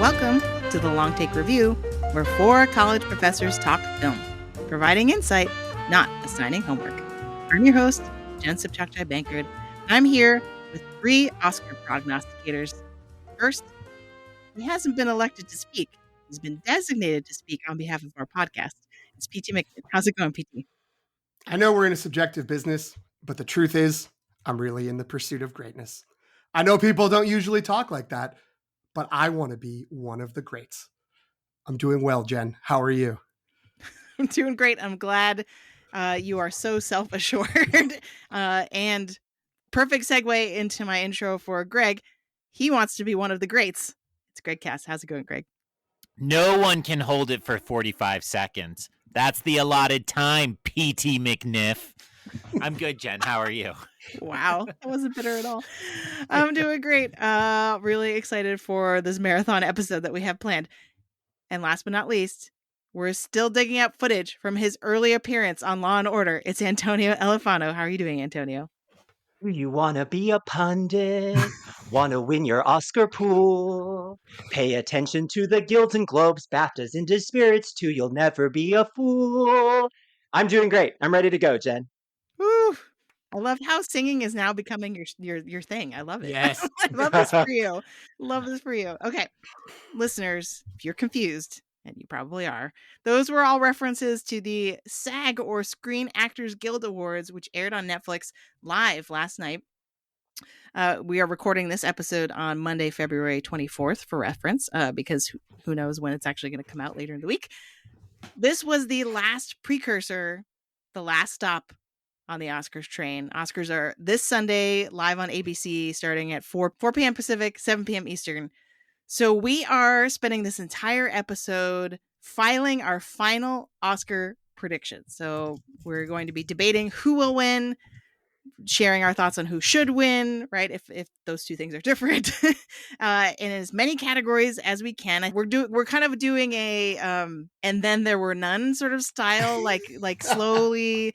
Welcome to the Long Take Review, where 4 college professors talk film, providing insight, not assigning homework. I'm your host, Jen Sipchak-Bankard. I'm here with 3 Oscar prognosticators. First, he hasn't been elected to speak. He's been designated to speak on behalf of our podcast. It's P.T. McNiff. How's it going, P.T.? I know we're in a subjective business, but the truth is, I'm really in the pursuit of greatness. I know people don't usually talk like that, but I want to be one of the greats. I'm doing well, Jen. How are you? I'm doing great. I'm glad you are so self-assured. And perfect segue into my intro for Greg. He wants to be one of the greats. It's Greg Cass. How's it going, Greg? No one can hold it for 45 seconds. That's the allotted time, P.T. McNiff. I'm good, Jen. How are you? Wow, that wasn't bitter at all. I'm doing great. Really excited for this marathon episode that we have planned. And last but not least, we're still digging up footage from his early appearance on Law & Order. It's Antonio Elefano. How are you doing, Antonio? Do you want to be a pundit? Want to win your Oscar pool? Pay attention to the Guilds and Globes, BAFTAs, and spirits too. You'll never be a fool. I'm doing great. I'm ready to go, Jen. Woo! I love how singing is now becoming your thing. I love it. Yes. I love this for you. Love this for you. Okay, listeners, if you're confused, and you probably are, those were all references to the SAG or Screen Actors Guild Awards, which aired on Netflix live last night. We are recording this episode on Monday, February 24th for reference, because who knows when it's actually going to come out later in the week. This was the last precursor, the last stop on the Oscars train. Oscars are this Sunday live on ABC starting at 4 p.m. Pacific, 7 p.m. Eastern. So we are spending this entire episode filing our final Oscar predictions. So we're going to be debating who will win, sharing our thoughts on who should win, right? If those two things are different, in as many categories as we can. We're kind of doing a and then there were none sort of style, like slowly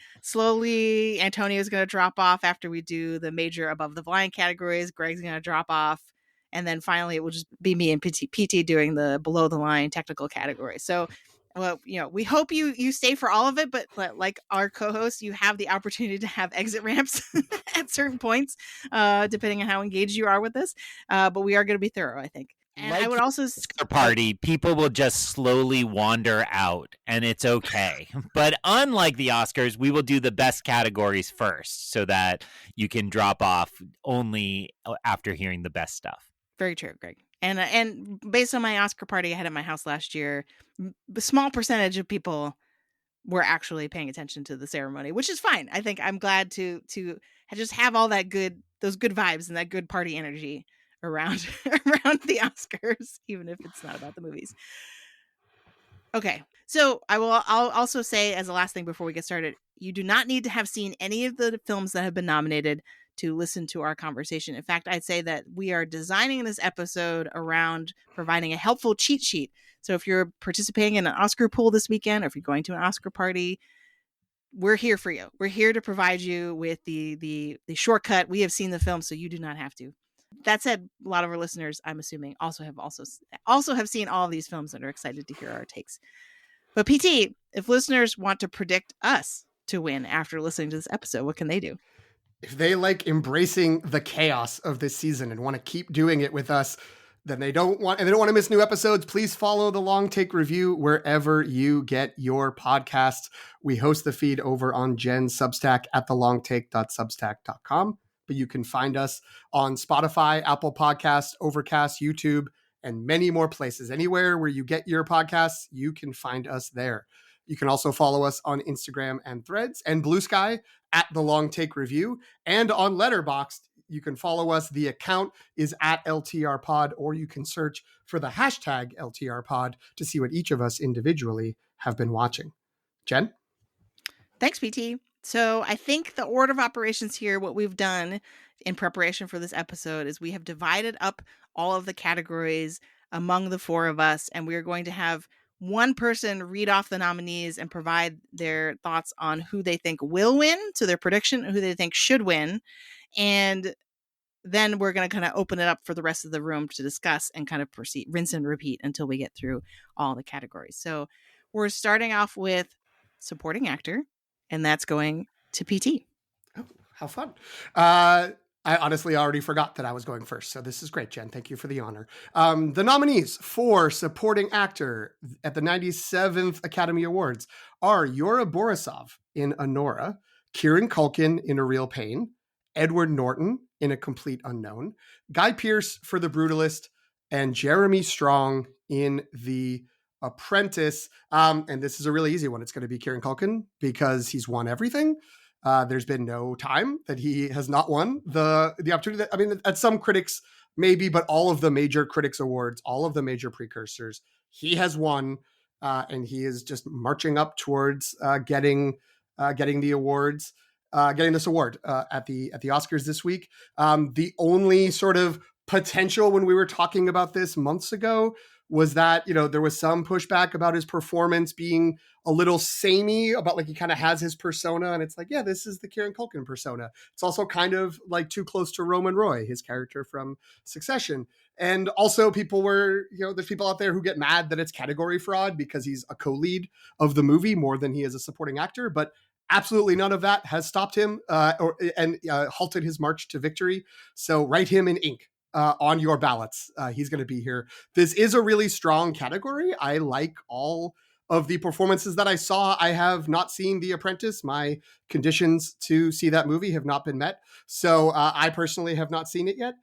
Antonio's going to drop off after we do the major above the line categories. Greg's going to drop off, and then finally it will just be me and PT doing the below the line technical category. So, well, we hope you stay for all of it, but like our co-hosts, you have the opportunity to have exit ramps at certain points, depending on how engaged you are with this. But we are going to be thorough, I think. And like I would also Oscar party, people will just slowly wander out, and it's okay. But unlike the Oscars, we will do the best categories first, so that you can drop off only after hearing the best stuff. Very true, Greg. And based on my Oscar party I had at my house last year, a small percentage of people were actually paying attention to the ceremony, which is fine. I think I'm glad to just have all those good vibes and that good party energy around the Oscars, even if it's not about the movies. Okay, so I'll also say as a last thing before we get started, you do not need to have seen any of the films that have been nominated to listen to our conversation. In fact, I'd say that we are designing this episode around providing a helpful cheat sheet. So if you're participating in an Oscar pool this weekend, or if you're going to an Oscar party, we're here for you. We're here to provide you with the shortcut. We have seen the film, so you do not have to. That said, a lot of our listeners, I'm assuming, also have seen all of these films and are excited to hear our takes. But PT, if listeners want to predict us to win after listening to this episode, what can they do? If they like embracing the chaos of this season and want to keep doing it with us, then they don't want to miss new episodes, please follow the Long Take Review wherever you get your podcasts. We host the feed over on Jen's Substack at thelongtake.substack.com, but you can find us on Spotify, Apple Podcasts, Overcast, YouTube, and many more places. Anywhere where you get your podcasts, you can find us there. You can also follow us on Instagram and Threads and Blue Sky at The Long Take Review, and on Letterboxd. You can follow us. The account is at LTR Pod, or you can search for the hashtag LTR Pod to see what each of us individually have been watching. Jen? Thanks, PT. So I think the order of operations here, what we've done in preparation for this episode, is we have divided up all of the categories among the 4 of us, and we are going to have one person read off the nominees and provide their thoughts on who they think will win, so their prediction, and who they think should win. And then we're going to kind of open it up for the rest of the room to discuss and kind of proceed, rinse and repeat until we get through all the categories. So we're starting off with supporting actor, and that's going to PT. Oh, how fun. I honestly already forgot that I was going first. So this is great, Jen. Thank you for the honor. The nominees for supporting actor at the 97th Academy Awards are Yura Borisov in Anora, Kieran Culkin in A Real Pain, Edward Norton in A Complete Unknown, Guy Pearce for The Brutalist, and Jeremy Strong in The Apprentice. And this is a really easy one. It's going to be Kieran Culkin because he's won everything. There's been no time that he has not won the opportunity. That, I mean, at some critics maybe, but all of the major critics awards, all of the major precursors, he has won, and he is just marching up towards getting the awards, getting this award at the Oscars this week. The only sort of potential when we were talking about this months ago was that, you know, there was some pushback about his performance being a little samey, about like he kind of has his persona, and it's like, yeah, this is the Kieran Culkin persona. It's also kind of like too close to Roman Roy, his character from Succession. And also people were, you know, there's people out there who get mad that it's category fraud because he's a co-lead of the movie more than he is a supporting actor, but absolutely none of that has stopped him and halted his march to victory. So write him in ink. On your ballots. He's going to be here. This is a really strong category. I like all of the performances that I saw. I have not seen The Apprentice. My conditions to see that movie have not been met. So I personally have not seen it yet.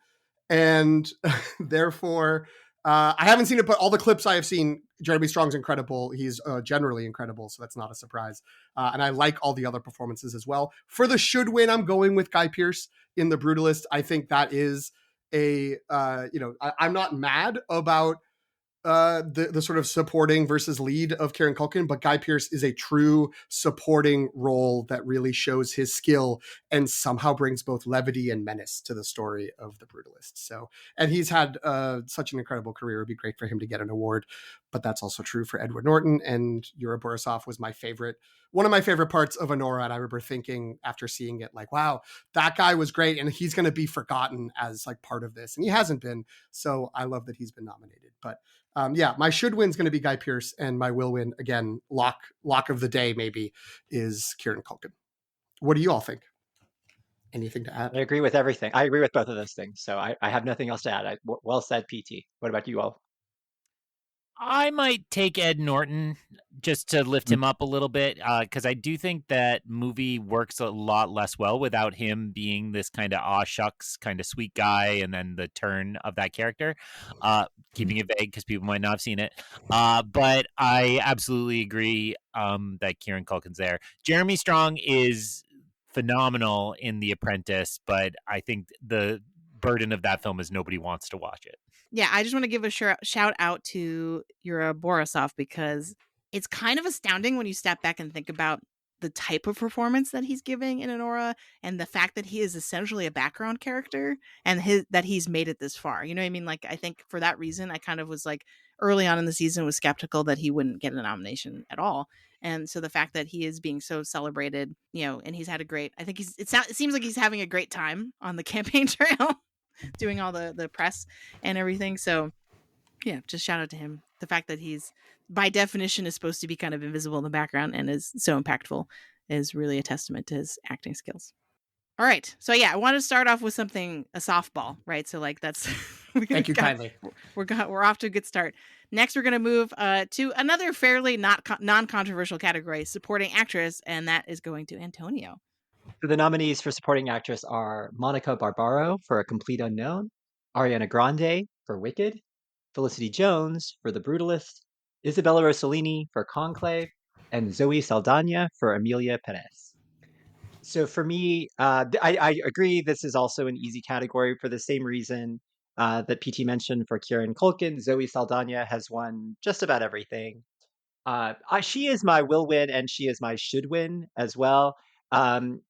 And therefore, I haven't seen it, but all the clips I have seen, Jeremy Strong's incredible. He's generally incredible, so that's not a surprise. And I like all the other performances as well. For the should win, I'm going with Guy Pearce in The Brutalist. I think that is I'm not mad about the sort of supporting versus lead of Kieran Culkin, but Guy Pearce is a true supporting role that really shows his skill and somehow brings both levity and menace to the story of The Brutalist. So, and he's had such an incredible career. It'd be great for him to get an award, but that's also true for Edward Norton. And Yura Borisov was one of my favorite parts of Anora. And I remember thinking after seeing it, like, wow, that guy was great. And he's going to be forgotten as like part of this. And he hasn't been. So I love that he's been nominated. But my should win is going to be Guy Pearce, and my will win, again, lock of the day maybe, is Kieran Culkin. What do you all think? Anything to add? I agree with everything. I agree with both of those things. So I have nothing else to add. Well said, PT. What about you all? I might take Ed Norton just to lift him up a little bit, because I do think that movie works a lot less well without him being this kind of aw shucks kind of sweet guy, and then the turn of that character. Keeping it vague because people might not have seen it. But I absolutely agree that Kieran Culkin's there. Jeremy Strong is phenomenal in The Apprentice, but I think the burden of that film is nobody wants to watch it. Yeah, I just want to give a shout out to Yura Borisov because it's kind of astounding when you step back and think about the type of performance that he's giving in Anora and the fact that he is essentially a background character and that he's made it this far. You know what I mean? Like, I think for that reason, I kind of was like early on in the season was skeptical that he wouldn't get a nomination at all. And so the fact that he is being so celebrated, you know, and he's had I think it seems like he's having a great time on the campaign trail. Doing all the press and everything. So yeah, just shout out to him. The fact that he's by definition is supposed to be kind of invisible in the background and is so impactful is really a testament to his acting skills. All right. So yeah, I want to start off with a softball, right? So like that's Thank you kindly. We're off to a good start. Next, we're going to move to another fairly non-controversial category, supporting actress, and that is going to Antonio. So the nominees for supporting actress are Monica Barbaro for A Complete Unknown, Ariana Grande for Wicked, Felicity Jones for The Brutalist, Isabella Rossellini for Conclave, and Zoe Saldana for Amelia Perez. So for me, I agree this is also an easy category for the same reason that PT mentioned for Kieran Culkin. Zoe Saldana has won just about everything. She is my will win and she is my should win as well. Um,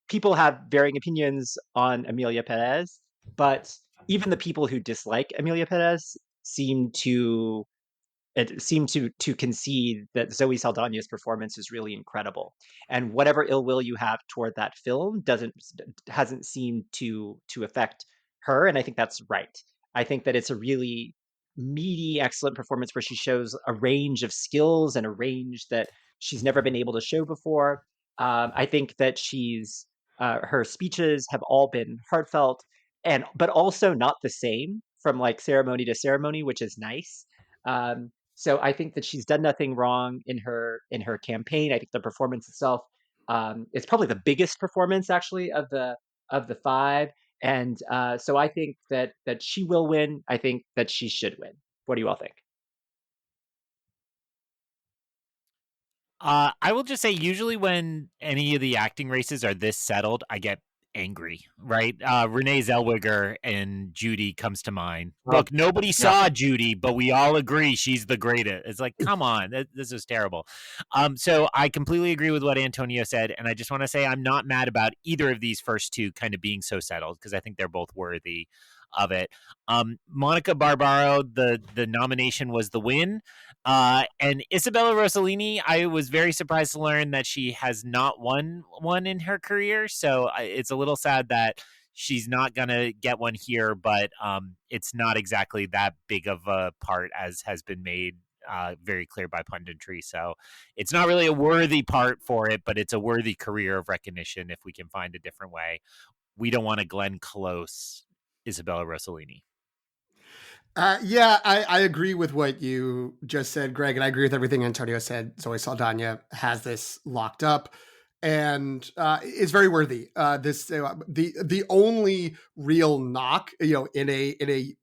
people have varying opinions on Amelia Perez, but even the people who dislike Amelia Perez seem to concede that Zoe Saldana's performance is really incredible, and whatever ill will you have toward that film hasn't seemed to affect her, and I think that's right. I think that it's a really meaty, excellent performance where she shows a range of skills and a range that she's never been able to show before. I think that her speeches have all been heartfelt and but also not the same from like ceremony to ceremony, which is nice. So I think that she's done nothing wrong in her campaign. I think the performance itself is probably the biggest performance actually of the five, and so I think that she will win. I think that she should win. What do you all think? I will just say, usually when any of the acting races are this settled, I get angry, right? Renee Zellweger and Judy comes to mind. Oh, Look, nobody yeah. saw Judy, but we all agree she's the greatest. It's like, come on, this is terrible. So I completely agree with what Antonio said, and I just want to say I'm not mad about either of these first two kind of being so settled because I think they're both worthy of it. Monica Barbaro, the nomination was the win. And Isabella Rossellini, I was very surprised to learn that she has not won one in her career. So it's a little sad that she's not going to get one here, but it's not exactly that big of a part as has been made very clear by punditry. So it's not really a worthy part for it, but it's a worthy career of recognition if we can find a different way. We don't want a Glenn Close Isabella Rossellini. Yeah, I agree with what you just said, Greg, and I agree with everything Antonio said. Zoe Saldana has this locked up, and it's very worthy. The only real knock, in a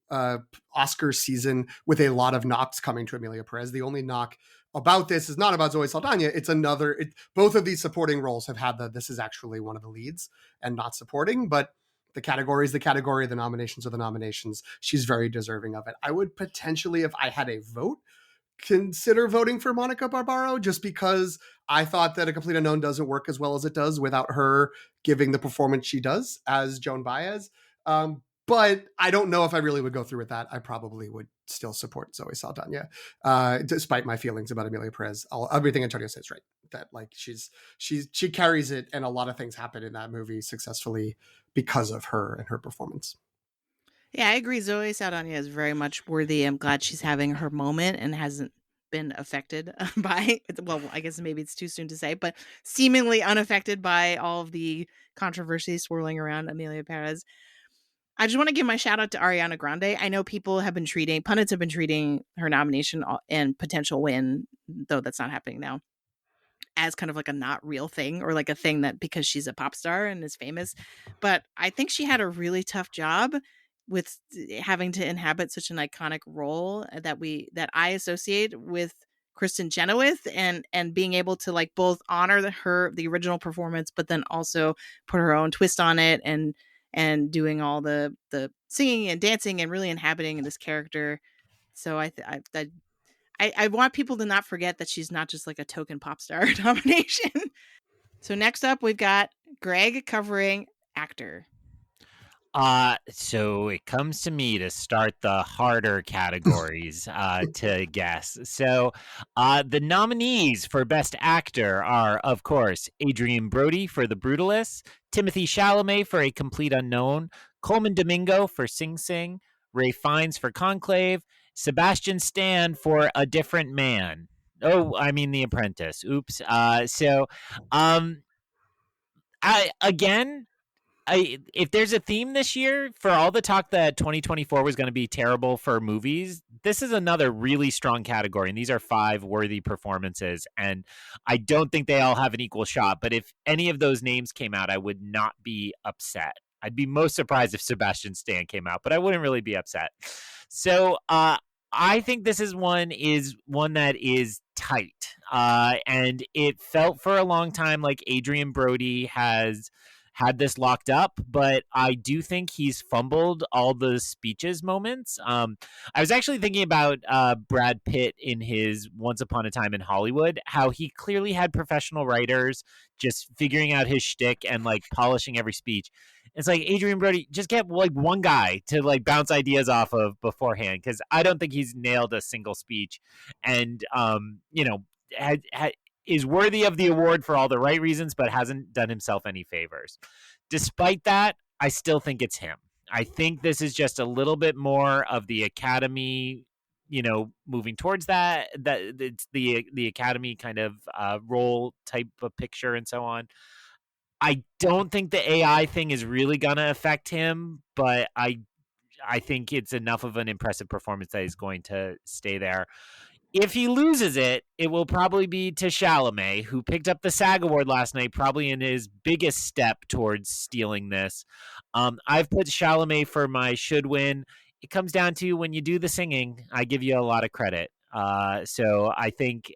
Oscar season with a lot of knocks coming to Emilia Perez, the only knock about this is not about Zoe Saldana. It's both of these supporting roles have had this is actually one of the leads and not supporting, but the category is the category, the nominations are the nominations. She's very deserving of it. I would potentially, if I had a vote, consider voting for Monica Barbaro just because I thought that A Complete Unknown doesn't work as well as it does without her giving the performance she does as Joan Baez. But I don't know if I really would go through with that. I probably would still support Zoe Saldana, despite my feelings about Emilia Perez. Everything Antonio says right. That like she carries it, and a lot of things happen in that movie successfully because of her and her performance. Yeah, I agree. Zoe Saldana is very much worthy. I'm glad she's having her moment and hasn't been affected by, well, I guess maybe it's too soon to say, but seemingly unaffected by all of the controversy swirling around Emilia Perez. I just want to give my shout out to Ariana Grande. I know pundits have been treating her nomination and potential win, though that's not happening now, as kind of like a not real thing or like a thing that because she's a pop star and is famous. But I think she had a really tough job with having to inhabit such an iconic role that I associate with Kristen Chenoweth, and being able to like both honor the original performance, but then also put her own twist on it and doing all the singing and dancing and really inhabiting this character. So I want people to not forget that she's not just like a token pop star nomination. So next up, we've got Greg covering actor. So it comes to me to start the harder categories to guess. So the nominees for Best Actor are, of course, Adrien Brody for The Brutalist, Timothy Chalamet for A Complete Unknown, Coleman Domingo for Sing Sing, Ray Fiennes for Conclave, Sebastian Stan for A Different Man. Oh, I mean The Apprentice. Oops. Um, if there's a theme this year for all the talk that 2024 was going to be terrible for movies, this is another really strong category. And these are 5 worthy performances. And I don't think they all have an equal shot. But if any of those names came out, I would not be upset. I'd be most surprised if Sebastian Stan came out, but I wouldn't really be upset. So I think this is one that is tight. And it felt for a long time like Adrien Brody has had this locked up, but I do think he's fumbled all the speeches moments. I was actually thinking about Brad Pitt in his Once Upon a Time in Hollywood, how he clearly had professional writers just figuring out his shtick and like polishing every speech. It's like, Adrien Brody, just get like one guy to like bounce ideas off of beforehand, because I don't think he's nailed a single speech, and is worthy of the award for all the right reasons, but hasn't done himself any favors. Despite that, I still think it's him. I think this is just a little bit more of the Academy, moving towards that it's the Academy kind of role type of picture and so on. I don't think the AI thing is really gonna affect him, but I think it's enough of an impressive performance that he's going to stay there. If he loses it, it will probably be to Chalamet, who picked up the SAG Award last night, probably in his biggest step towards stealing this. I've put Chalamet for my should win. It comes down to when you do the singing, I give you a lot of credit. So I think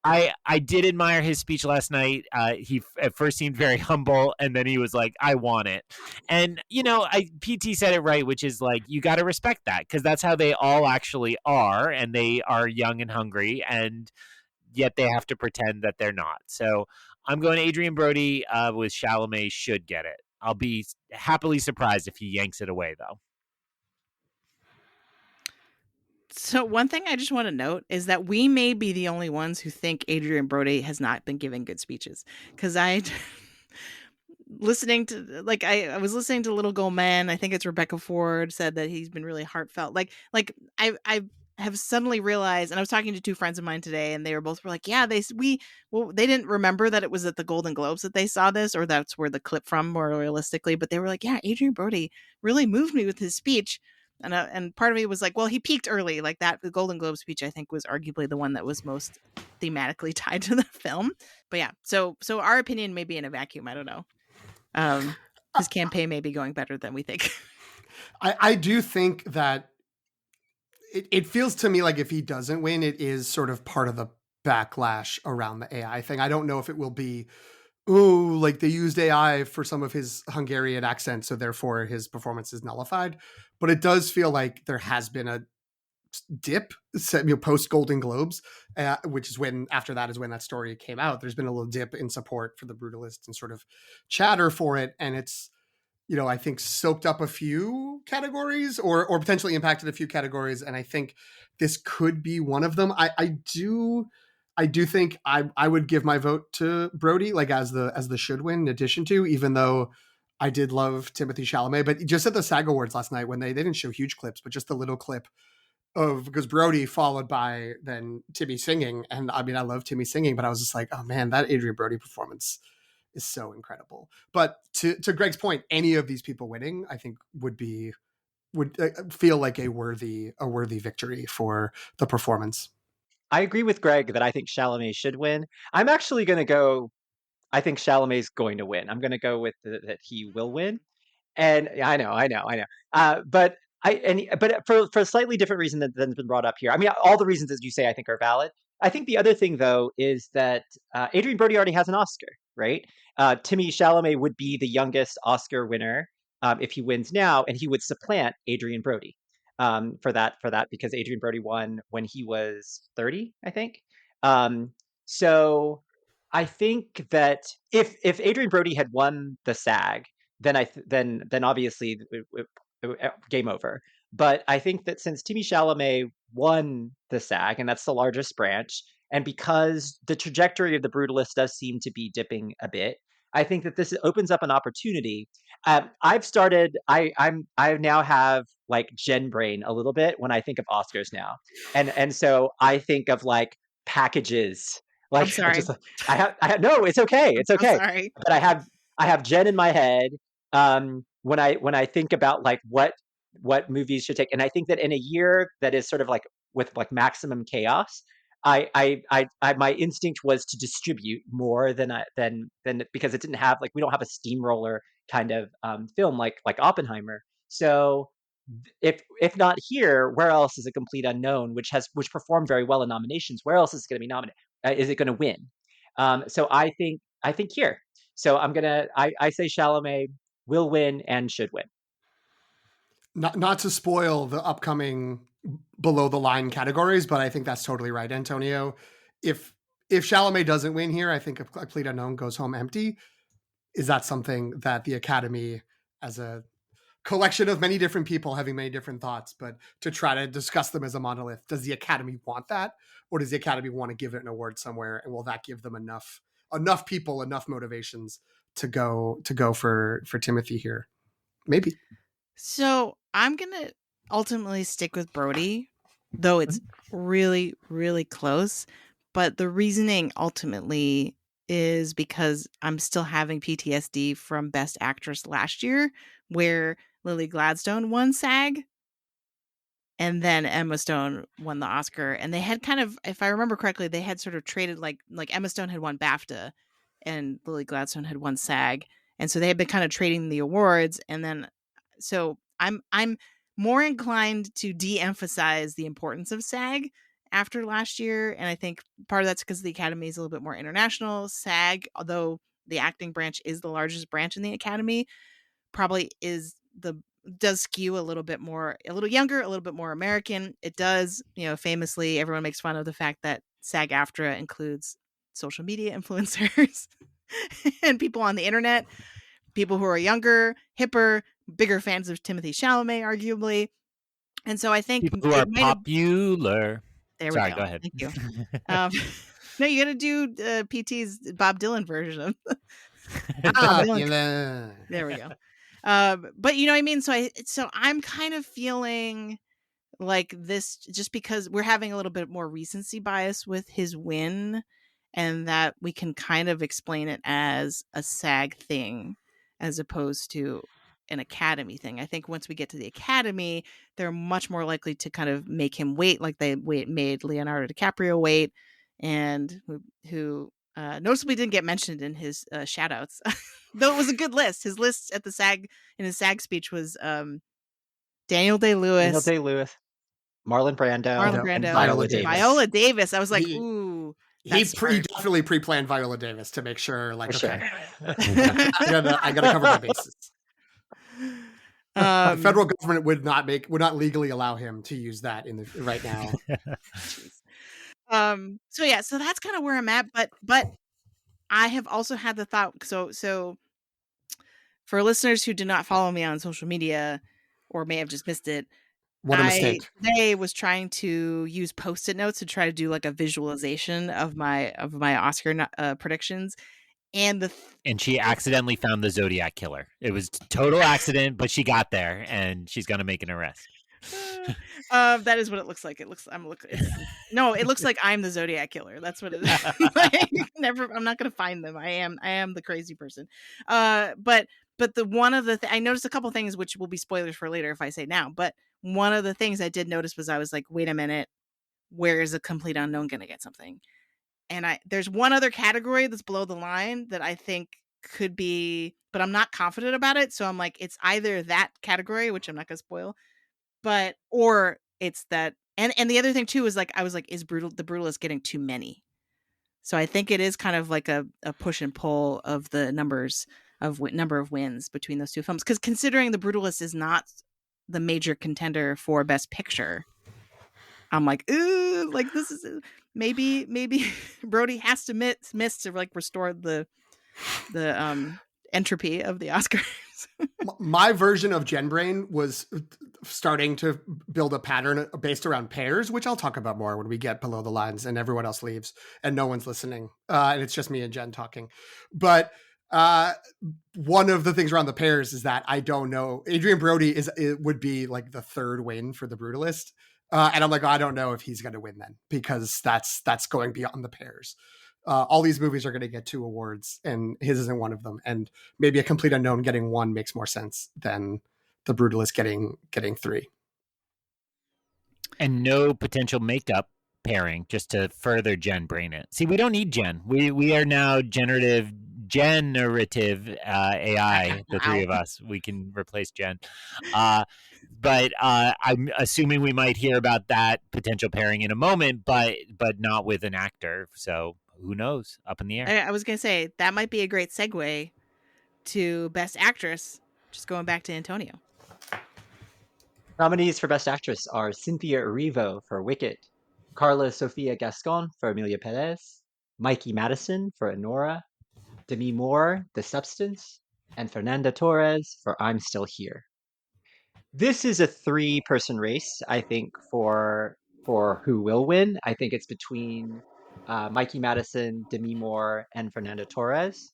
I did admire his speech last night. He at first seemed very humble, and then he was like, "I want it." And PT said it right, which is like you got to respect that because that's how they all actually are, and they are young and hungry, and yet they have to pretend that they're not. So I'm going Adrian Brody with Chalamet should get it. I'll be happily surprised if he yanks it away, though. So one thing I just want to note is that we may be the only ones who think Adrian Brody has not been giving good speeches. Because I listening to I was listening to Little Gold Men. I think it's Rebecca Ford said that he's been really heartfelt. I have suddenly realized, and I was talking to two friends of mine today, and they were like, yeah, they didn't remember that it was at the Golden Globes that they saw this, or that's where the clip from more realistically, but they were like, yeah, Adrian Brody really moved me with his speech. And part of me was like, well, he peaked early, like that. The Golden Globe speech, I think, was arguably the one that was most thematically tied to the film. But yeah, so our opinion may be in a vacuum. I don't know. His campaign may be going better than we think. I do think that it feels to me like if he doesn't win, it is sort of part of the backlash around the AI thing. I don't know if it will be, like they used AI for some of his Hungarian accent, so therefore his performance is nullified. But it does feel like there has been a dip post Golden Globes, which is when that story came out. There's been a little dip in support for the Brutalist and sort of chatter for it, and it's I think soaked up a few categories or potentially impacted a few categories, and I think this could be one of them. I do think I would give my vote to Brody, like as the should win, in addition to, even though I did love Timothée Chalamet. But just at the SAG Awards last night, when they didn't show huge clips, but just a little clip of, because Brody followed by then Timmy singing. And I mean, I love Timmy singing, but I was just like, oh man, that Adrian Brody performance is so incredible. But to Greg's point, any of these people winning, I think would feel like a worthy victory for the performance. I agree with Greg that I think Chalamet should win. I'm actually going to go. I think Chalamet's going to win. I'm going to go with that he will win. And yeah, I know. But for a slightly different reason than's been brought up here. I mean, all the reasons that you say I think are valid. I think the other thing though is that Adrian Brody already has an Oscar, right? Timmy Chalamet would be the youngest Oscar winner if he wins now, and he would supplant Adrian Brody for that because Adrian Brody won when he was 30, I think. So I think that if Adrian Brody had won the SAG, then obviously game over. But I think that since Timmy Chalamet won the SAG, and that's the largest branch, and because the trajectory of the Brutalist does seem to be dipping a bit, I think that this opens up an opportunity. I now have like Gen brain a little bit when I think of Oscars now, and so I think of like packages. I'm Like sorry. I have no, it's okay, it's I'm okay. sorry. But I have Jen in my head when I think about like what movies should take, and I think that in a year that is sort of like with like maximum chaos, my instinct was to distribute more than because it didn't have like we don't have a steamroller kind of film like Oppenheimer. So if not here, where else is a complete unknown, which performed very well in nominations? Where else is it going to be nominated? Is it going to win? So I think here. So I say Chalamet will win and should win. Not to spoil the upcoming below the line categories, but I think that's totally right, Antonio. If Chalamet doesn't win here, I think a complete unknown goes home empty. Is that something that the Academy, as a collection of many different people having many different thoughts, but to try to discuss them as a monolith, does the Academy want that, or does the Academy want to give it an award somewhere, and will that give them enough people, enough motivations to go for Timothy here? Maybe. So I'm gonna ultimately stick with Brody, though it's really, really close. But the reasoning ultimately is because I'm still having PTSD from Best Actress last year, where Lily Gladstone won SAG, and then Emma Stone won the Oscar. And they had kind of, if I remember correctly, they had sort of traded like Emma Stone had won BAFTA, and Lily Gladstone had won SAG, and so they had been kind of trading the awards. And then so I'm more inclined to de-emphasize the importance of SAG after last year, and I think part of that's because the Academy is a little bit more international. SAG, although the acting branch is the largest branch in the Academy, probably does skew a little bit more, a little younger, a little bit more American. It does, famously, everyone makes fun of the fact that SAG-AFTRA includes social media influencers and people on the internet, people who are younger, hipper, bigger fans of Timothée Chalamet, arguably. And so I think People who are it might have. popular. There we Sorry, go. go ahead. Thank you. No, you got to do PT's Bob Dylan version of Bob Dylan. There we go. But you know what I mean? So I'm kind of feeling like this, just because we're having a little bit more recency bias with his win, and that we can kind of explain it as a SAG thing as opposed to an Academy thing. I think once we get to the Academy, they're much more likely to kind of make him wait, like they made Leonardo DiCaprio wait, and who noticeably didn't get mentioned in his shout outs, though it was a good list. His list at the SAG, in his SAG speech, was Daniel Daniel Day-Lewis, Day-Lewis, Marlon Marlon Brando, and Brando, Viola Davis. Viola Davis. I was like, He ooh, he that's smart. definitely pre-planned Viola Davis to make sure, like, For okay, sure. I gotta cover my bases. The federal Um, government would not legally allow him to use that right now. jeez. So yeah, so that's kind of where I'm at, but I have also had the thought, so for listeners who did not follow me on social media or may have just missed it, What a I mistake. today was trying to use Post-it notes to try to do like a visualization of my Oscar predictions, and And she accidentally found the Zodiac killer. It was total accident, but she got there, and she's gonna make an arrest. that is what it looks like. It looks like I'm the Zodiac killer. That's what it is. Like, I'm not gonna find them. I am the crazy person. But the one of the I noticed a couple things which will be spoilers for later if I say now. But one of the things I did notice was I was like, wait a minute, where is a complete unknown gonna get something? And there's one other category that's below the line that I think could be, but I'm not confident about it. So I'm like, it's either that category, which I'm not gonna spoil, or it's that. And the other thing too is, like, I was like, is the Brutalist getting too many? So I think it is kind of like a push and pull of the numbers of number of wins between those two films, because considering the Brutalist is not the major contender for Best Picture, I'm like, ooh, like, this is maybe Brody has to miss to like restore the entropy of the Oscars. My version of GenBrain was starting to build a pattern based around pairs, which I'll talk about more when we get below the lines and everyone else leaves and no one's listening. And it's just me and Jen talking. But one of the things around the pairs is that I don't know. Adrian Brody would be like the third win for the Brutalist. And I'm like, I don't know if he's going to win then, because that's going beyond the pairs. All these movies are going to get 2 awards, and his isn't one of them. And maybe A Complete Unknown getting 1 makes more sense than The Brutalist getting 3. And no potential makeup pairing, just to further Jen brain it. See, we don't need Jen. We are now generative AI. The three of us, we can replace Jen. But I'm assuming we might hear about that potential pairing in a moment, but not with an actor. So who knows? Up in the air. I was gonna say that might be a great segue to Best Actress. Just going back to Antonio. Nominees for Best Actress are Cynthia Erivo for Wicked, Carla Sofia Gascon for Amelia Perez, Mikey Madison for Anora, Demi Moore, The Substance, and Fernanda Torres for I'm Still Here. This is a 3-person race, I think, for who will win. I think it's between Mikey Madison, Demi Moore, and Fernanda Torres.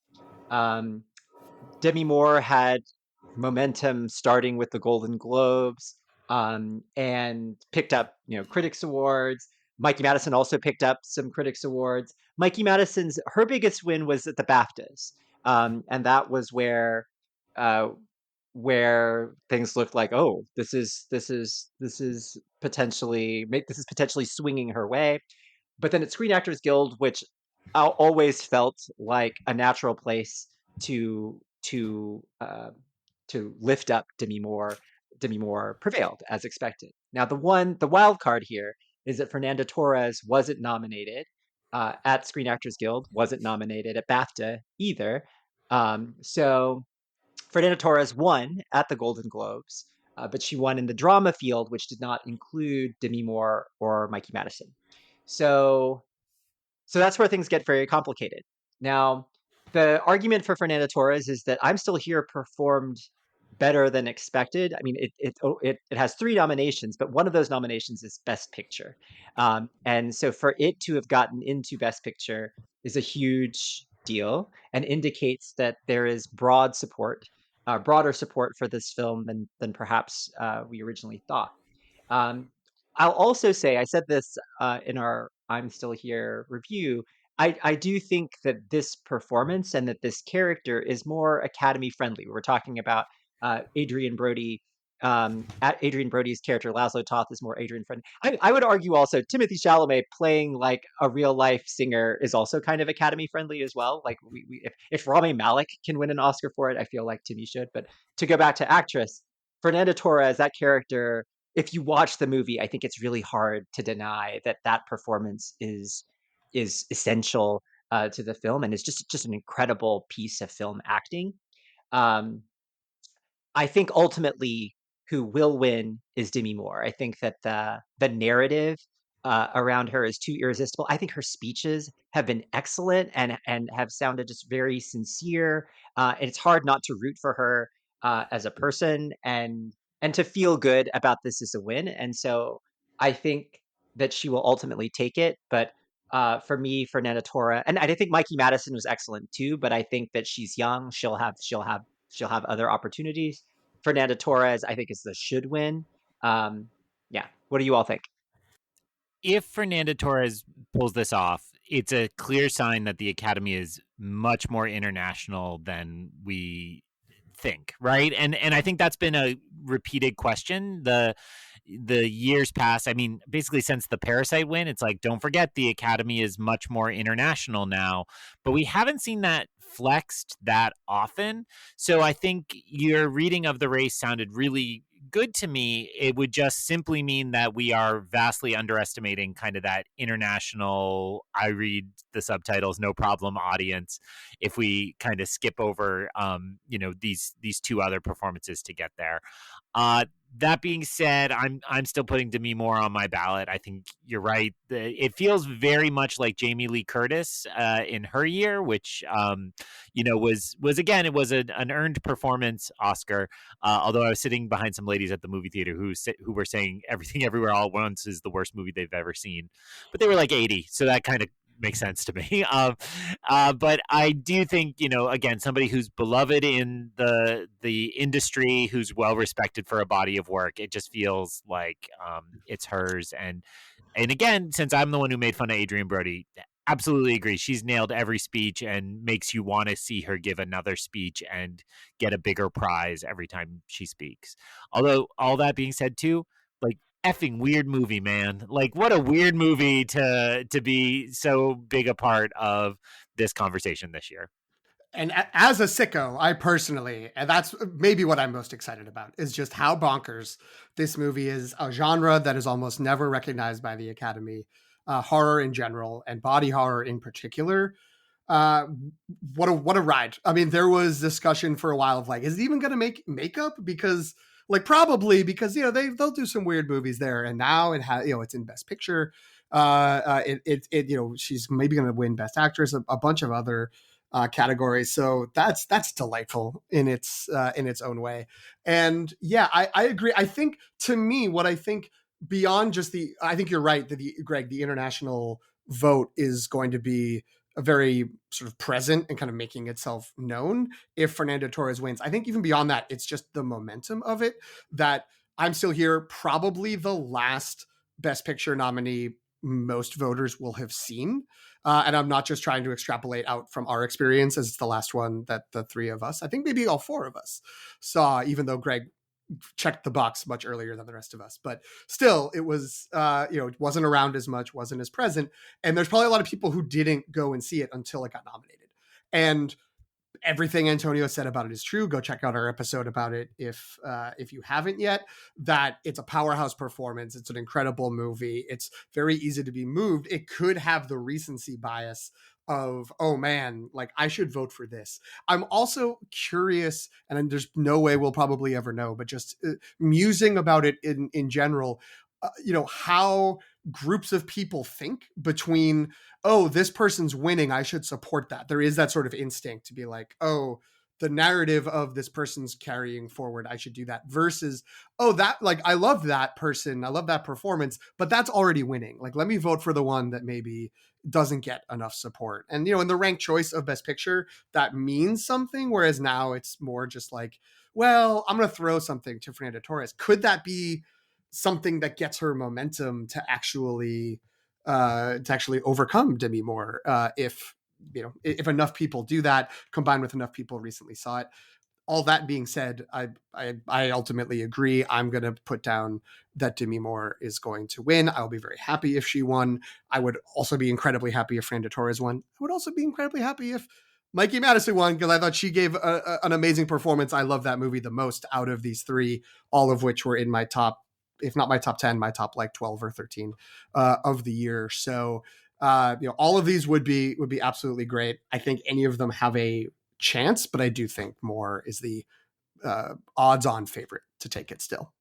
Um, Demi Moore had momentum starting with the Golden Globes, and picked up, Critics Awards. Mikey Madison also picked up some Critics Awards. Mikey Madison's her biggest win was at the BAFTAs, and that was uh, where things looked like, oh, this is potentially swinging her way. But then at Screen Actors Guild, which I always felt like a natural place to to uh, to lift up Demi Moore. Demi Moore prevailed as expected. Now, the wild card here is that Fernanda Torres wasn't nominated at Screen Actors Guild, wasn't nominated at BAFTA either. So Fernanda Torres won at the Golden Globes, but she won in the drama field, which did not include Demi Moore or Mikey Madison. So so that's where things get very complicated. Now, the argument for Fernanda Torres is that I'm Still Here performed better than expected. I mean, it has 3 nominations, but one of those nominations is Best Picture, and so for it to have gotten into Best Picture is a huge deal and indicates that there is broader support for this film than perhaps we originally thought. Um, I'll also say, I said this in our I'm Still Here review. I do think that this performance and that this character is more Academy friendly. We're talking about Adrian Brody. Adrian Brody's character, Laszlo Toth, is more Adrian friendly. I would argue also Timothy Chalamet playing like a real life singer is also kind of Academy friendly as well. Like if Rami Malek can win an Oscar for it, I feel like Timmy should. But to go back to actress, Fernanda Torres, that character, if you watch the movie, I think it's really hard to deny that that performance is essential to the film and is just an incredible piece of film acting. Um, I think ultimately who will win is Demi Moore. I think that the narrative around her is too irresistible. I think her speeches have been excellent and have sounded just very sincere. And it's hard not to root for her as a person and to feel good about this as a win. And so I think that she will ultimately take it. But for me, Fernanda Torres, and I think Mikey Madison was excellent too. But I think that she's young. She'll have other opportunities. Fernanda Torres, I think, is the should win. Um, yeah. What do you all think? If Fernanda Torres pulls this off, it's a clear sign that the Academy is much more international than we think, right? And I think that's been a repeated question. The years past, I mean, basically since the Parasite win, it's like, don't forget the Academy is much more international now, but we haven't seen that flexed that often. So I think your reading of the race sounded really good to me. It would just simply mean that we are vastly underestimating kind of that international, I read the subtitles, no problem audience if we kind of skip over, these 2 other performances to get there. That being said, I'm still putting Demi Moore on my ballot. I think you're right. It feels very much like Jamie Lee Curtis in her year, which was again, it was an earned performance Oscar. Although I was sitting behind some ladies at the movie theater who were saying Everything Everywhere All at Once is the worst movie they've ever seen, but they were like 80, so that kind of makes sense to me. But I do think, again, somebody who's beloved in the industry, who's well respected for a body of work, it just feels like it's hers. And again, since I'm the one who made fun of Adrian Brody, absolutely agree. She's nailed every speech and makes you want to see her give another speech and get a bigger prize every time she speaks. Although, all that being said, too, like, effing weird movie, man. Like, what a weird movie to be so big a part of this conversation this year. And as a sicko, I personally, and that's maybe what I'm most excited about, is just how bonkers this movie is. A genre that is almost never recognized by the Academy, horror in general, and body horror in particular. Uh, what a ride! I mean, there was discussion for a while of like, is it even going to make makeup? Because probably because they'll do some weird movies there, and now it has it's in Best Picture. She's maybe going to win Best Actress, a bunch of other categories. So that's delightful in its own way. And yeah, I agree. I think, to me, what I think beyond just I think you're right that the international vote is going to be very sort of present and kind of making itself known if Fernando Torres wins. I think even beyond that, it's just the momentum of it that I'm still here, probably the last Best Picture nominee most voters will have seen. And I'm not just trying to extrapolate out from our experience as it's the last one that the three of us, I think maybe all four of us saw, even though Greg checked the box much earlier than the rest of us. But still, it was, it wasn't around as much, wasn't as present. And there's probably a lot of people who didn't go and see it until it got nominated. And everything Antonio said about it is true. Go check out our episode about it if you haven't yet. That it's a powerhouse performance. It's an incredible movie. It's very easy to be moved. It could have the recency bias of, oh man, like I should vote for this. I'm also curious, and there's no way we'll probably ever know, but just musing about it in general, how groups of people think between, oh, this person's winning, I should support that. There is that sort of instinct to be like, oh, the narrative of this person's carrying forward, I should do that, versus, oh, that, like, I love that person, I love that performance, but that's already winning. Like, let me vote for the one that maybe doesn't get enough support. And, in the ranked choice of Best Picture, that means something, whereas now it's more just like, well, I'm going to throw something to Fernando Torres. Could that be something that gets her momentum to actually overcome Demi Moore, if enough people do that, combined with enough people recently saw it. All that being said, I ultimately agree. I'm going to put down that Demi Moore is going to win. I'll be very happy if she won. I would also be incredibly happy if Fernando Torres won. I would also be incredibly happy if Mikey Madison won, because I thought she gave an amazing performance. I love that movie the most out of these three, all of which were in my top, if not my top 10, my top like 12 or 13 of the year. So, all of these would be absolutely great. I think any of them have a chance, but I do think Moore is the odds-on favorite to take it still.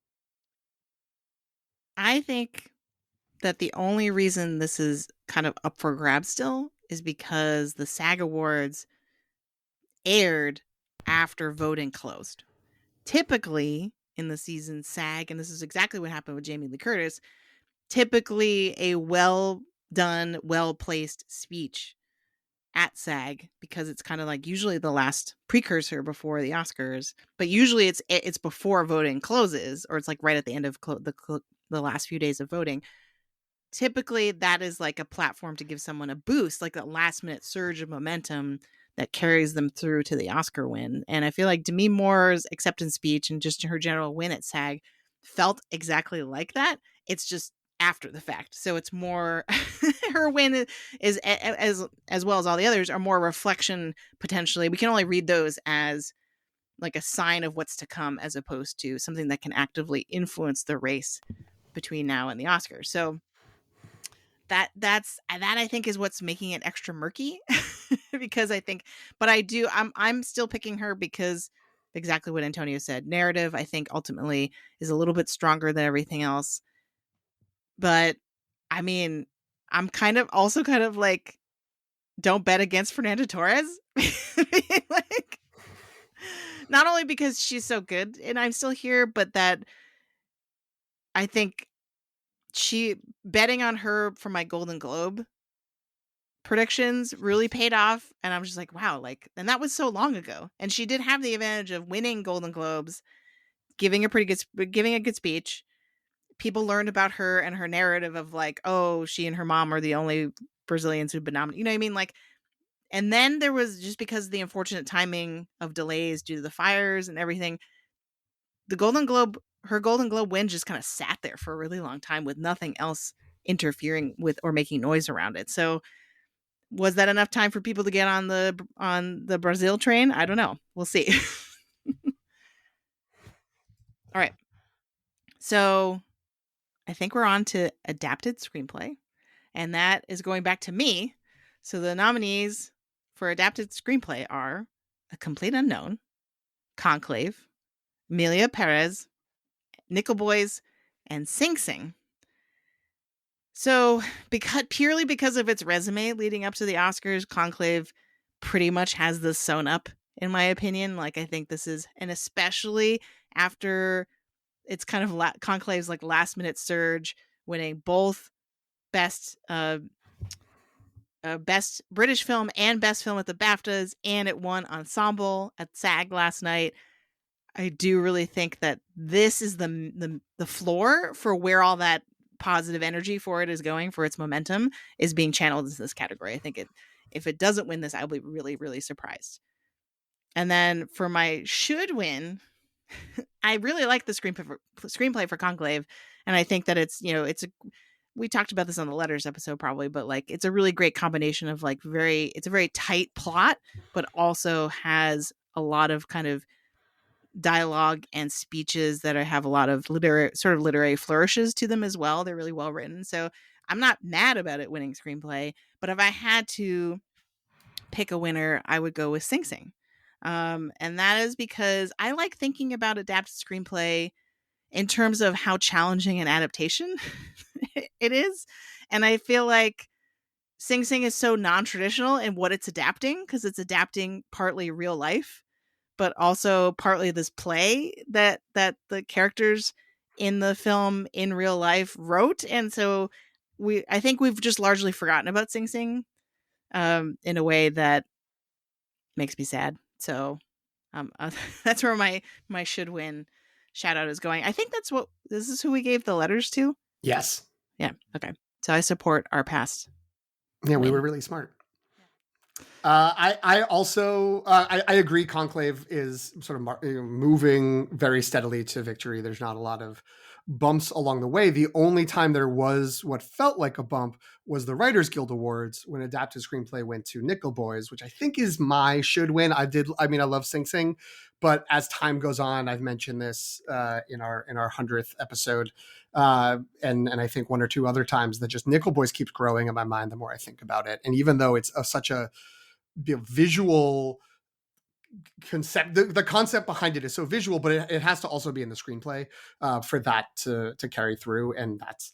I think that the only reason this is kind of up for grabs still is because the SAG Awards aired after voting closed. Typically in the season, SAG, and this is exactly what happened with Jamie Lee Curtis, typically a well done, well placed speech at SAG, because it's kind of like usually the last precursor before the Oscars, but usually it's before voting closes, or it's like right at the end of the last few days of voting. Typically that is like a platform to give someone a boost, like that last minute surge of momentum that carries them through to the Oscar win. And I feel like Demi Moore's acceptance speech and just her general win at SAG felt exactly like that. It's just after the fact. So it's more her win is as well as all the others are more reflection potentially. We can only read those as like a sign of what's to come, as opposed to something that can actively influence the race between now and the Oscars. So that I think is what's making it extra murky because I think, but I'm still picking her because exactly what Antonio said. Narrative, I think ultimately is a little bit stronger than everything else. But I mean, I'm kind of like, don't bet against Fernando Torres. Like, not only because she's so good and I'm still here, but that I think betting on her for my Golden Globe predictions really paid off. And I'm just like, wow, like, and that was so long ago. And she did have the advantage of winning Golden Globes, giving a good speech. People learned about her and her narrative of like, oh, she and her mom are the only Brazilians who've been nominated. You know what I mean? Like, and then there was, just because of the unfortunate timing of delays due to the fires and everything, her Golden Globe win just kind of sat there for a really long time with nothing else interfering with or making noise around it. So was that enough time for people to get on the Brazil train? I don't know. We'll see. All right. So I think we're on to adapted screenplay, and that is going back to me. So the nominees for adapted screenplay are A Complete Unknown, Conclave, Emilia Perez, Nickel Boys, and Sing Sing. So purely because of its resume leading up to the Oscars, Conclave pretty much has this sewn up, in my opinion. Like, I think this is, and especially after it's kind of Conclave's like last minute surge, winning both best Best British Film and Best Film at the BAFTAs, and it won Ensemble at SAG last night. I do really think that this is the floor for where all that positive energy for it is going, for its momentum is being channeled into this category. I think if it doesn't win this, I'll be really, really surprised. And then for my should win, I really like the screenplay for Conclave, and I think that we talked about this on the letters episode probably, but like it's a really great combination of like it's a very tight plot, but also has a lot of kind of dialogue and speeches that have a lot of literary flourishes to them as well. They're really well written. So I'm not mad about it winning screenplay, but if I had to pick a winner, I would go with Sing Sing. And that is because I like thinking about adapted screenplay in terms of how challenging an adaptation it is. And I feel like Sing Sing is so non-traditional in what it's adapting, because it's adapting partly real life, but also partly this play that the characters in the film in real life wrote. And so I think we've just largely forgotten about Sing Sing in a way that makes me sad. So that's where my should win shout out is going. I think this is who we gave the letters to. Yes. Yeah. Okay. So I support our past. Yeah, we were really smart. I also I agree. Conclave is sort of moving very steadily to victory. There's not a lot of bumps along the way. The only time there was what felt like a bump was the Writers Guild Awards when adapted screenplay went to Nickel Boys, which I think is my should win. I love Sing Sing, but as time goes on, I've mentioned this in our 100th episode, and I think one or two other times, that just Nickel Boys keeps growing in my mind the more I think about it. And even though it's such a visual concept, the concept behind it is so visual, but it has to also be in the screenplay for that to carry through, and that's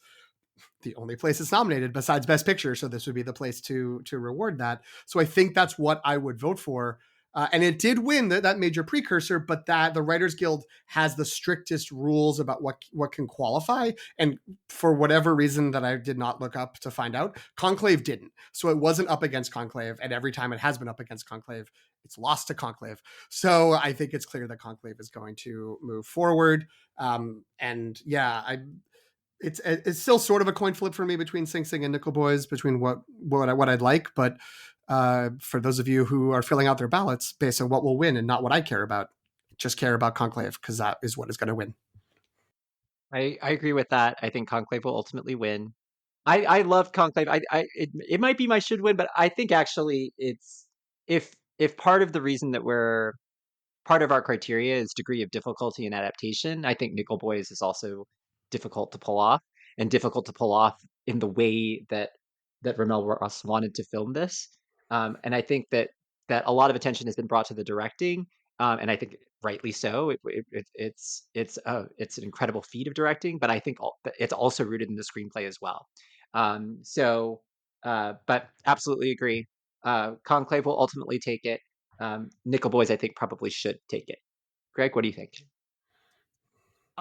the only place it's nominated besides Best Picture, so this would be the place to reward that. So I think that's what I would vote for. And it did win that major precursor, but that the Writers Guild has the strictest rules about what can qualify. And for whatever reason that I did not look up to find out, Conclave didn't. So it wasn't up against Conclave. And every time it has been up against Conclave, it's lost to Conclave. So I think it's clear that Conclave is going to move forward. And yeah, it's still sort of a coin flip for me between Sing Sing and Nickel Boys, between what I'd like, but for those of you who are filling out their ballots based on what will win and not what I care about, just care about Conclave, because that is what is going to win. I agree with that. I think Conclave will ultimately win. I love Conclave. It might be my should win, but I think actually it's if part of the reason that part of our criteria is degree of difficulty and adaptation, I think Nickel Boys is also difficult to pull off, and difficult to pull off in the way that Ramel Ross wanted to film this. And I think that a lot of attention has been brought to the directing, and I think rightly so. It's an incredible feat of directing, but I think it's also rooted in the screenplay as well. But absolutely agree. Conclave will ultimately take it. Nickel Boys, I think, probably should take it. Greg, what do you think?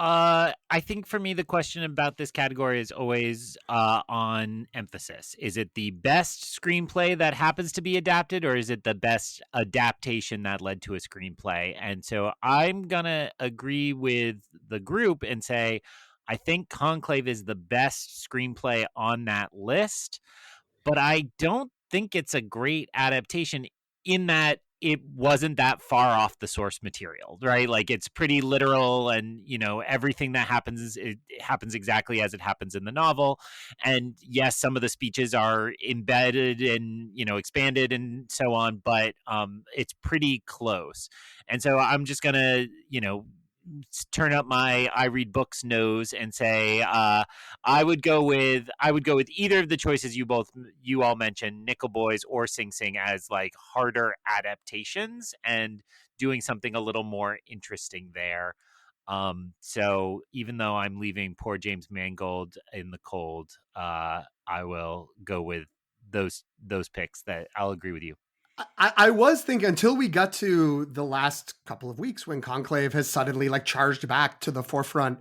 I think for me, the question about this category is always on emphasis. Is it the best screenplay that happens to be adapted, or is it the best adaptation that led to a screenplay? And so I'm going to agree with the group and say, I think Conclave is the best screenplay on that list, but I don't think it's a great adaptation in that it wasn't that far off the source material, right? Like it's pretty literal, and everything that happens, it happens exactly as it happens in the novel. And yes, some of the speeches are embedded and expanded and so on, but it's pretty close. And so I'm just gonna turn up my I read books nose and say I would go with either of the choices you all mentioned, Nickel Boys or Sing Sing, as like harder adaptations and doing something a little more interesting there. So even though I'm leaving poor James Mangold in the cold, I will go with those picks. That I'll agree with you. I was thinking, until we got to the last couple of weeks when Conclave has suddenly like charged back to the forefront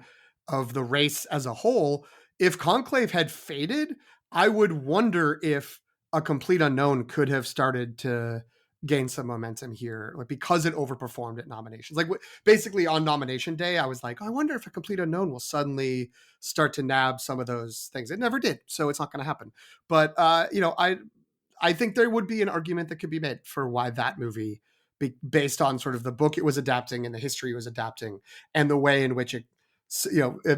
of the race as a whole, if Conclave had faded, I would wonder if A Complete Unknown could have started to gain some momentum here, like because it overperformed at nominations. Like basically on nomination day, I was like, oh, I wonder if A Complete Unknown will suddenly start to nab some of those things. It never did, so it's not going to happen. But I think there would be an argument that could be made for why that movie, based on sort of the book it was adapting and the history it was adapting and the way in which it,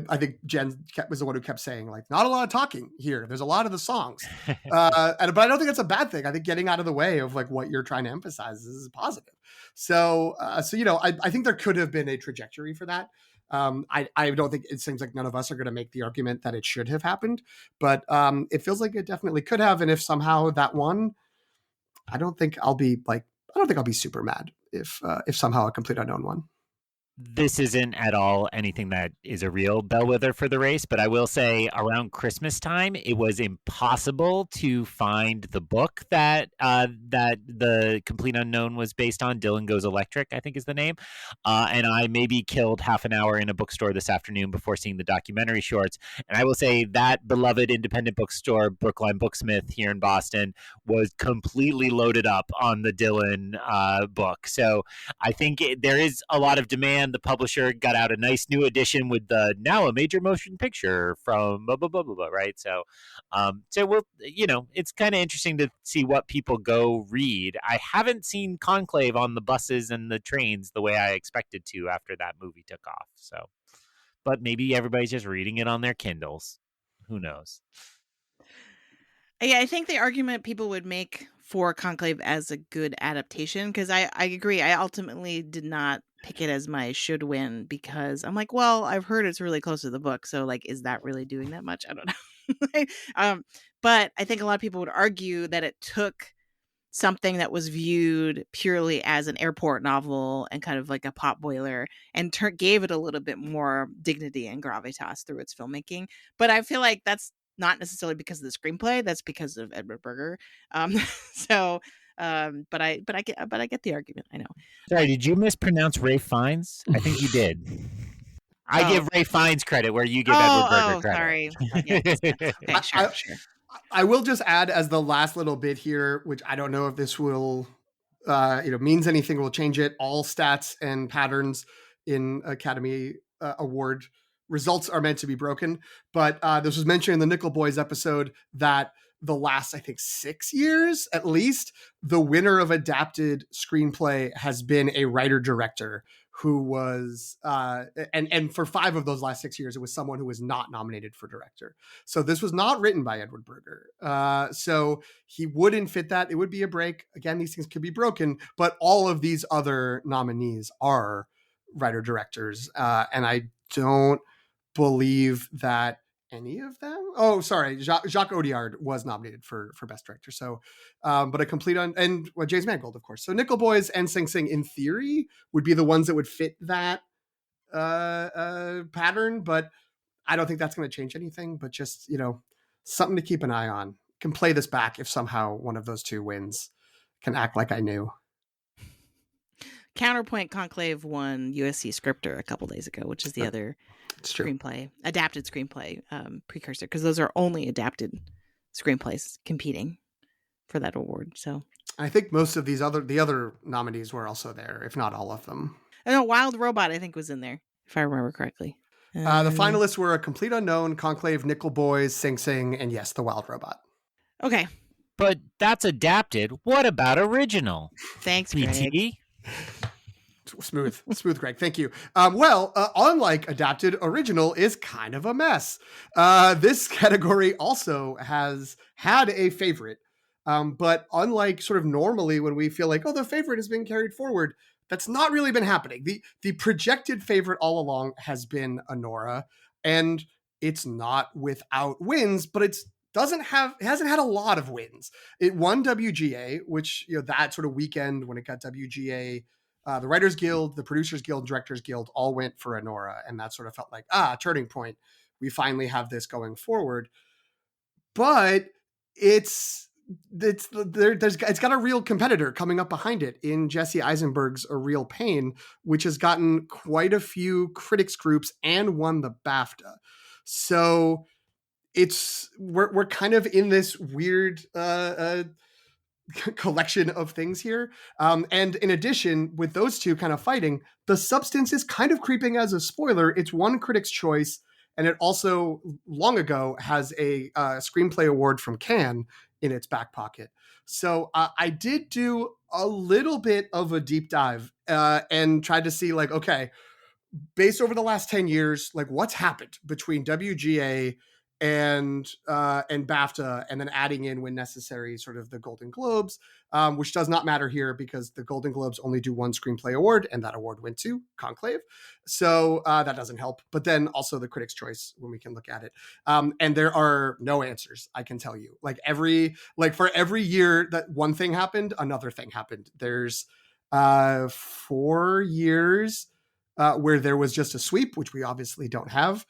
I think Jen was the one who kept saying, like, not a lot of talking here. There's a lot of the songs. But I don't think that's a bad thing. I think getting out of the way of like what you're trying to emphasize is positive. So I think there could have been a trajectory for that. I don't think, it seems like none of us are going to make the argument that it should have happened, but it feels like it definitely could have. And if somehow that won, I don't think I'll be super mad if somehow A Complete Unknown won. This isn't at all anything that is a real bellwether for the race, but I will say around Christmas time, it was impossible to find the book that the Complete Unknown was based on. Dylan Goes Electric, I think is the name. And I maybe killed half an hour in a bookstore this afternoon before seeing the documentary shorts. And I will say that beloved independent bookstore, Brookline Booksmith here in Boston, was completely loaded up on the Dylan book. So I think there is a lot of demand. The publisher got out a nice new edition with the now a major motion picture from blah, blah, blah, blah, blah, right? So we'll, it's kind of interesting to see what people go read. I haven't seen Conclave on the buses and the trains the way I expected to after that movie took off. So, but maybe everybody's just reading it on their Kindles. Who knows? Yeah, I think the argument people would make for Conclave as a good adaptation, because I agree, I ultimately did not pick it as my should win, because I'm like, well, I've heard it's really close to the book, so like, is that really doing that much? I don't know. But I think a lot of people would argue that it took something that was viewed purely as an airport novel and kind of like a pot boiler, and gave it a little bit more dignity and gravitas through its filmmaking. But I feel like that's not necessarily because of the screenplay. That's because of Edward Berger. But I get the argument. I know. Sorry, did you mispronounce Ray Fiennes? I think you did. I give Ray Fiennes credit where you give Edward Berger credit. Sorry. Okay, sure. I will just add as the last little bit here, which I don't know if this will, means anything, will change it. All stats and patterns in Academy Award results are meant to be broken. But this was mentioned in the Nickel Boys episode that the last, I think, 6 years at least, the winner of adapted screenplay has been a writer-director who was, and for 5 of those last 6 years, it was someone who was not nominated for director. So this was not written by Edward Berger. So he wouldn't fit that. It would be a break. Again, these things could be broken, but all of these other nominees are writer-directors. And I don't believe that any of them. Oh, sorry. Jacques Audiard was nominated for Best Director. So, but a complete and James Mangold, of course. So Nickel Boys and Sing Sing, in theory, would be the ones that would fit that pattern. But I don't think that's going to change anything. But just something to keep an eye on. Can play this back if somehow one of those two wins. Can act like I knew. Counterpoint, Conclave won USC Scripter a couple days ago, which is the other adapted screenplay precursor, because those are only adapted screenplays competing for that award. So I think most of the other nominees were also there, if not all of them. I know Wild Robot, I think, was in there, if I remember correctly. The finalists were A Complete Unknown, Conclave, Nickel Boys, Sing Sing, and yes, The Wild Robot. Okay. But that's adapted. What about original? Thanks, PT? Greg. Smooth, Greg. Thank you. Unlike adapted, original is kind of a mess. This category also has had a favorite. But unlike sort of normally when we feel like, oh, the favorite has been carried forward, that's not really been happening. The projected favorite all along has been Anora, and it's not without wins, but it hasn't had a lot of wins. It won WGA, which, that sort of weekend when it got WGA, the Writers Guild, the Producers Guild, Directors Guild all went for Anora, and that sort of felt like, turning point. We finally have this going forward. But it's got a real competitor coming up behind it in Jesse Eisenberg's A Real Pain, which has gotten quite a few critics groups and won the BAFTA. So we're kind of in this weird collection of things here. And in addition, with those two kind of fighting, the substance is kind of creeping as a spoiler. It's one critic's choice, and it also long ago has a screenplay award from Cannes in its back pocket. So I did do a little bit of a deep dive and tried to see, like, okay, based over the last 10 years, like what's happened between WGA and BAFTA, and then adding in, when necessary, sort of the Golden Globes, which does not matter here because the Golden Globes only do one screenplay award, and that award went to Conclave. So that doesn't help. But then also the Critics' Choice, when we can look at it. And there are no answers, I can tell you. For every year that one thing happened, another thing happened. There's 4 years where there was just a sweep, which we obviously don't have.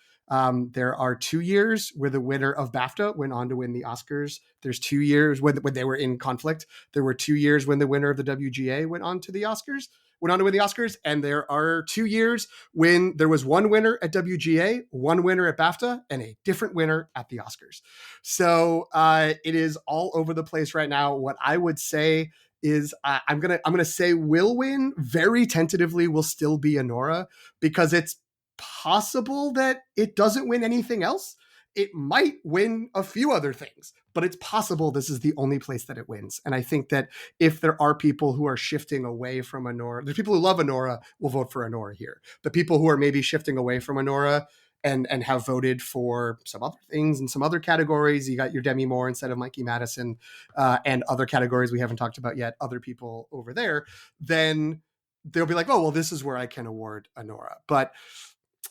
There are 2 years where the winner of BAFTA went on to win the Oscars. There's 2 years when they were in conflict. There were 2 years when the winner of the WGA went on to win the Oscars. And there are 2 years when there was one winner at WGA, one winner at BAFTA, and a different winner at the Oscars. So it is all over the place right now. What I would say is I'm gonna say will win. Very tentatively will still be Anora, because it's possible that it doesn't win anything else. It might win a few other things, but it's possible this is the only place that it wins. And I think that if there are people who are shifting away from Anora, the people who love Anora will vote for Anora here. The people who are maybe shifting away from Anora and have voted for some other things in some other categories, you got your Demi Moore instead of Mikey Madison, and other categories we haven't talked about yet, other people over there, then they'll be like, oh, well, this is where I can award Anora. But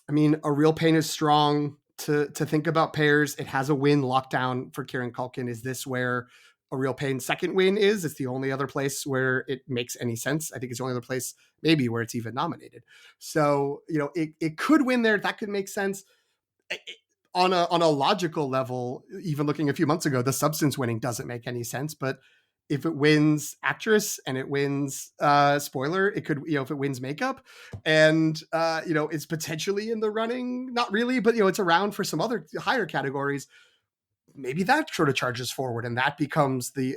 I mean, A Real Pain is strong to think about pairs. It has a win lockdown for Kieran Culkin. Is this where A Real Pain's second win is? It's the only other place where it makes any sense. I think it's the only other place maybe where it's even nominated. So, it could win there. That could make sense. On a logical level, even looking a few months ago, the Substance winning doesn't make any sense. But if it wins actress and it wins spoiler, it could, if it wins makeup and it's potentially in the running, not really, but it's around for some other higher categories, maybe that sort of charges forward and that becomes the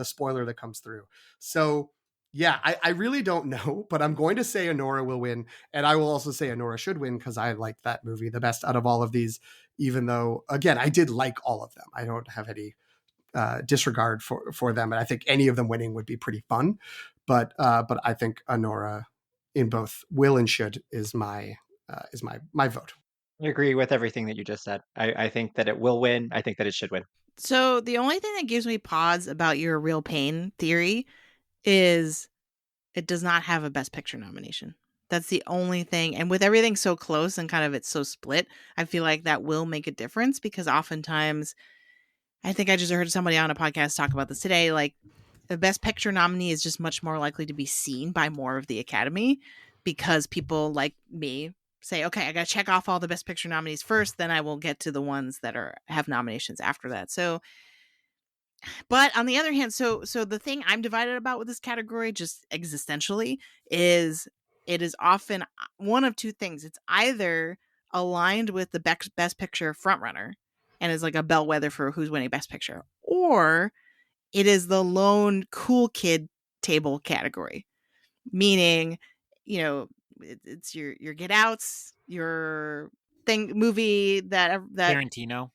spoiler that comes through. So yeah, I really don't know, but I'm going to say Anora will win, and I will also say Anora should win because I like that movie the best out of all of these, even though, again, I did like all of them. I don't have any disregard for them, and I think any of them winning would be pretty fun. But I think Anora in both will and should is my vote. I agree with everything that you just said. I think that it will win. I think that it should win. So the only thing that gives me pause about your Real Pain theory is it does not have a Best Picture nomination. That's the only thing. And with everything so close and kind of it's so split, I feel like that will make a difference, because oftentimes, I think I just heard somebody on a podcast talk about this today, like the Best Picture nominee is just much more likely to be seen by more of the Academy, because people like me say, okay, I got to check off all the Best Picture nominees first, then I will get to the ones that have nominations after that. So, but on the other hand, so the thing I'm divided about with this category, just existentially, is it is often one of two things. It's either aligned with the Best Picture frontrunner and is like a bellwether for who's winning Best Picture, or it is the lone cool kid table category, meaning, it's your Get Outs, your movie that Tarantino.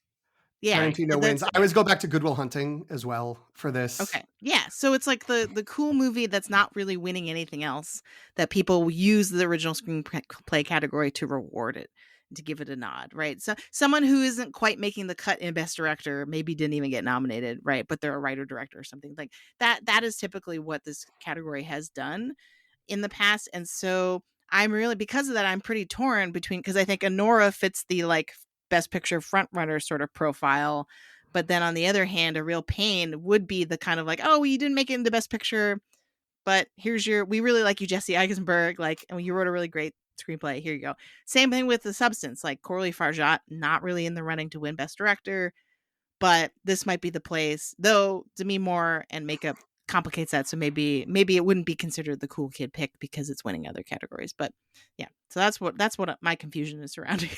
Yeah, Tarantino wins. I always go back to Good Will Hunting as well for this. Okay. Yeah. So it's like the cool movie that's not really winning anything else, that people use the original screenplay category to reward it and to give it a nod, right? So someone who isn't quite making the cut in Best Director maybe didn't even get nominated, right? But they're a writer director or something like that. That is typically what this category has done in the past. And so I'm really, because of that, I'm pretty torn between, because I think Anora fits the like Best Picture frontrunner sort of profile. But then on the other hand, A Real Pain would be the kind of like, oh, well, you didn't make it into Best Picture, but we really like you, Jesse Eisenberg, like, and you wrote a really great screenplay. Here you go. Same thing with The Substance, like Coralie Farjat, not really in the running to win Best Director, but this might be the place, though Demi Moore and makeup complicates that. So maybe it wouldn't be considered the cool kid pick because it's winning other categories. But yeah, so that's what my confusion is surrounding.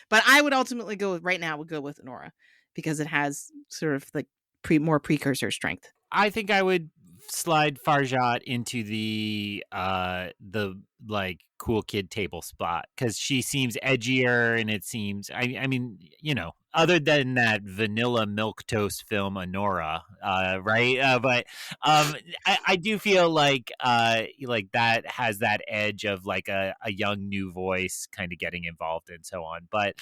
But I would ultimately go with Anora because it has sort of like more precursor strength. I think I would slide Farjat into the like cool kid table spot because she seems edgier, and it seems I mean, you know, other than that vanilla milk toast film Honora, right? But I do feel like that has that edge of like a young new voice kind of getting involved and so on. But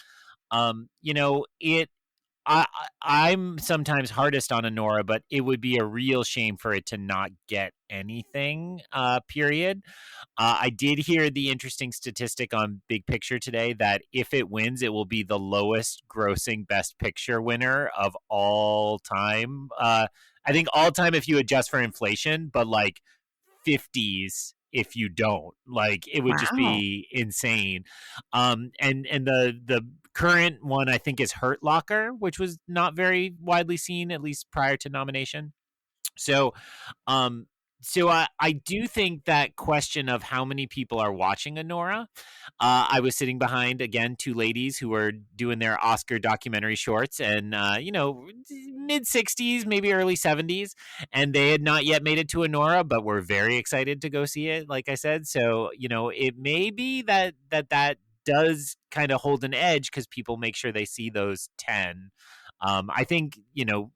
you know, I'm sometimes hardest on Honora, but it would be a real shame for it to not get anything, period. I did hear the interesting statistic on Big Picture today that if it wins, it will be the lowest grossing Best Picture winner of all time. I think all time if you adjust for inflation, but like 50s if you don't. Like it would just Wow. be insane. And the current one I think is Hurt Locker, which was not very widely seen, at least prior to nomination. So um I do think that question of how many people are watching Honora. I was sitting behind again two ladies who were doing their Oscar documentary shorts, and you know, mid 60s, maybe early 70s, and they had not yet made it to Honora, but were very excited to go see it. Like I said, so you know, it may be that does kind of hold an edge because people make sure they see those 10. I think, you know,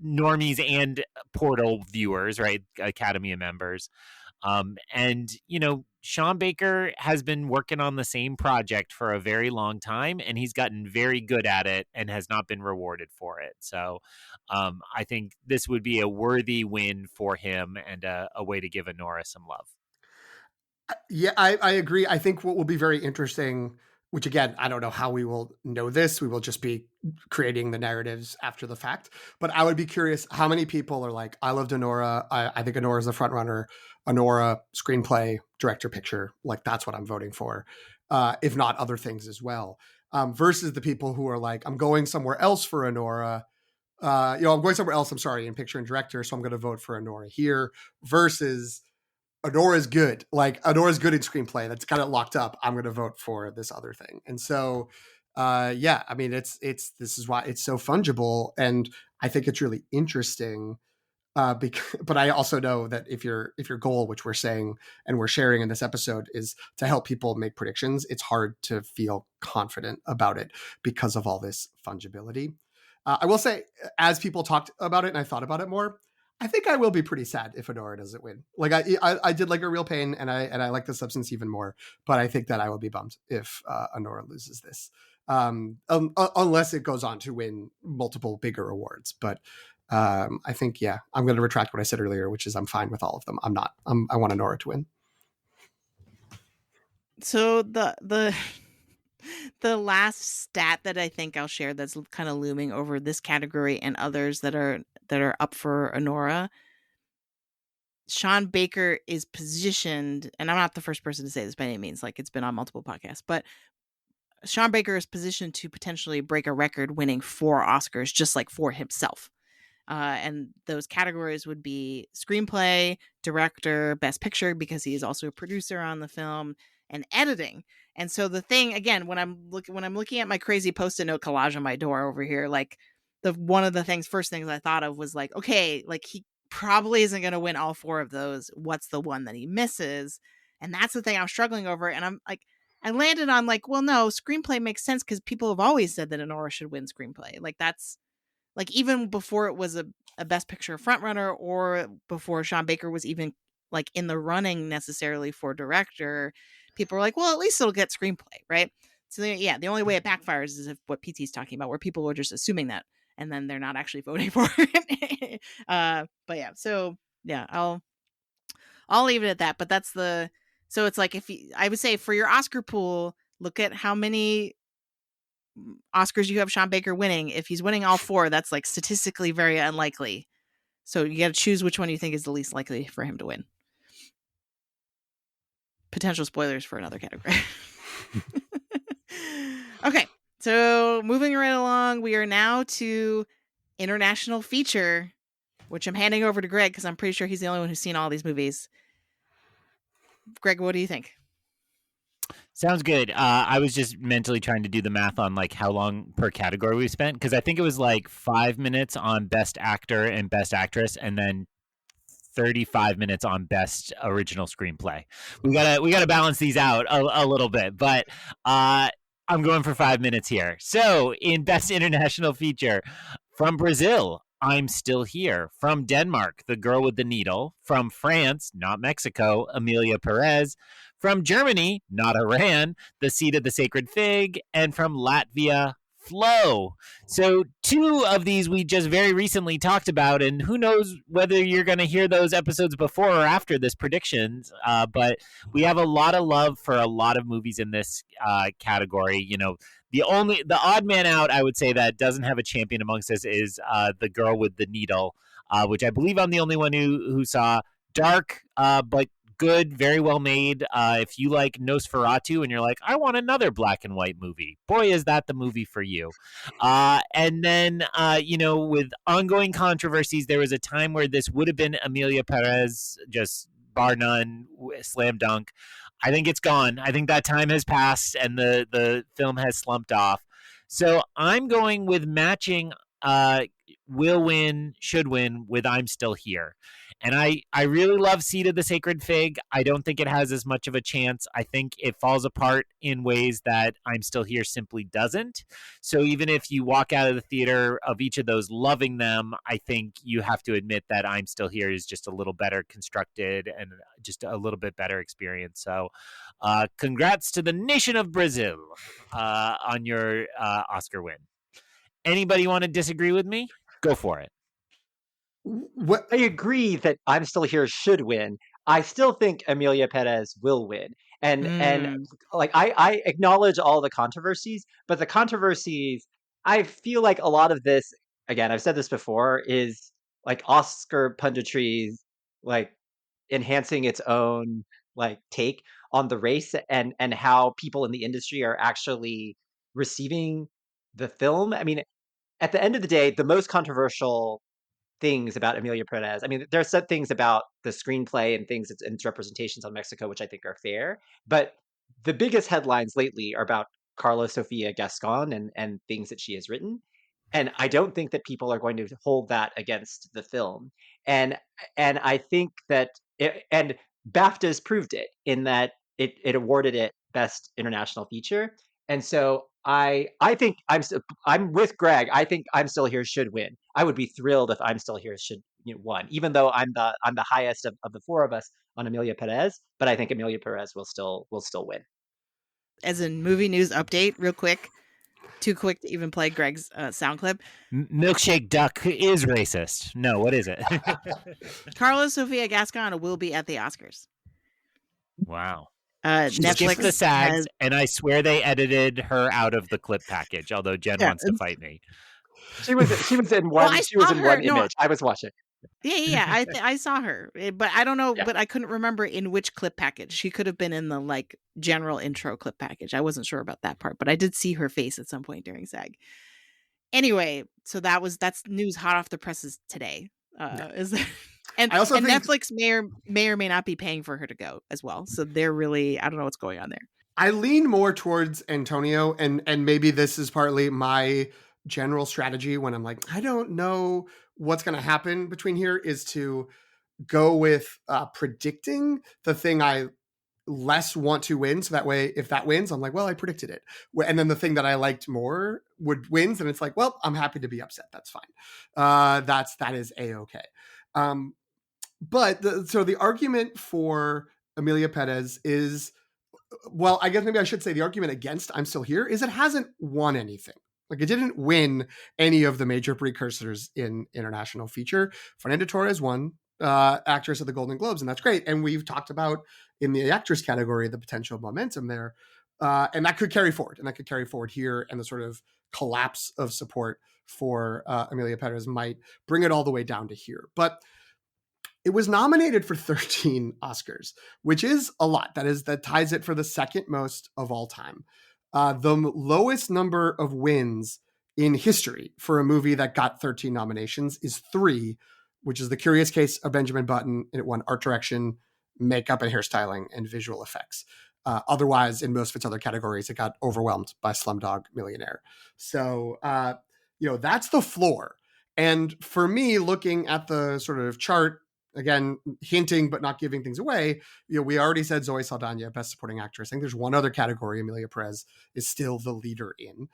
normies and portal viewers, right? Academy members. And, you know, Sean Baker has been working on the same project for a very long time, and he's gotten very good at it and has not been rewarded for it. So I think this would be a worthy win for him and a way to give Honora some love. Yeah, I agree. I think what will be very interesting, which again, I don't know how we will know this. We will just be creating the narratives after the fact. But I would be curious how many people are like, I loved Honora. I think Honora is the front runner. Honora, screenplay, director, picture. Like that's what I'm voting for, if not other things as well. Versus the people who are like, I'm going somewhere else for Honora. I'm going somewhere else. I'm sorry, in picture and director. So I'm going to vote for Honora here. Versus Honora's good. Like Honora's good in screenplay. That's got it locked up. I'm going to vote for this other thing. And so, yeah, I mean, this is why it's so fungible. And I think it's really interesting. But I also know that if your goal, which we're saying and we're sharing in this episode, is to help people make predictions, it's hard to feel confident about it because of all this fungibility. I will say, as people talked about it and I thought about it more, I think I will be pretty sad if Honora doesn't win. Like I did like A Real Pain, and I like The Substance even more. But I think that I will be bummed if Honora loses this, unless it goes on to win multiple bigger awards. But I think I'm going to retract what I said earlier, which is I'm fine with all of them. I'm not. I want Honora to win. So the last stat that I think I'll share that's kind of looming over this category and others that are up for Honora. Sean Baker is positioned, and I'm not the first person to say this by any means, like it's been on multiple podcasts, but Sean Baker is positioned to potentially break a record winning 4 Oscars just like for himself. And those categories would be screenplay, director, best picture, because he is also a producer on the film, and editing. And so the thing, again, when I'm looking at my crazy Post-it note collage on my door over here, like one of the first things I thought of was like, okay, like he probably isn't going to win all 4 of those. What's the one that he misses? And that's the thing I'm struggling over. And I'm like, I landed on like, well, no, screenplay makes sense because people have always said that Honora should win screenplay. Like that's like even before it was a best picture frontrunner, or before Sean Baker was even like in the running necessarily for director, people were like, well, at least it'll get screenplay, right? So yeah, the only way it backfires is if what PT's talking about, where people are just assuming that, and then they're not actually voting for it. But yeah, so yeah, I'll leave it at that. But that's so it's like I would say for your Oscar pool, look at how many Oscars you have Sean Baker winning. If he's winning all 4, that's like statistically very unlikely. So you got to choose which one you think is the least likely for him to win. Potential spoilers for another category. Okay, so moving right along, we are now to international feature, which I'm handing over to Greg because I'm pretty sure he's the only one who's seen all these movies. Greg, what do you think? Sounds good. I was just mentally trying to do the math on like how long per category we spent, because I think it was like 5 minutes on Best Actor and Best Actress, and then 35 minutes on Best Original Screenplay. We gotta balance these out a little bit, but I'm going for 5 minutes here. So in Best International Feature, from Brazil, I'm Still Here. From Denmark, The Girl with the Needle. From France, not Mexico, Amelia Perez. From Germany, not Iran, The Seed of the Sacred Fig. And from Latvia, Flow. So two of these we just very recently talked about, and who knows whether you're going to hear those episodes before or after this predictions. But we have a lot of love for a lot of movies in this category. You know, the odd man out, I would say, that doesn't have a champion amongst us is The Girl with the Needle, which I believe I'm the only one who saw. Dark, but good, very well made. If you like Nosferatu and you're like, I want another black and white movie, boy, is that the movie for you. And then, with ongoing controversies, there was a time where this would have been Amelia Perez, just bar none, slam dunk. I think it's gone. I think that time has passed and the film has slumped off. So I'm going with matching will win, should win with I'm Still Here. And I really love Seed of the Sacred Fig. I don't think it has as much of a chance. I think it falls apart in ways that I'm Still Here simply doesn't. So even if you walk out of the theater of each of those loving them, I think you have to admit that I'm Still Here is just a little better constructed and just a little bit better experience. So congrats to the nation of Brazil on your Oscar win. Anybody want to disagree with me? Go for it. What? I agree that I'm Still Here should win. I still think Amelia Perez will win. And like I acknowledge all the controversies, but the controversies, I feel like a lot of this, again, I've said this before, is like Oscar punditry, like enhancing its own like take on the race and how people in the industry are actually receiving the film. I mean, at the end of the day, the most controversial things about Amelia Perez. I mean, there are some things about the screenplay and things and its representations on Mexico, which I think are fair. But the biggest headlines lately are about Carla Sofia Gascon and things that she has written. And I don't think that people are going to hold that against the film. And and I think that and BAFTA's proved it in that it awarded it Best International Feature. And so I think I'm with Greg. I think I'm Still Here should win. I would be thrilled if I'm Still Here should won, even though I'm the highest of the four of us on Amelia Perez. But I think Amelia Perez will still win. As in movie news update, real quick, too quick to even play Greg's sound clip. Milkshake Duck is racist. No, what is it? Carla Sofia Gascon will be at the Oscars. Wow. Netflix Skipped the SAGs, has, and I swear they edited her out of the clip package. Although Jen wants to fight me. She was in one. Well, she was in one no, image. I was watching. Yeah. I saw her, but I don't know. Yeah. But I couldn't remember in which clip package. She could have been in the like general intro clip package. I wasn't sure about that part, but I did see her face at some point during SAG. Anyway, so that's news hot off the presses today. Is that, and Netflix may or may not be paying for her to go as well. So they're really, I don't know what's going on there. I lean more towards Antonio, and maybe this is partly my general strategy when I'm like, I don't know what's going to happen between here, is to go with predicting the thing I less want to win. So that way, if that wins, I'm like, well, I predicted it. And then the thing that I liked more would wins. And it's like, well, I'm happy to be upset. That's fine. That is A-okay. But the argument for Amelia Perez is, well, I guess maybe I should say the argument against I'm Still Here is it hasn't won anything. Like, it didn't win any of the major precursors in international feature. Fernanda Torres won actress of the Golden Globes, and that's great. And we've talked about in the actress category the potential momentum there, and that could carry forward. And that could carry forward here, and the sort of collapse of support for Amelia Perez might bring it all the way down to here. But it was nominated for 13 Oscars, which is a lot. That ties it for the second most of all time. The lowest number of wins in history for a movie that got 13 nominations is 3, which is The Curious Case of Benjamin Button, and it won art direction, makeup and hairstyling, and visual effects. Otherwise, in most of its other categories, it got overwhelmed by Slumdog Millionaire. So, that's the floor. And for me, looking at the sort of chart, again, hinting but not giving things away, we already said Zoe Saldana, Best Supporting Actress. I think there's one other category Emilia Perez is still the leader in.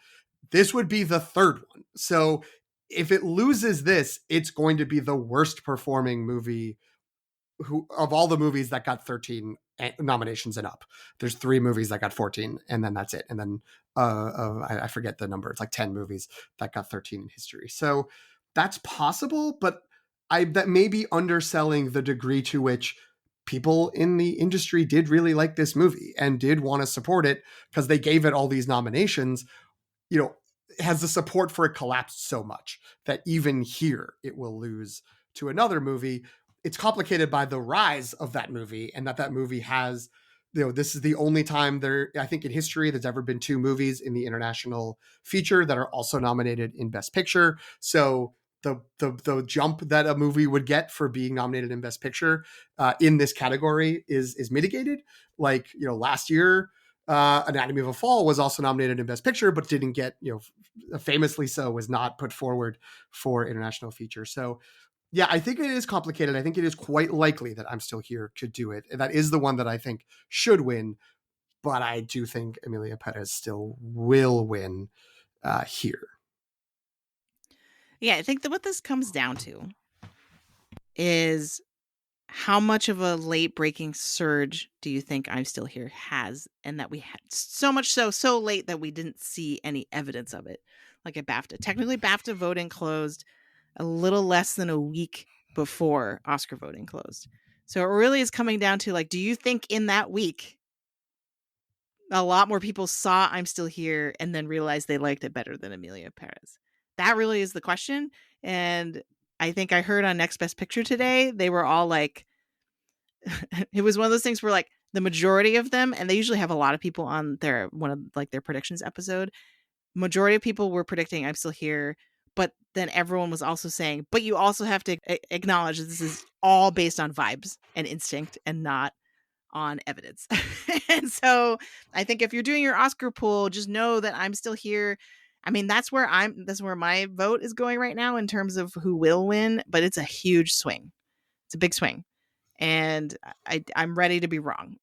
This would be the third one. So if it loses this, it's going to be the worst performing movie of all the movies that got 13 nominations and up. There's 3 movies that got 14, and then that's it. And then I forget the number. It's like 10 movies that got 13 in history. So that's possible, but that may be underselling the degree to which people in the industry did really like this movie and did want to support it because they gave it all these nominations. Has the support for it collapsed so much that even here it will lose to another movie. It's complicated by the rise of that movie, and that movie has, this is the only time I think in history, there's ever been 2 movies in the international feature that are also nominated in Best Picture. So the jump that a movie would get for being nominated in Best Picture in this category is mitigated. Like, last year, Anatomy of a Fall was also nominated in Best Picture, but didn't get, famously so, was not put forward for international feature. So yeah, I think it is complicated. I think it is quite likely that I'm Still Here could do it. That is the one that I think should win, but I do think Emilia Perez still will win here. Yeah, I think that what this comes down to is how much of a late breaking surge do you think I'm Still Here has, and that we had so much so late that we didn't see any evidence of it, like at BAFTA. Technically, BAFTA voting closed a little less than a week before Oscar voting closed. So it really is coming down to, like, do you think in that week a lot more people saw I'm Still Here and then realized they liked it better than Emilia Perez? That really is the question. And I think I heard on Next Best Picture today, they were all like, it was one of those things where, like, the majority of them, and they usually have a lot of people on their their predictions episode, majority of people were predicting I'm Still Here, but then everyone was also saying, but you also have to acknowledge that this is all based on vibes and instinct and not on evidence. And so I think if you're doing your Oscar pool, just know that I'm Still Here. I mean, that's where my vote is going right now in terms of who will win, but it's a huge swing. It's a big swing. And I'm ready to be wrong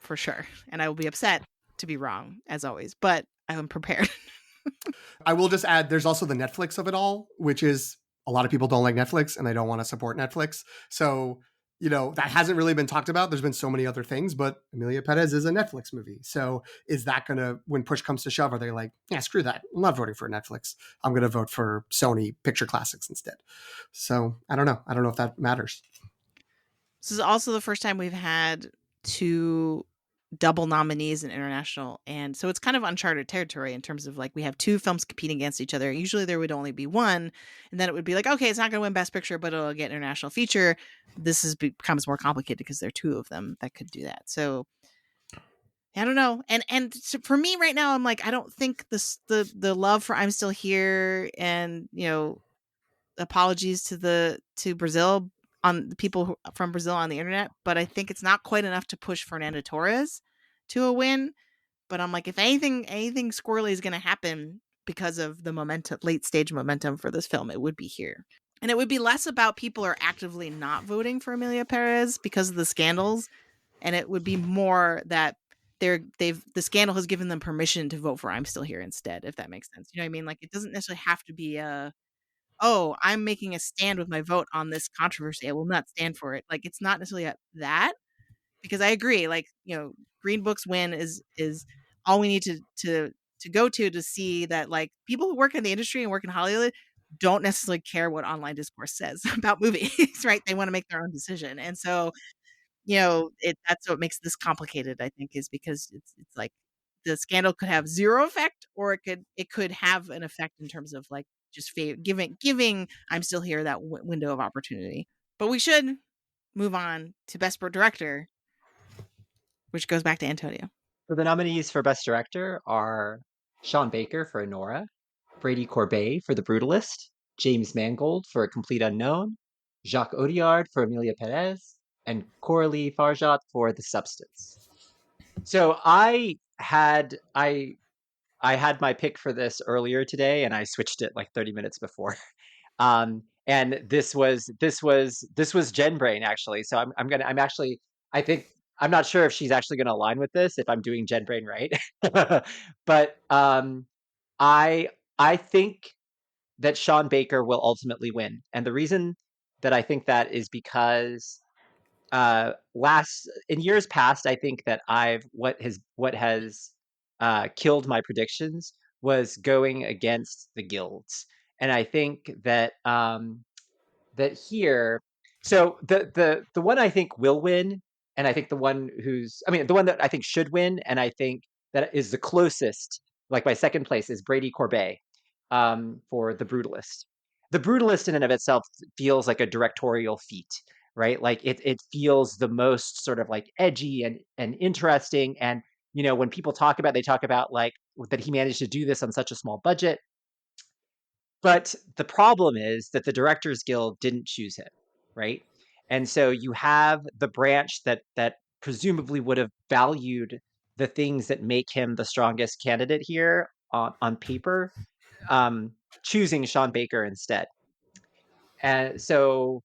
for sure. And I will be upset to be wrong as always, but I'm prepared. I will just add, there's also the Netflix of it all, which is a lot of people don't like Netflix and they don't want to support Netflix. So, that hasn't really been talked about. There's been so many other things, but Emilia Perez is a Netflix movie. So is that going to, when push comes to shove, are they like, yeah, screw that. I'm not voting for Netflix. I'm going to vote for Sony Picture Classics instead. So I don't know. I don't know if that matters. This is also the first time we've had 2 double nominees in international, and so it's kind of uncharted territory in terms of, like, we have 2 films competing against each other. Usually there would only be one, and then it would be like, okay, it's not going to win Best Picture, but it'll get international feature. This becomes more complicated because there are 2 of them that could do that. So I don't know. And so for me right now, I'm like, I don't think the love for I'm Still Here, and apologies to Brazil, on the people from Brazil on the internet, but I think it's not quite enough to push Fernando Torres to a win. But I'm like, if anything squirrely is going to happen because of the momentum, late stage momentum for this film, it would be here. And it would be less about people are actively not voting for Emilia Perez because of the scandals, and it would be more that the scandal has given them permission to vote for I'm Still Here instead, if that makes sense. You know what I mean? Like, it doesn't necessarily have to be oh, I'm making a stand with my vote on this controversy. I will not stand for it. Like, it's not necessarily that, because I agree. Like, Green Book's win is all we need to go to see that, like, people who work in the industry and work in Hollywood don't necessarily care what online discourse says about movies, right? They want to make their own decision. And so, that's what makes this complicated, I think, is because it's like the scandal could have zero effect, or it could have an effect in terms of, like, just giving I'm Still Here that window of opportunity. But we should move on to Best Director, which goes back to Antonio. So the nominees for Best Director are Sean Baker for Nora, Brady Corbet for The Brutalist, James Mangold for A Complete Unknown, Jacques Audiard for Emilia Perez, and Coralie Farjat for The Substance. So I had my pick for this earlier today, and I switched it like 30 minutes before. And this was Jen Brain actually. So I'm actually I think I'm not sure if she's actually going to align with this if I'm doing Jen Brain right. But I I think that Sean Baker will ultimately win, and the reason that I think that is because last in years past, I think that what has killed my predictions was going against the guilds, and I think that here, so the one I think will win, and I think the one that I think should win, and I think that is the closest, like my second place is Brady Corbet, for The Brutalist. The Brutalist in and of itself feels like a directorial feat, right? Like it feels the most sort of like edgy and interesting, and when people talk about, they talk about like that he managed to do this on such a small budget. But the problem is that the Directors Guild didn't choose him, right? And so you have the branch that presumably would have valued the things that make him the strongest candidate here on paper, um, choosing Sean Baker instead. And so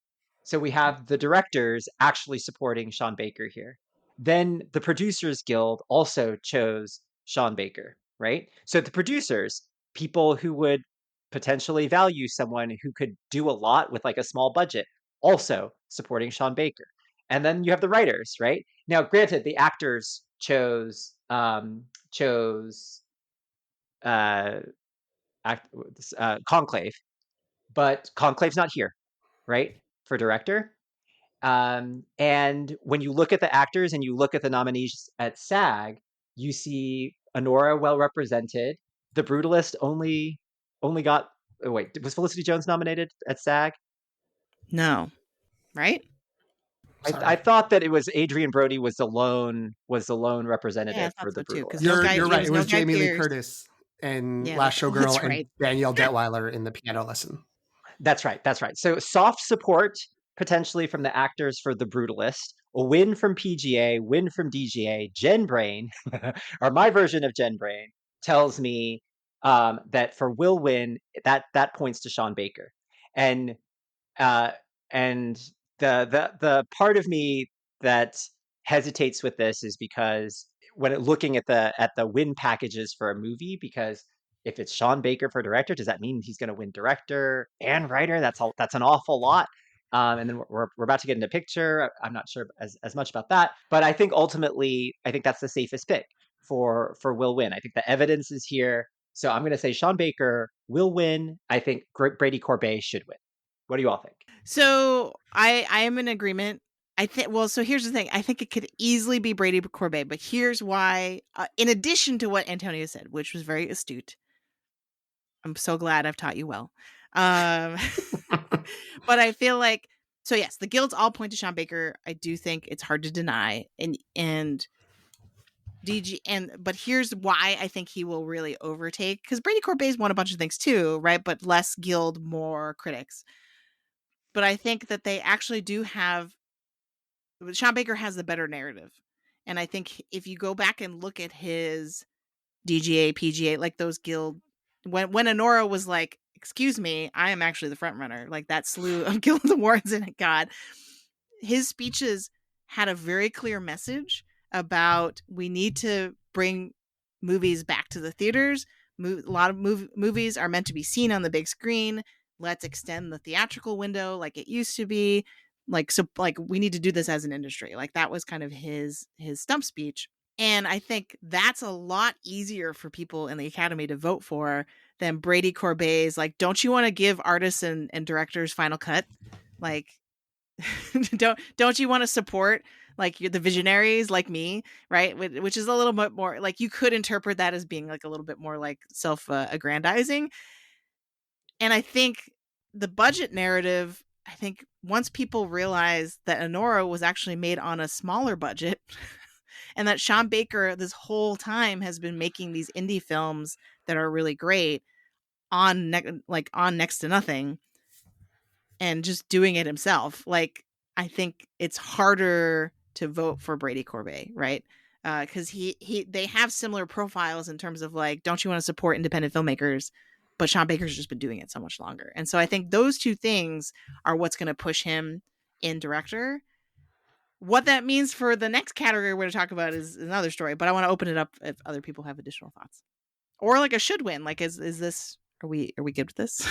we have the directors actually supporting Sean Baker here. Then the Producers Guild also chose Sean Baker, right? So the producers, people who would potentially value someone who could do a lot with like a small budget, also supporting Sean Baker. And then you have the writers, right? Now, granted, the actors chose uh, Conclave, but Conclave's not here, right? For director. And when you look at the actors and you look at the nominees at SAG, you see Honora well represented. The Brutalist only got, oh wait, was Felicity Jones nominated at SAG? No, right? I Sorry. thought that it was Adrian Brody was the lone Yeah, I representative for thought the so too. Because Brutalist. no guy, You're it right. It was no was Guy Jamie Lee Pearce. Curtis and Yeah, Last that's Showgirl and right. Danielle Detweiler in the piano lesson. That's right. That's right. So soft support potentially from the actors for The Brutalist, a win from PGA, win from DGA, Gen Brain, or my version of Gen Brain tells me that for Will Win, that points to Sean Baker, and uh, and the part of me that hesitates with this is because looking at the win packages for a movie, because if it's Sean Baker for director, does that mean he's going to win director and writer? That's an awful lot. And then we're about to get into picture. I'm not sure as much about that, but I think ultimately, I think that's the safest pick for Will Win. I think the evidence is here, so I'm going to say Sean Baker will win. I think Brady Corbet should win. What do you all think? So I am in agreement. I think. Well, so here's the thing. I think it could easily be Brady Corbet, but here's why. In addition to what Antonio said, which was very astute, I'm so glad I've taught you well. Um, but I feel like, so yes, the guilds all point to Sean Baker. I do think it's hard to deny, and DG, but here's why I think he will really overtake, because Brady Corbet's won a bunch of things too, right? But less guild, more critics. But I think that they actually do have, Sean Baker has the better narrative. And I think if you go back and look at his DGA, PGA, like those guild, when Honora was like, excuse me, I am actually the front runner, like that slew of guild awards and God, his speeches had a very clear message about we need to bring movies back to the theaters. A lot of movies are meant to be seen on the big screen. Let's extend the theatrical window like it used to be. Like we need to do this as an industry. Like that was kind of his stump speech. And I think that's a lot easier for people in the Academy to vote for than Brady Corbet's like, don't you want to give artists and directors final cut? Like, don't you want to support like the visionaries like me, right? Which is a little bit more like, you could interpret that as being like a little bit more like self aggrandizing. And I think the budget narrative, I think once people realize that Honora was actually made on a smaller budget and that Sean Baker this whole time has been making these indie films that are really great on on next to nothing and just doing it himself. Like, I think it's harder to vote for Brady Corbet, right? because they have similar profiles in terms of like, don't you want to support independent filmmakers? But Sean Baker's just been doing it so much longer, and so I think those two things are what's going to push him in director. What that means for the next category we're going to talk about is another story, but I want to open it up if other people have additional thoughts. Or like a should win. Like is this are we good with this?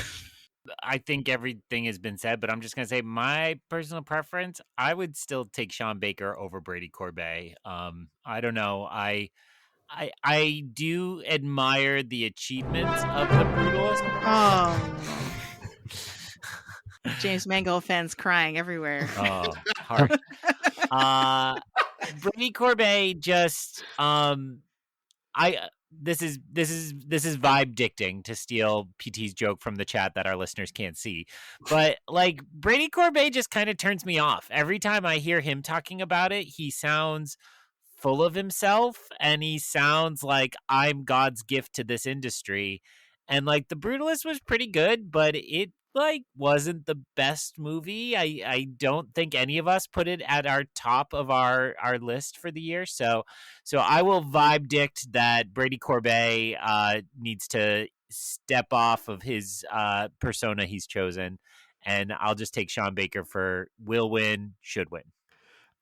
I think everything has been said, but I'm just gonna say my personal preference. I would still take Sean Baker over Brady Corbet. I don't know. I do admire the achievements of the Brutalist. Oh, James Mangold fans crying everywhere. Oh, hard. Brady Corbet just this is vibe dicting, to steal PT's joke from the chat that our listeners can't see. But like Brady Corbet just kind of turns me off. Every time I hear him talking about it, he sounds full of himself and he sounds like I'm God's gift to this industry. And like The Brutalist was pretty good, but it like wasn't the best movie. I don't think any of us put it at our top of our list for the year. So I will vibe dict that Brady Corbet needs to step off of his persona he's chosen, and I'll just take Sean Baker for will win, should win.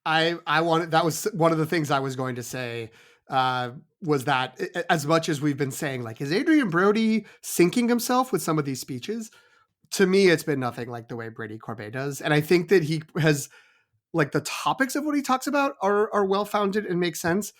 I wanted, that was one of the things I was going to say, was that as much as we've been saying, like, is Adrian Brody sinking himself with some of these speeches? To me, it's been nothing like the way Brady Corbet does. And I think that he has, like, the topics of what he talks about are well-founded and make sense.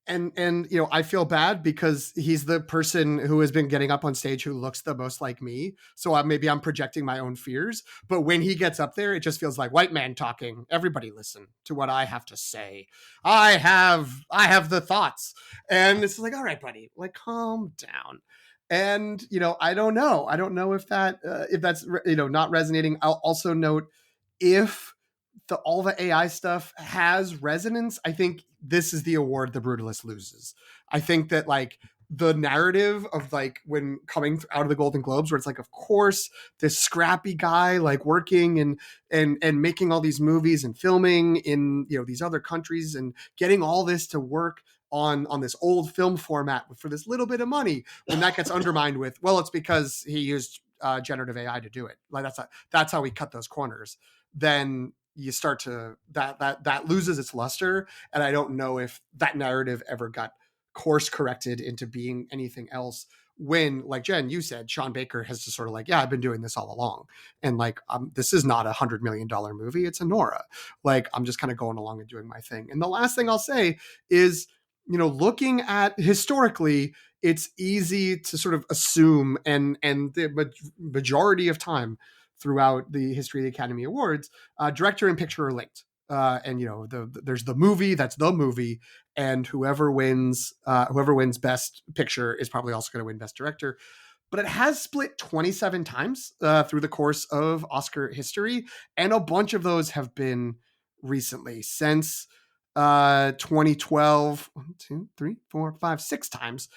And you know, I feel bad because he's the person who has been getting up on stage who looks the most like me. So maybe I'm projecting my own fears. But when he gets up there, it just feels like white man talking. Everybody listen to what I have to say. I have the thoughts. And it's like, all right, buddy, like, calm down. And, you know, I don't know if that's, you know, not resonating. I'll also note, if all the AI stuff has resonance, I think this is the award The Brutalist loses. I think that, like, the narrative of, like, when coming out of the Golden Globes, where it's like, of course, this scrappy guy, like, working and making all these movies and filming in, you know, these other countries and getting all this to work on this old film format for this little bit of money, when that gets undermined with, well, it's because he used generative AI to do it. Like, that's how we cut those corners. Then you start to, that loses its luster. And I don't know if that narrative ever got course corrected into being anything else, when, like Jen, you said, Sean Baker has just sort of like, yeah, I've been doing this all along. And like, this is not $100 million movie. It's a Nora. Like, I'm just kind of going along and doing my thing. And the last thing I'll say is, you know, looking at historically, it's easy to sort of assume, and the majority of time throughout the history of the Academy Awards, director and picture are linked. And, you know, there's the movie, that's the movie, and whoever wins Best Picture is probably also going to win Best Director. But it has split 27 times through the course of Oscar history, and a bunch of those have been recently, since 2012, 1, 2, 3, 4, 5, 6 times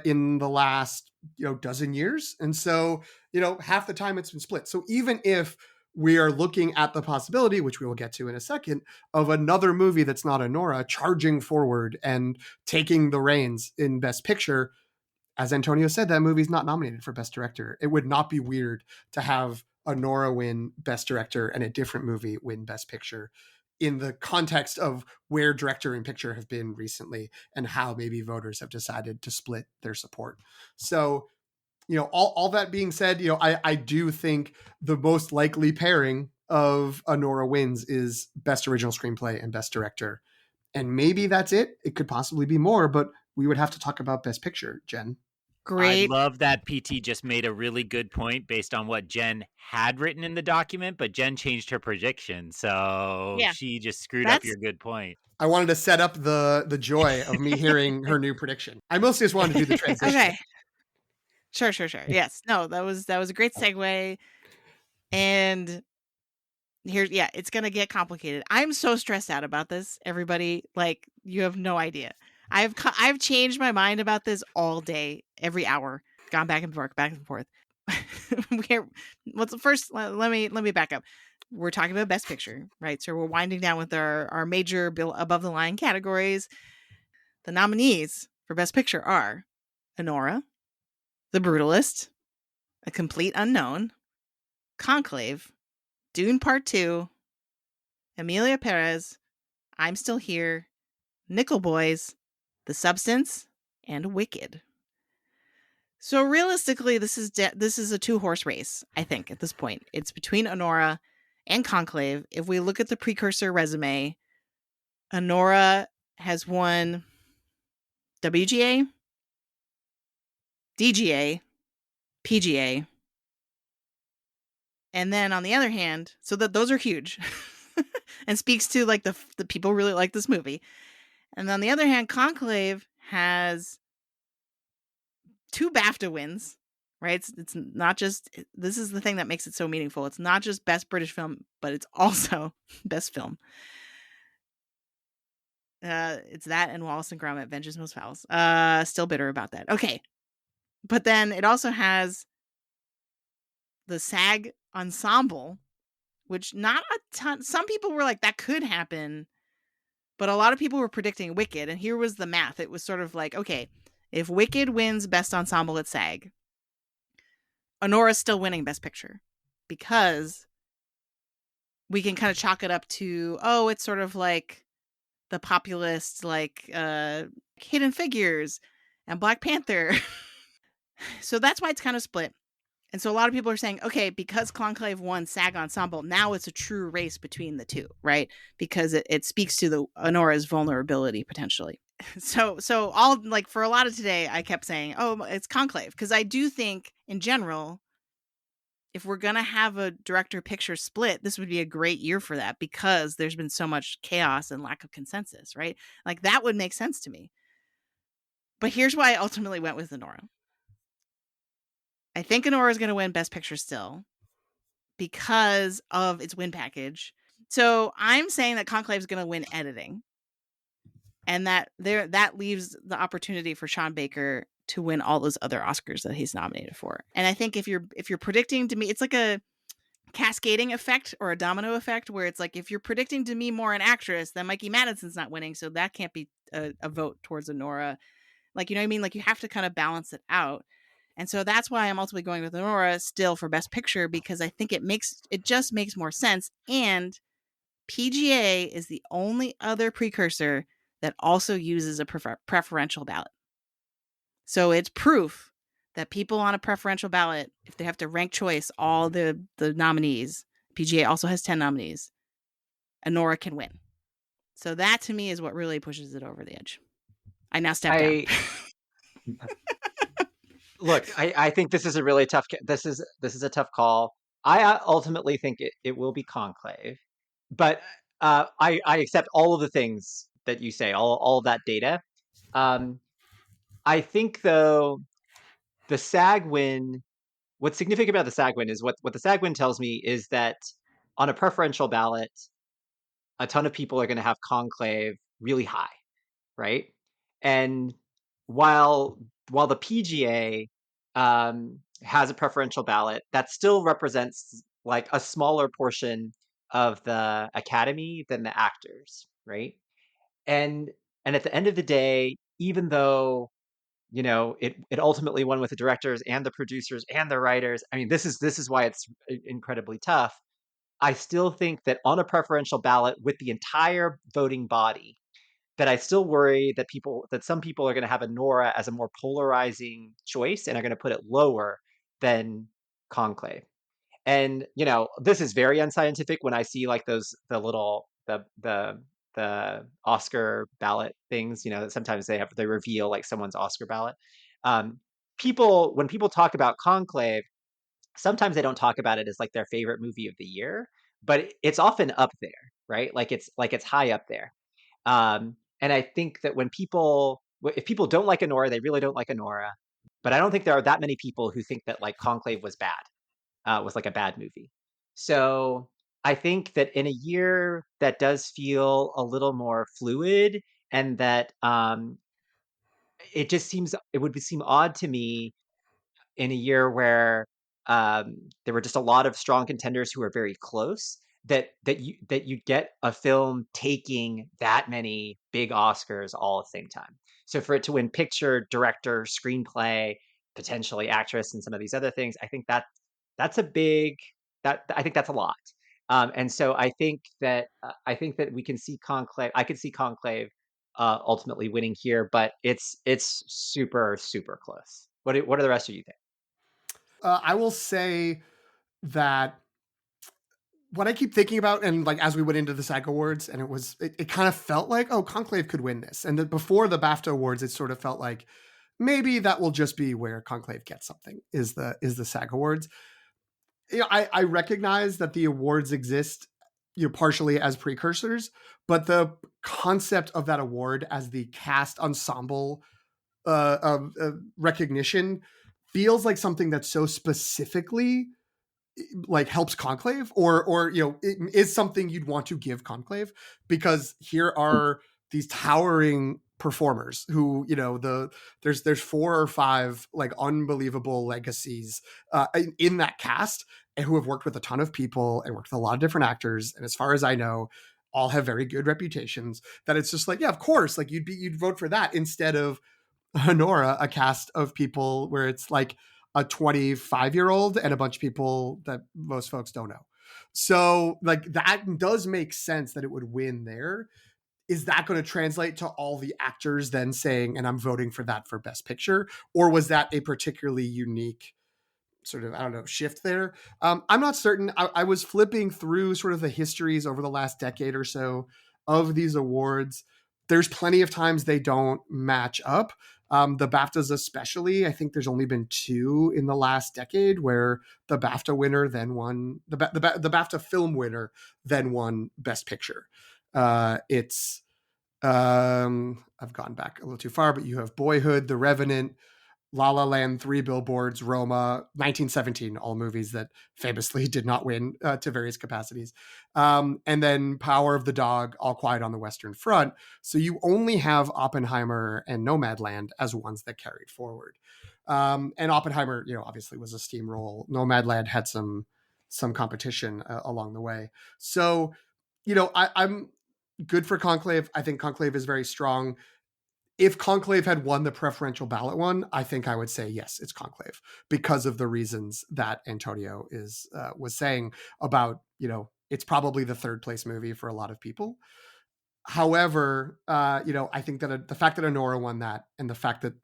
in the last, you know, dozen years. And so, you know, half the time it's been split. So even if we are looking at the possibility, which we will get to in a second, of another movie that's not a Nora charging forward and taking the reins in Best Picture, as Antonio said, that movie's not nominated for Best Director. It would not be weird to have a Nora win Best Director and a different movie win Best Picture, in the context of where director and picture have been recently and how maybe voters have decided to split their support. So, you know, all that being said, you know, I do think the most likely pairing of a Nora wins is Best Original Screenplay and Best Director. And maybe that's it. It could possibly be more, but we would have to talk about Best Picture, Jen. Great. I love that PT just made a really good point based on what Jen had written in the document, but Jen changed her prediction. So she just screwed up your good point. I wanted to set up the joy of me hearing her new prediction. I mostly just wanted to do the transition. Okay. Sure. Yes. No, that was a great segue. And here's, it's going to get complicated. I'm so stressed out about this, everybody. Like, you have no idea. I've changed my mind about this all day, every hour, gone back and forth. First, let me back up. We're talking about Best Picture, right? So we're winding down with our major above the line categories. The nominees for Best Picture are Anora, The Brutalist, A Complete Unknown, Conclave, Dune Part 2, Emilia Perez, I'm Still Here, Nickel Boys, The Substance, and Wicked. So realistically, this is a 2-horse race, I think, at this point. It's between Anora and Conclave. If we look at the precursor resume, Anora has won WGA, DGA, PGA. And then on the other hand, so that those are huge and speaks to like the people really like this movie. And on the other hand, Conclave has 2 BAFTA wins, right? It's not just, this is the thing that makes it so meaningful. It's not just Best British Film, but it's also Best Film. It's that and Wallace and Gromit, Vengeance Most Fouls. Still bitter about that. Okay. But then it also has the SAG Ensemble, which not a ton, some people were like, that could happen, but a lot of people were predicting Wicked, and here was the math. It was sort of like, okay, if Wicked wins Best Ensemble at SAG, Honora's still winning Best Picture, because we can kind of chalk it up to, oh, it's sort of like the populist, like Hidden Figures and Black Panther. So that's why it's kind of split. And so a lot of people are saying, okay, because Conclave won SAG Ensemble, now it's a true race between the two, right? Because it speaks to the Honora's vulnerability potentially. So all, like, for a lot of today, I kept saying, oh, it's Conclave, because I do think in general, if we're gonna have a director picture split, this would be a great year for that, because there's been so much chaos and lack of consensus, right? Like, that would make sense to me. But here's why I ultimately went with Honora. I think Honora is going to win Best Picture still because of its win package. So I'm saying that Conclave is going to win editing, and that leaves the opportunity for Sean Baker to win all those other Oscars that he's nominated for. And I think if you're predicting to me, it's like a cascading effect or a domino effect, where it's like, if you're predicting to me more an actress, then Mikey Madison's not winning, so that can't be a vote towards Honora. Like, you know what I mean? Like, you have to kind of balance it out. And so that's why I'm ultimately going with Honora still for Best Picture, because I think it just makes more sense. And PGA is the only other precursor that also uses a preferential ballot. So it's proof that people on a preferential ballot, if they have to rank choice all the nominees, PGA also has 10 nominees, Honora can win. So that to me is what really pushes it over the edge. I now step down. Look, I think this is a really tough. This is a tough call. I ultimately think it will be Conclave, but I accept all of the things that you say, all of that data. I think though the SAG win. What's significant about the SAG win is what the SAG win tells me is that on a preferential ballot, a ton of people are going to have Conclave really high, right? And while the PGA has a preferential ballot, that still represents like a smaller portion of the Academy than the actors, right? And at the end of the day, even though it ultimately won with the directors and the producers and the writers, I mean, this is why it's incredibly tough. I still think that on a preferential ballot with the entire voting body, that I still worry that some people are going to have Honora as a more polarizing choice and are going to put it lower than Conclave. And this is very unscientific when I see like the Oscar ballot things. Sometimes they reveal like someone's Oscar ballot. Um, when people talk about Conclave, sometimes they don't talk about it as like their favorite movie of the year, but it's often up there, right? Like it's high up there. And I think that if people don't like Honora, they really don't like Honora. But I don't think there are that many people who think that like Conclave was bad, was like a bad movie. So I think that in a year that does feel a little more fluid, and that it would seem odd to me in a year where there were just a lot of strong contenders who are very close, that you get a film taking that many big Oscars all at the same time. So for it to win picture, director, screenplay, potentially actress, and some of these other things, I think that's a big that I think that's a lot. And so I think that we can see Conclave. I could see Conclave ultimately winning here, but it's super close. What do the rest of you think? I will say that what I keep thinking about, and like as we went into the SAG Awards, and it kind of felt like, oh, Conclave could win this. And then before the BAFTA Awards, it sort of felt like maybe that will just be where Conclave gets something, is the SAG Awards. You know, I recognize that the awards exist, you know, partially as precursors, but the concept of that award as the cast ensemble recognition feels like something that's so specifically like helps Conclave, or you know, it is something you'd want to give Conclave, because here are these towering performers who, you know, there's 4 or 5 like unbelievable legacies in that cast, and who have worked with a ton of people and worked with a lot of different actors, and as far as I know, all have very good reputations. That it's just like, yeah, of course, like you'd vote for that instead of Honora, a cast of people where it's like a 25-year-old and a bunch of people that most folks don't know. So like that does make sense that it would win there. Is that going to translate to all the actors then saying, and I'm voting for that for Best Picture? Or was that a particularly unique sort of, I don't know, shift there? I'm not certain. I was flipping through sort of the histories over the last decade or so of these awards. There's plenty of times they don't match up. The BAFTAs especially, I think there's only been 2 in the last decade where the BAFTA winner then won, the BAFTA film winner then won Best Picture. It's I've gone back a little too far, but you have Boyhood, The Revenant, La La Land, Three Billboards, Roma, 1917, all movies that famously did not win to various capacities. And then Power of the Dog, All Quiet on the Western Front. So you only have Oppenheimer and Nomadland as ones that carried forward. And Oppenheimer, you know, obviously was a steamroll. Nomadland had some competition along the way. So, you know, I'm good for Conclave. I think Conclave is very strong. If Conclave had won the preferential ballot one, I think I would say yes, it's Conclave, because of the reasons that Antonio was saying about, you know, it's probably the 3rd place movie for a lot of people. However, you know, I think that the fact that Honora won that, and the fact that,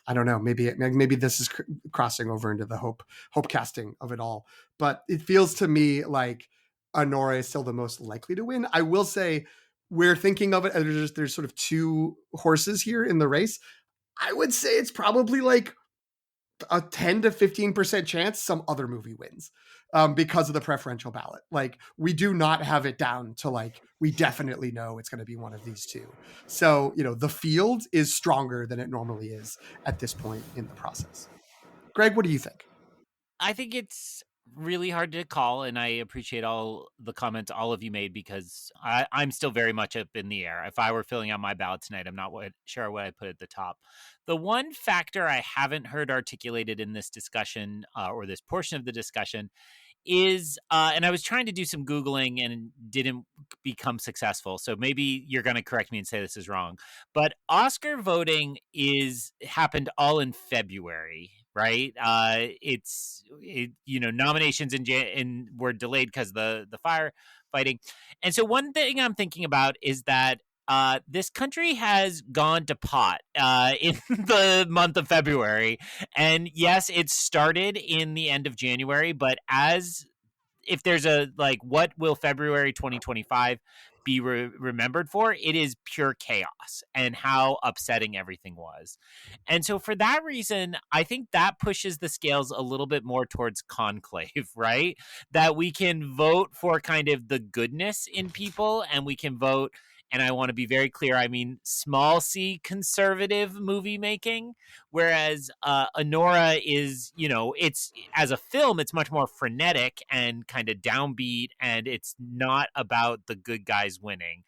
I don't know, maybe this is crossing over into the hope casting of it all, but it feels to me like Honora is still the most likely to win. I will say, we're thinking of it as there's sort of 2 horses here in the race. I would say it's probably like a 10 to 15% chance some other movie wins, because of the preferential ballot. Like, we do not have it down to like, we definitely know it's going to be one of these 2. So, you know, the field is stronger than it normally is at this point in the process. Greg, what do you think? I think it's really hard to call, and I appreciate all the comments all of you made, because I'm still very much up in the air. If I were filling out my ballot tonight, I'm not sure what I'd put at the top. The one factor I haven't heard articulated in this discussion, or this portion of the discussion, is and I was trying to do some Googling and didn't become successful, so maybe you're going to correct me and say this is wrong, but Oscar voting happened all in February, right? You know, nominations were delayed because the firefighting. And so one thing I'm thinking about is that this country has gone to pot in the month of February. And yes, it started in the end of January, but if there's a, like, what will February 2025 be remembered for? It is pure chaos and how upsetting everything was. And so for that reason, I think that pushes the scales a little bit more towards Conclave, right? That we can vote for kind of the goodness in people, and we can vote, and I want to be very clear, I mean small c conservative movie making, whereas Honora is, you know, it's, as a film, it's much more frenetic and kind of downbeat, and it's not about the good guys winning.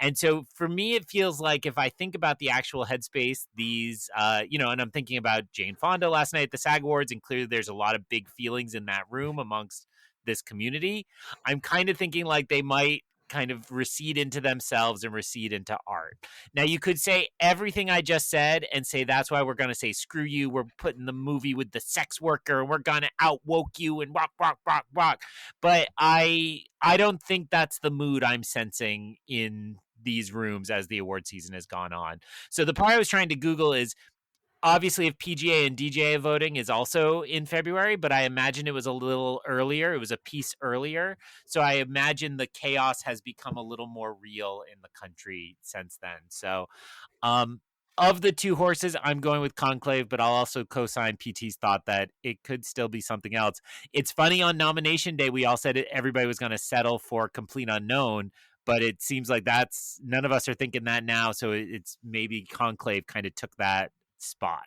And so for me, it feels like, if I think about the actual headspace, these, you know, and I'm thinking about Jane Fonda last night at the SAG Awards, and clearly there's a lot of big feelings in that room amongst this community. I'm kind of thinking like they might kind of recede into themselves and recede into art. Now, you could say everything I just said and say that's why we're going to say, screw you, we're putting the movie with the sex worker and we're going to out woke you and rock, rock, rock, rock. But I don't think that's the mood I'm sensing in these rooms as the award season has gone on. So the part I was trying to Google is, obviously, if PGA and DGA voting is also in February, but I imagine it was a little earlier. It was a piece earlier. So I imagine the chaos has become a little more real in the country since then. So of the two horses, I'm going with Conclave, but I'll also co-sign PT's thought that it could still be something else. It's funny, on nomination day, we all said everybody was going to settle for Complete Unknown, but it seems like that's none of us are thinking that now. So it's maybe Conclave kind of took that spot.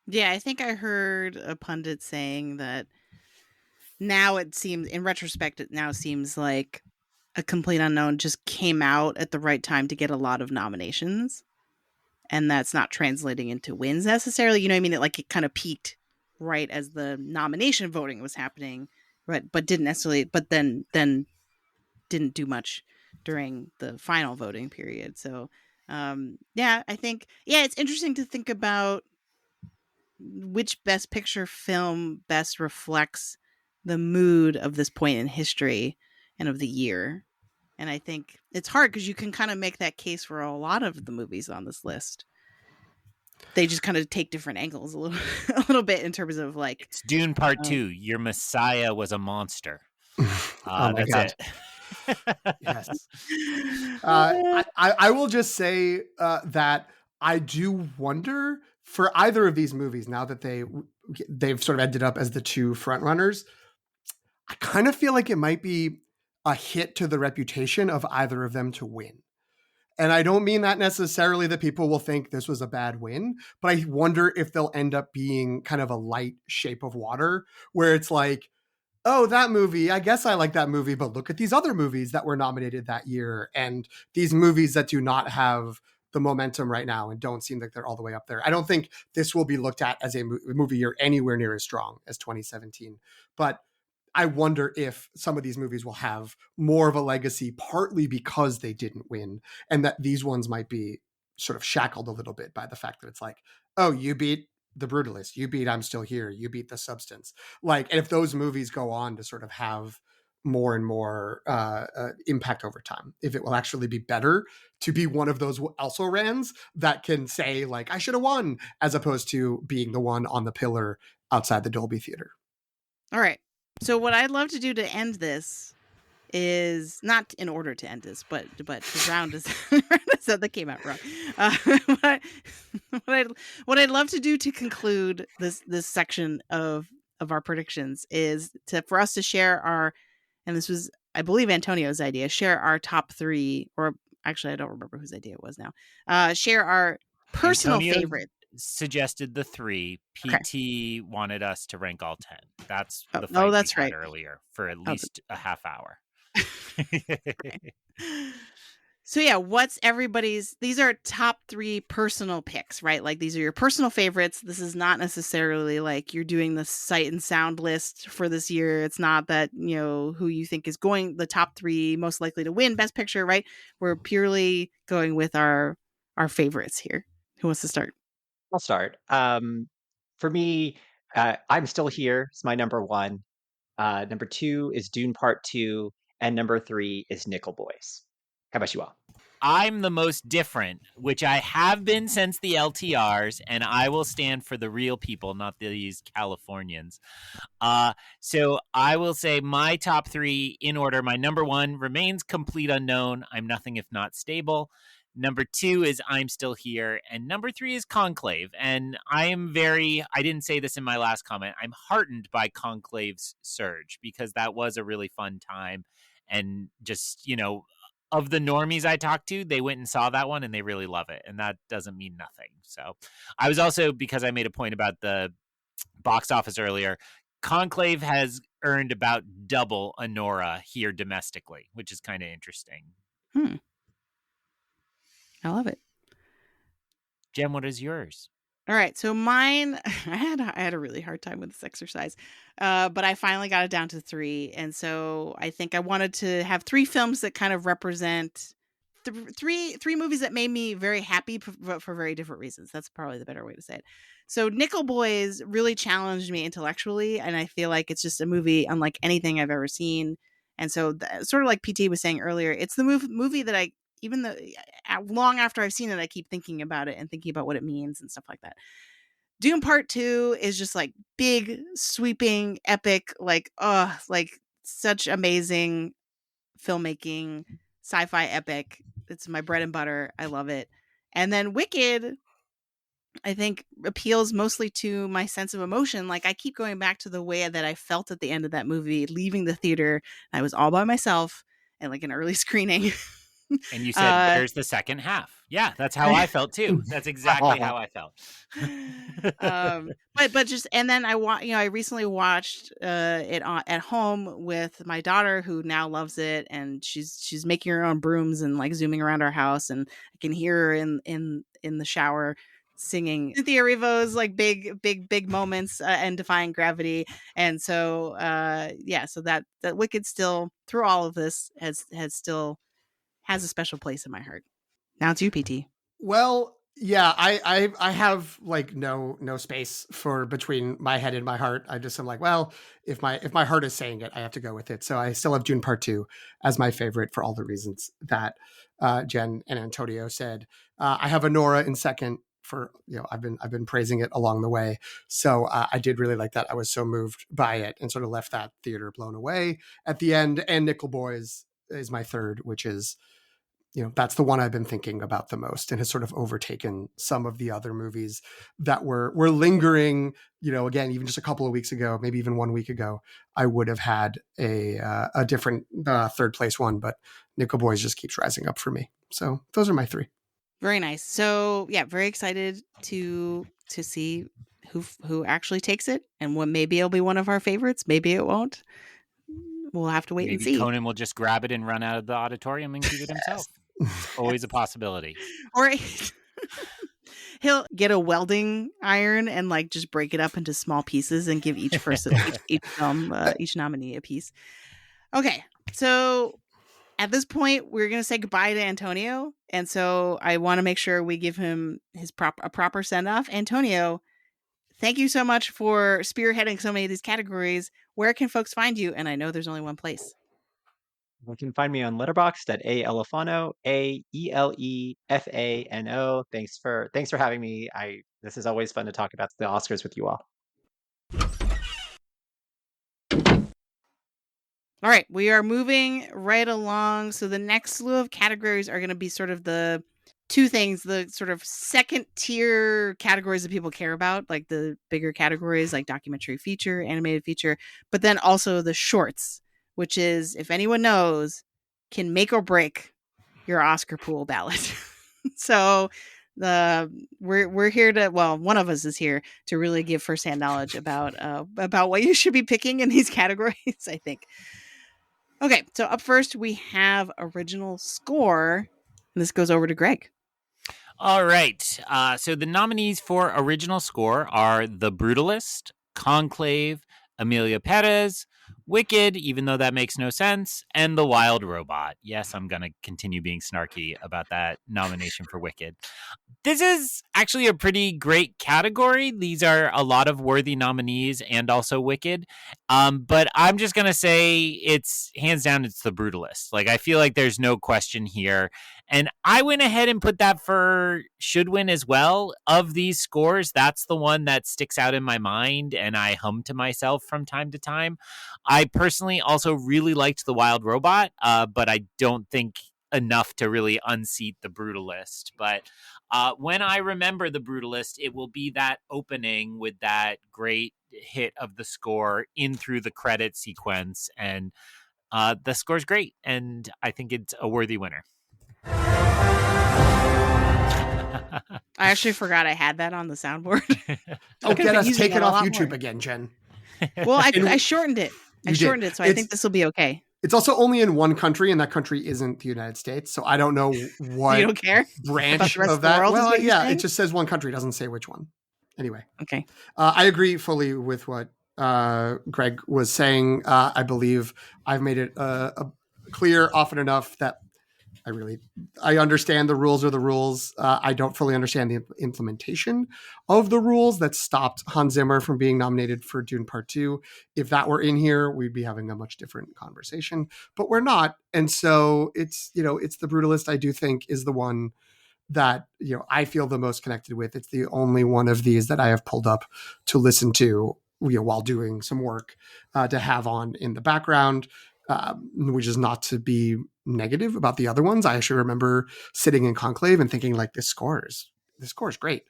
Yeah, I think I heard a pundit saying that now it seems, in retrospect, it now seems like A Complete Unknown just came out at the right time to get a lot of nominations. And that's not translating into wins necessarily. You know what I mean? It kind of peaked right as the nomination voting was happening, but didn't necessarily, but then didn't do much during the final voting period. So yeah, I think, it's interesting to think about which best picture film best reflects the mood of this point in history and of the year. And I think it's hard because you can kind of make that case for a lot of the movies on this list. They just kind of take different angles a little bit in terms of like, it's Dune Part 2. Your Messiah was a monster. Oh my That's God. it. Yes. I will just say that I do wonder for either of these movies, now that they've sort of ended up as the two frontrunners, I kind of feel like it might be a hit to the reputation of either of them to win. And I don't mean that necessarily that people will think this was a bad win, but I wonder if they'll end up being kind of a light Shape of Water, where it's like, oh, that movie, I guess I like that movie, but look at these other movies that were nominated that year, and these movies that do not have the momentum right now and don't seem like they're all the way up there. I don't think this will be looked at as a movie year anywhere near as strong as 2017, but I wonder if some of these movies will have more of a legacy, partly because they didn't win, and that these ones might be sort of shackled a little bit by the fact that it's like, oh, you beat The Brutalist, you beat I'm Still Here, you beat The Substance. Like, and if those movies go on to sort of have more and more impact over time, if it will actually be better to be one of those also rans that can say, like, I should have won, as opposed to being the one on the pillar outside the Dolby Theater. all right. So what I'd love to do to end this is not in order to end this, but to round us. So that came out wrong. What I'd love to do to conclude this section of our predictions is for us to share our, and this was, I believe, Antonio's idea, share our top 3, or actually I don't remember whose idea it was now. Share our personal Antonio favorite. Suggested the 3. PT wanted us to rank all 10. That's the fight that's we had right. earlier for at least a half hour. So yeah, what's everybody's, these are top 3 personal picks, right? Like, these are your personal favorites. This is not necessarily like you're doing the sight and sound list for this year. It's not that, who you think is going the top 3 most likely to win best picture, right? We're purely going with our favorites here. Who wants to start? I'll start. For me, I'm Still Here. It's my number 1. Number 2 is Dune Part 2, and number 3 is Nickel Boys. How about you all? I'm the most different, which I have been since the LTRs, and I will stand for the real people, not these Californians. So I will say my top 3 in order. My number 1 remains Complete Unknown. I'm Nothing If Not Stable. Number 2 is I'm Still Here. And number 3 is Conclave. And I didn't say this in my last comment, I'm heartened by Conclave's surge, because that was a really fun time. And just, of the normies I talked to, they went and saw that one and they really love it. And that doesn't mean nothing. So I was also, because I made a point about the box office earlier, Conclave has earned about double Anora here domestically, which is kind of interesting. I love it. Jem, what is yours? All right, so mine, I had a really hard time with this exercise, but I finally got it down to 3, and so I think I wanted to have 3 films that kind of represent three movies that made me very happy, but for very different reasons. That's probably the better way to say it. So Nickel Boys really challenged me intellectually, and I feel like it's just a movie unlike anything I've ever seen. And so, sort of like PT was saying earlier, it's the movie that I, even though long after I've seen it, I keep thinking about it and thinking about what it means and stuff like that. Dune Part 2 is just like big, sweeping, epic, like, like such amazing filmmaking, sci-fi epic. It's my bread and butter. I love it. And then Wicked, I think, appeals mostly to my sense of emotion. Like, I keep going back to the way that I felt at the end of that movie, leaving the theater. I was all by myself and like an early screening. And you said, "Where's the second half?" Yeah, that's how I felt too. That's exactly how I felt. But just, and then I recently watched it at home with my daughter, who now loves it, and she's making her own brooms and like zooming around our house, and I can hear her in the shower singing Cynthia Erivo's like big moments and Defying Gravity. And so so that Wicked still, through all of this, has a special place in my heart. Now it's you, PT. Well, yeah, I have like no space for between my head and my heart. I just am like, well, if my heart is saying it, I have to go with it. So I still have Dune Part 2 as my favorite for all the reasons that Jen and Antonio said. I have Anora in second for, I've been praising it along the way. So I did really like that. I was so moved by it and sort of left that theater blown away at the end. And Nickel Boys is my third, which is, that's the one I've been thinking about the most and has sort of overtaken some of the other movies that were lingering. Again, even just a couple of weeks ago, maybe even 1 week ago, I would have had a different third place one, but Nickel Boys just keeps rising up for me. So those are my 3. Very nice. So yeah, very excited to see who actually takes it, and maybe it'll be one of our favorites. Maybe it won't. We'll have to wait and see. Maybe Conan will just grab it and run out of the auditorium and keep it himself. It's always a possibility. Or he'll get a welding iron and like just break it up into small pieces and give each person, each nominee a piece. Okay, so at this point, we're going to say goodbye to Antonio. And so I want to make sure we give him a proper send off. Antonio, thank you so much for spearheading so many of these categories. Where can folks find you? And I know there's only one place. You can find me on Letterboxd at Elefano, AELEFANO. Thanks for having me. This is always fun to talk about the Oscars with you all. All right, we are moving right along. So the next slew of categories are going to be sort of the two things, the sort of second tier categories that people care about, like the bigger categories like documentary feature, animated feature, but then also the shorts, which is, if anyone knows, can make or break your Oscar pool ballot. So we're here to, well, one of us is here to really give firsthand knowledge about what you should be picking in these categories, I think. Okay, so up first we have original score, and this goes over to Greg. All right. So the nominees for original score are The Brutalist, Conclave, Amelia Perez, Wicked, even though that makes no sense, and The Wild Robot. Yes, I'm going to continue being snarky about that nomination for Wicked. This is actually a pretty great category. These are a lot of worthy nominees and also Wicked. But I'm just going to say it's hands down, it's The Brutalist. Like, I feel like there's no question here. And I went ahead and put that for should win as well. Of these scores, that's the one that sticks out in my mind and I hum to myself from time to time. I personally also really liked The Wild Robot, but I don't think enough to really unseat The Brutalist. But when I remember The Brutalist, it will be that opening with that great hit of the score in through the credit sequence. And the score's great. And I think it's a worthy winner. I actually forgot I had that on the soundboard. Get us taken off YouTube again, Jen. Well, I shortened it. So I think this will be okay. It's also only in one country, and that country isn't the United States. So I don't know what you don't care branch about the rest of that. Well, yeah, it just says one country. It doesn't say which one. Anyway, Okay. I agree fully with what Greg was saying. I believe I've made it clear often enough that I understand the rules are the rules. I don't fully understand the implementation of the rules that stopped Hans Zimmer from being nominated for Dune Part 2. If that were in here, we'd be having a much different conversation, but we're not. And so it's the Brutalist, I do think, is the one that I feel the most connected with. It's the only one of these that I have pulled up to listen to while doing some work to have on in the background, which is not to be negative about the other ones. I actually remember sitting in Conclave and thinking like, this score is great.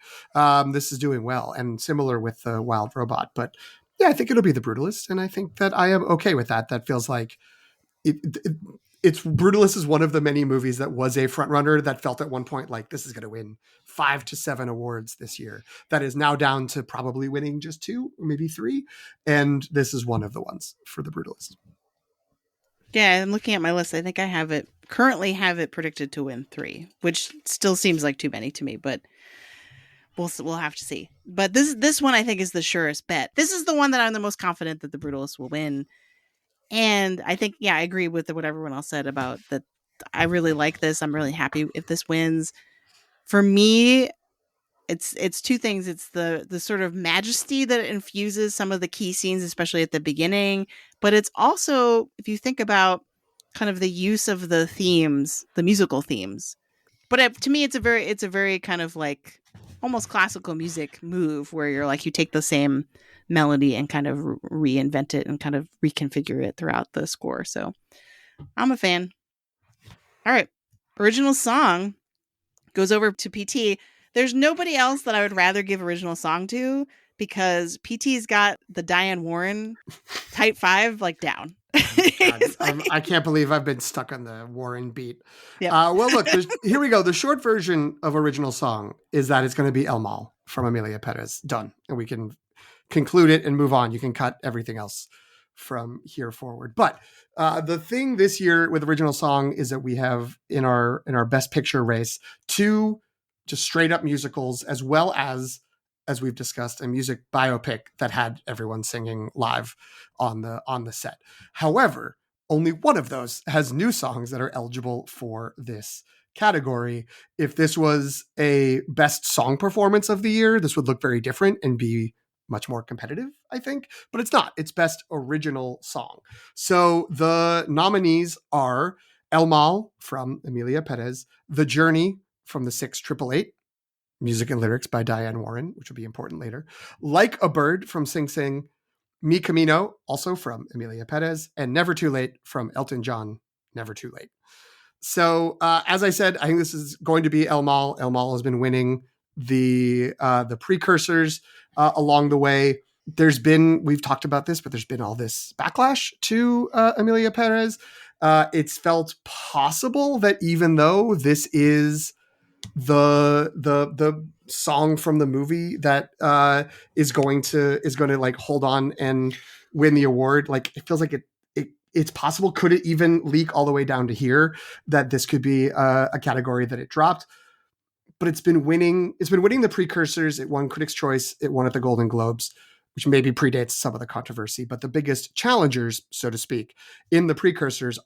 This is doing well, and similar with the Wild Robot. But yeah, I think it'll be the Brutalist, and I think that I am okay with that. That feels like it's Brutalist is one of the many movies that was a front runner that felt at one point like this is going to win 5 to 7 awards this year. That is now down to probably winning just 2 or maybe 3, and this is one of the ones for the Brutalist. Yeah, I'm looking at my list. I think I currently have it predicted to win 3, which still seems like too many to me, but we'll have to see. But this one I think is the surest bet. This is the one that I'm the most confident that the Brutalist will win. And I think, I agree with what everyone else said about that. I really like this. I'm really happy if this wins. For me, it's two things. It's the sort of majesty that it infuses some of the key scenes, especially at the beginning. But it's also, if you think about kind of the use of the themes, the musical themes. But to me, it's a very kind of like almost classical music move where you're like, you take the same melody and kind of reinvent it and kind of reconfigure it throughout the score. So I'm a fan. All right. Original song goes over to PT. There's nobody else that I would rather give original song to because PT's got the Diane Warren Type 5 like down. I can't believe I've been stuck on the Warren beat. Yep. Well, look, here we go. The short version of original song is that it's going to be El Mal from Emilia Perez. Done. And we can conclude it and move on. You can cut everything else from here forward. But the thing this year with original song is that we have in our best picture race 2 just straight up musicals, as well as we've discussed, a music biopic that had everyone singing live on the set. However, only one of those has new songs that are eligible for this category. If this was a best song performance of the year, this would look very different and be much more competitive, I think, but it's not. It's best original song. So the nominees are El Mal from Emilia Perez, The Journey from the 6888, music and lyrics by Diane Warren, which will be important later, Like a Bird from Sing Sing, Mi Camino, also from Emilia Perez, and Never Too Late from Elton John, Never Too Late. So as I said, I think this is going to be El Mal. El Mal has been winning the precursors along the way. We've talked about this, but there's been all this backlash to Emilia Perez. It's felt possible that even though this is the song from the movie that is going to like hold on and win the award, like it feels like it's possible. Could it even leak all the way down to here that this could be a category that it dropped? But it's been winning the precursors. It won Critics' Choice. It won at the Golden Globes, which maybe predates some of the controversy. But the biggest challengers, so to speak, in the precursors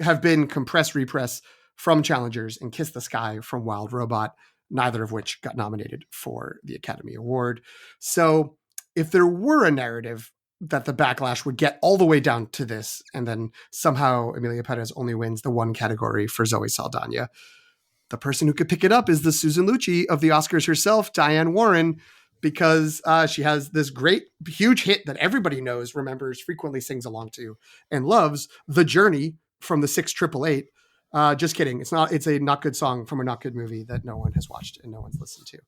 have been Compress Repress from Challengers and Kiss the Sky from Wild Robot, neither of which got nominated for the Academy Award. So if there were a narrative that the backlash would get all the way down to this, and then somehow Emilia Perez only wins the one category for Zoe Saldana, the person who could pick it up is the Susan Lucci of the Oscars herself, Diane Warren, because she has this great, huge hit that everybody knows, remembers, frequently sings along to, and loves, The Journey from the 6888. Just kidding. It's a not good song from a not good movie that no one has watched and no one's listened to.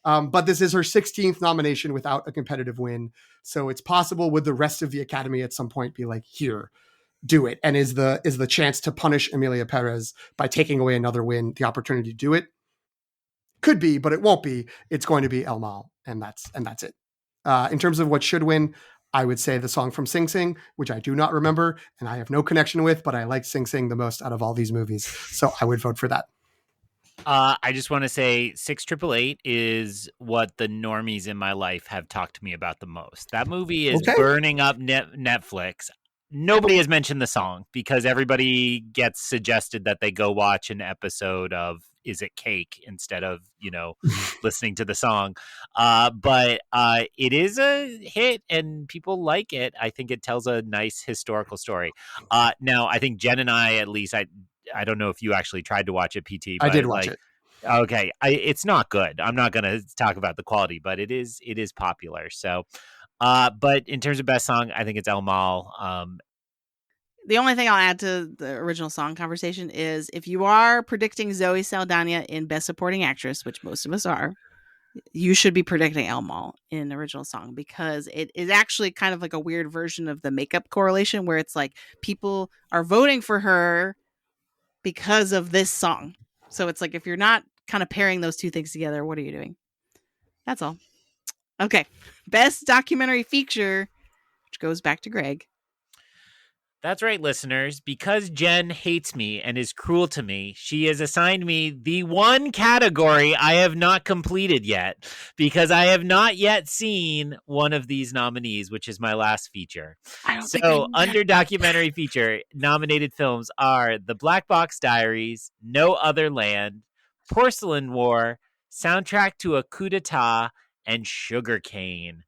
But this is her 16th nomination without a competitive win. So it's possible would the rest of the Academy at some point be like, here, do it. And is the chance to punish Emilia Perez by taking away another win, the opportunity to do it? Could be, but it won't be. It's going to be El Mal, and that's it. In terms of what should win, I would say the song from Sing Sing, which I do not remember and I have no connection with, but I like Sing Sing the most out of all these movies. So I would vote for that. I just want to say 6888 is what the normies in my life have talked to me about the most. That movie is Okay. burning up Netflix. Nobody has mentioned the song because everybody gets suggested that they go watch an episode of Is It Cake instead of, listening to the song. But it is a hit and people like it. I think it tells a nice historical story. Now, I think Jen and I, at least, I don't know if you actually tried to watch it, PT, I did but watch it. okay, it's not good. I'm not going to talk about the quality, but it is popular. So, but in terms of best song, I think it's El Mal. The only thing I'll add to the original song conversation is if you are predicting Zoe Saldana in Best Supporting Actress, which most of us are, you should be predicting El Mal in original song because it is actually kind of like a weird version of the makeup correlation where it's like people are voting for her because of this song. So it's like if you're not kind of pairing those two things together, what are you doing? That's all. Okay. Best documentary feature, which goes back to Greg. That's right, listeners. Because Jen hates me and is cruel to me, she has assigned me the one category I have not completed yet because I have not yet seen one of these nominees, which is my last feature. I don't think I So, knew that. under documentary feature, nominated films are The Black Box Diaries, No Other Land, Porcelain War, Soundtrack to a Coup d'etat, and Sugarcane.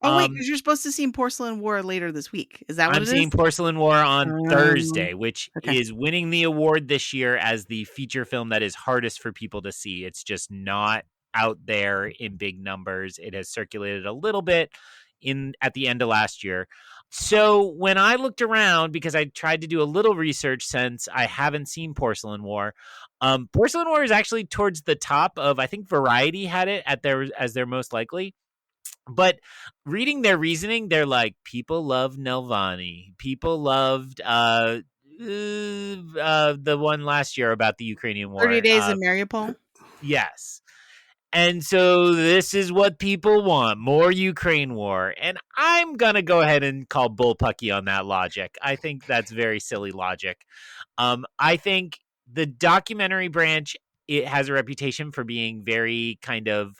Oh, wait, because you're supposed to see Porcelain War later this week. Is that what I'm it is? seeing Porcelain War on Thursday, which Okay. is winning the award this year as the feature film that is hardest for people to see. It's just not out there in big numbers. It has circulated a little bit at the end of last year. So when I looked around, because I tried to do a little research since I haven't seen Porcelain War, Porcelain War is actually towards the top of, I think Variety had it as their most likely. But reading their reasoning, they're like, people love Nelvani. People loved the one last year about the Ukrainian 30 war. Days in Mariupol. Yes. And so this is what people want, more Ukraine war. And I'm going to go ahead and call bullpucky on that logic. I think that's very silly logic. I think the documentary branch, it has a reputation for being very kind of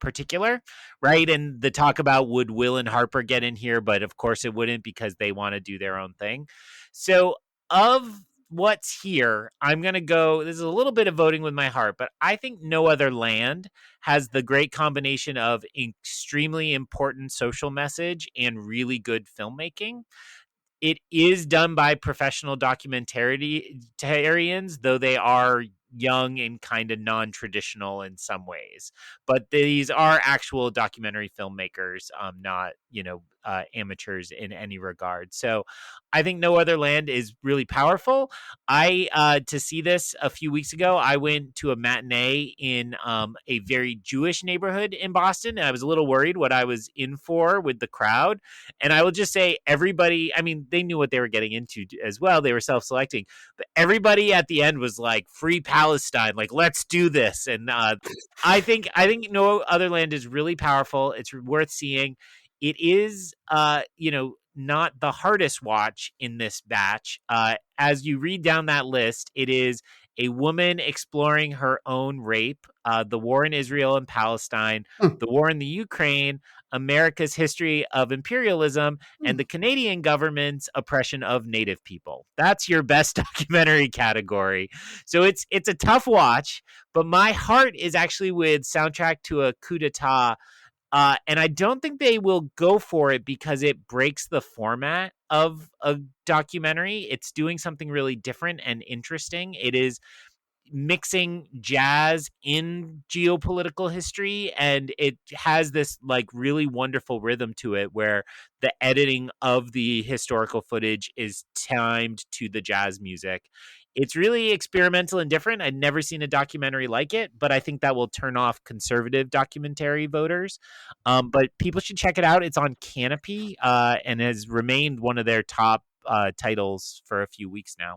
particular, right? And the talk about would Will and Harper get in here, but of course it wouldn't because they want to do their own thing. So of what's here, I'm going to go. This is a little bit of voting with my heart, but I think No Other Land has the great combination of extremely important social message and really good filmmaking. It is done by professional documentarians, though they are young and kind of non-traditional in some ways. But these are actual documentary filmmakers, not amateurs in any regard. So I think No Other Land is really powerful. I to see this a few weeks ago, I went to a matinee in a very Jewish neighborhood in Boston, and I was a little worried what I was in for with the crowd. And I will just say, everybody, I mean, they knew what they were getting into as well. They were self-selecting, but everybody at the end was like, "Free Palestine, like let's do this." And I think No Other Land is really powerful. It's worth seeing. It is, not the hardest watch in this batch. As you read down that list, it is a woman exploring her own rape, the war in Israel and Palestine, the war in the Ukraine, America's history of imperialism, and the Canadian government's oppression of Native people. That's your best documentary category. So it's a tough watch, but my heart is actually with Soundtrack to a Coup d'etat. And I don't think they will go for it because it breaks the format of a documentary. It's doing something really different and interesting. It is mixing jazz in geopolitical history, and it has this like really wonderful rhythm to it where the editing of the historical footage is timed to the jazz music. It's really experimental and different. I'd never seen a documentary like it, but I think that will turn off conservative documentary voters. But people should check it out. It's on Canopy, and has remained one of their top titles for a few weeks now.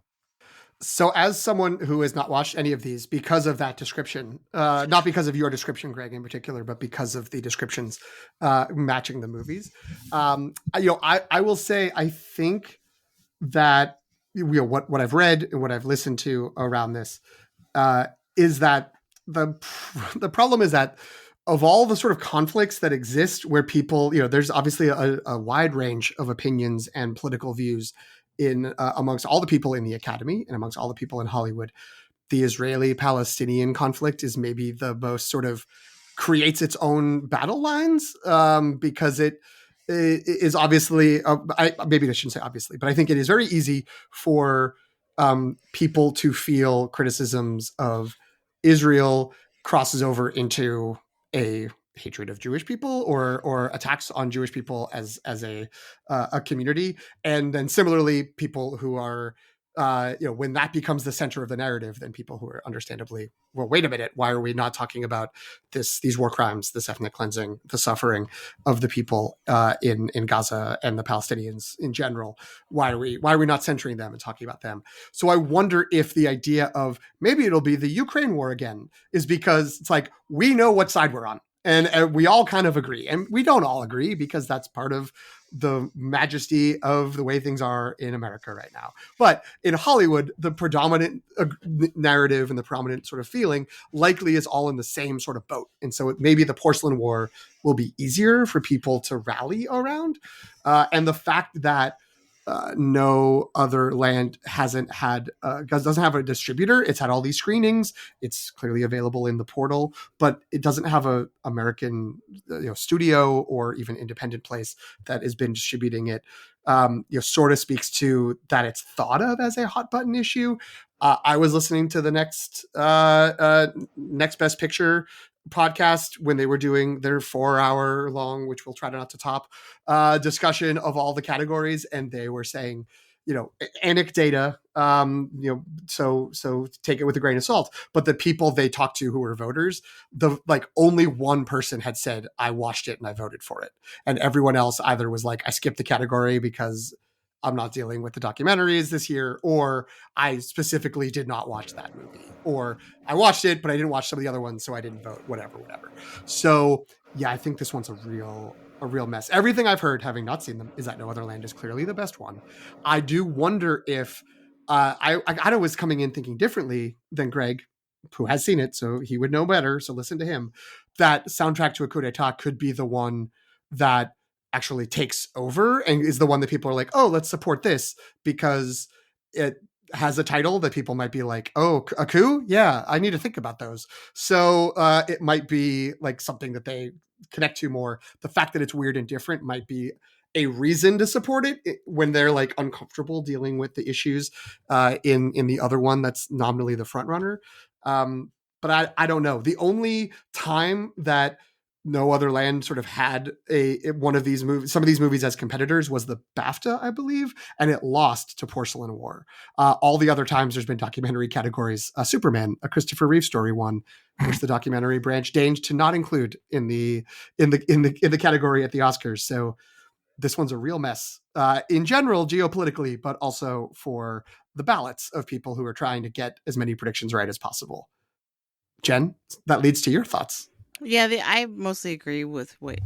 So, as someone who has not watched any of these because of that description, not because of your description, Greg, in particular, but because of the descriptions matching the movies, I will say I think that what I've read and what I've listened to around this, is that the the problem is that of all the sort of conflicts that exist where people, there's obviously a wide range of opinions and political views in amongst all the people in the academy and amongst all the people in Hollywood. The Israeli-Palestinian conflict is maybe the most sort of creates its own battle lines, because it is obviously, maybe I shouldn't say obviously, but I think it is very easy for people to feel criticisms of Israel crosses over into a hatred of Jewish people or attacks on Jewish people as a community, and then similarly people who are when that becomes the center of the narrative, then people who are understandably, well, wait a minute, why are we not talking about these war crimes, this ethnic cleansing, the suffering of the people in Gaza and the Palestinians in general? Why are we not centering them and talking about them? So I wonder if the idea of maybe it'll be the Ukraine war again is because it's like we know what side we're on. And we all kind of agree, and we don't all agree because that's part of the majesty of the way things are in America right now. But in Hollywood, the predominant narrative and the prominent sort of feeling likely is all in the same sort of boat. And so maybe the porcelain war will be easier for people to rally around. And the fact that no other land doesn't have a distributor. It's had all these screenings. It's clearly available in the portal, but it doesn't have a American studio or even independent place that has been distributing it. Sort of speaks to that it's thought of as a hot button issue. I was listening to the next Best Picture podcast when they were doing their 4-hour long, which we'll try not to top, discussion of all the categories, and they were saying, anecdata, so take it with a grain of salt. But the people they talked to who were voters, only one person had said, I watched it and I voted for it. And everyone else either was like, I skipped the category because I'm not dealing with the documentaries this year, or I specifically did not watch that movie, or I watched it, but I didn't watch some of the other ones, so I didn't vote, whatever. So yeah, I think this one's a real mess. Everything I've heard, having not seen them, is that No Other Land is clearly the best one. I do wonder if I kind of was coming in thinking differently than Greg, who has seen it, so he would know better. So listen to him. That Soundtrack to a Coup d'etat could be the one that actually takes over and is the one that people are like, oh, let's support this because it has a title that people might be like, oh, a coup? Yeah, I need to think about those. So it might be like something that they connect to more. The fact that it's weird and different might be a reason to support it when they're like uncomfortable dealing with the issues in the other one that's nominally the front runner. But I don't know. The only time that No Other Land sort of had one of these movies, some of these movies as competitors was the BAFTA, I believe, and it lost to Porcelain War. All the other times there's been documentary categories. Superman, a Christopher Reeve story, won, which the documentary branch deigned to not include in the category at the Oscars. So this one's a real mess in general, geopolitically, but also for the ballots of people who are trying to get as many predictions right as possible. Jen, that leads to your thoughts. Yeah, I mostly agree with what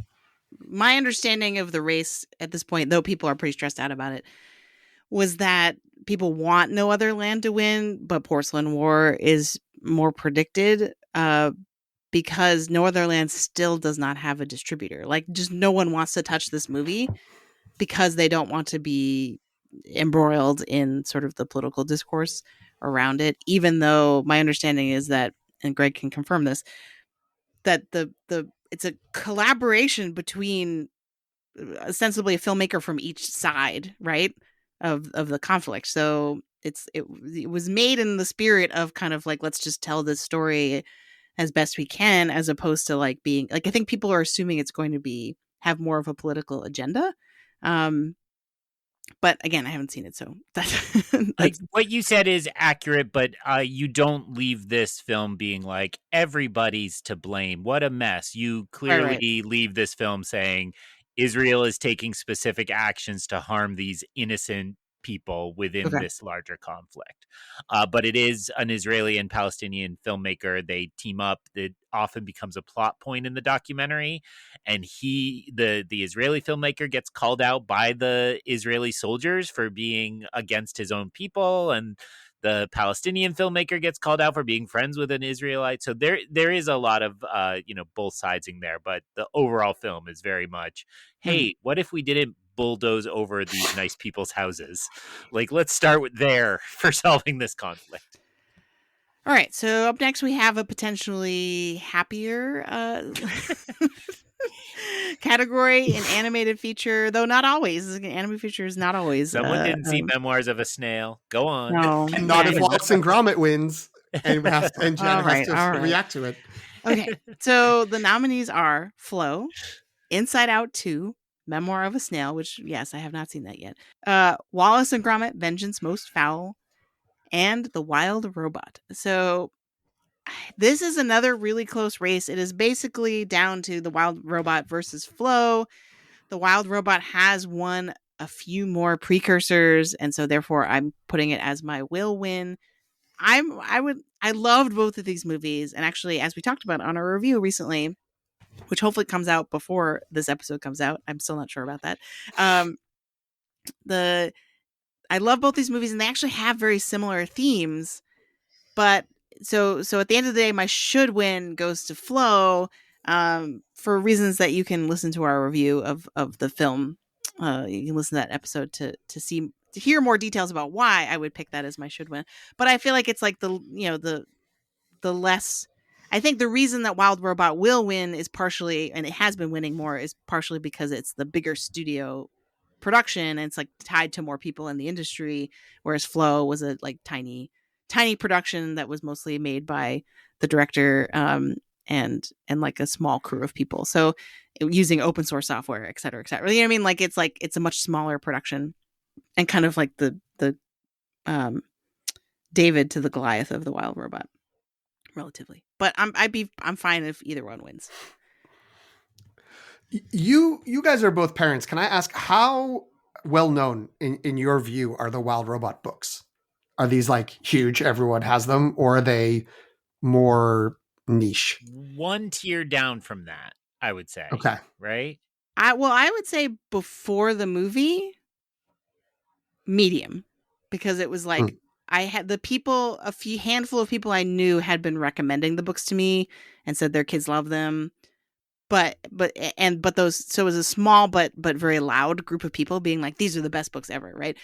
my understanding of the race at this point, though people are pretty stressed out about it, was that people want No Other Land to win, but Porcelain War is more predicted because No Other Land still does not have a distributor. Like, just no one wants to touch this movie because they don't want to be embroiled in sort of the political discourse around it, even though my understanding is that, and Greg can confirm this, that the it's a collaboration between ostensibly a filmmaker from each side, right, of the conflict. So it was made in the spirit of kind of like, let's just tell this story as best we can, as opposed to like being like, I think people are assuming it's going to be have more of a political agenda. But again, I haven't seen it, so that's like what you said is accurate, but you don't leave this film being like everybody's to blame. What a mess. You clearly leave this film saying Israel is taking specific actions to harm these innocent people within this larger conflict. But it is an Israeli and Palestinian filmmaker. They team up. It often becomes a plot point in the documentary. And the Israeli filmmaker gets called out by the Israeli soldiers for being against his own people. And the Palestinian filmmaker gets called out for being friends with an Israelite. So there is a lot of both sidesing there, but the overall film is very much, hey, what if we didn't bulldoze over these nice people's houses? Like, let's start with there for solving this conflict. All right, so up next we have a potentially happier category in animated feature, though not always. An animated feature is not always. Someone didn't see Memoirs of a Snail. Go on. No, And not if Wallace and Gromit wins, and Jen All has right, all to right. react to it. Okay, so the nominees are Flow, Inside Out 2, Memoir of a Snail, which, yes, I have not seen that yet, Wallace and Gromit, Vengeance Most Foul, and The Wild Robot. So this is another really close race. It is basically down to The Wild Robot versus Flow. The Wild Robot has won a few more precursors, and so therefore I'm putting it as my will win. I loved both of these movies, and actually, as we talked about on our review recently, which hopefully comes out before this episode comes out, I'm still not sure about that. I love both these movies, and they actually have very similar themes. But so at the end of the day, my should win goes to Flow, for reasons that you can listen to our review of the film. You can listen to that episode to hear more details about why I would pick that as my should win. But I feel like it's like the less. I think the reason that Wild Robot will win is partially, and it has been winning more, is partially because it's the bigger studio production and it's like tied to more people in the industry, whereas Flow was a like tiny production that was mostly made by the director and like a small crew of people. So using open source software, et cetera, et cetera. You know what I mean? Like it's a much smaller production and kind of like the David to the Goliath of the Wild Robot, relatively. But I'm fine if either one wins. You guys are both parents. Can I ask how well known in your view are the Wild Robot books? Are these like huge, everyone has them, or are they more niche? One tier down from that, I would say. Okay. Right? I would say before the movie, medium, because it was like I had a handful of people I knew had been recommending the books to me and said their kids love them. But those, so it was a small but very loud group of people being like, these are the best books ever, right?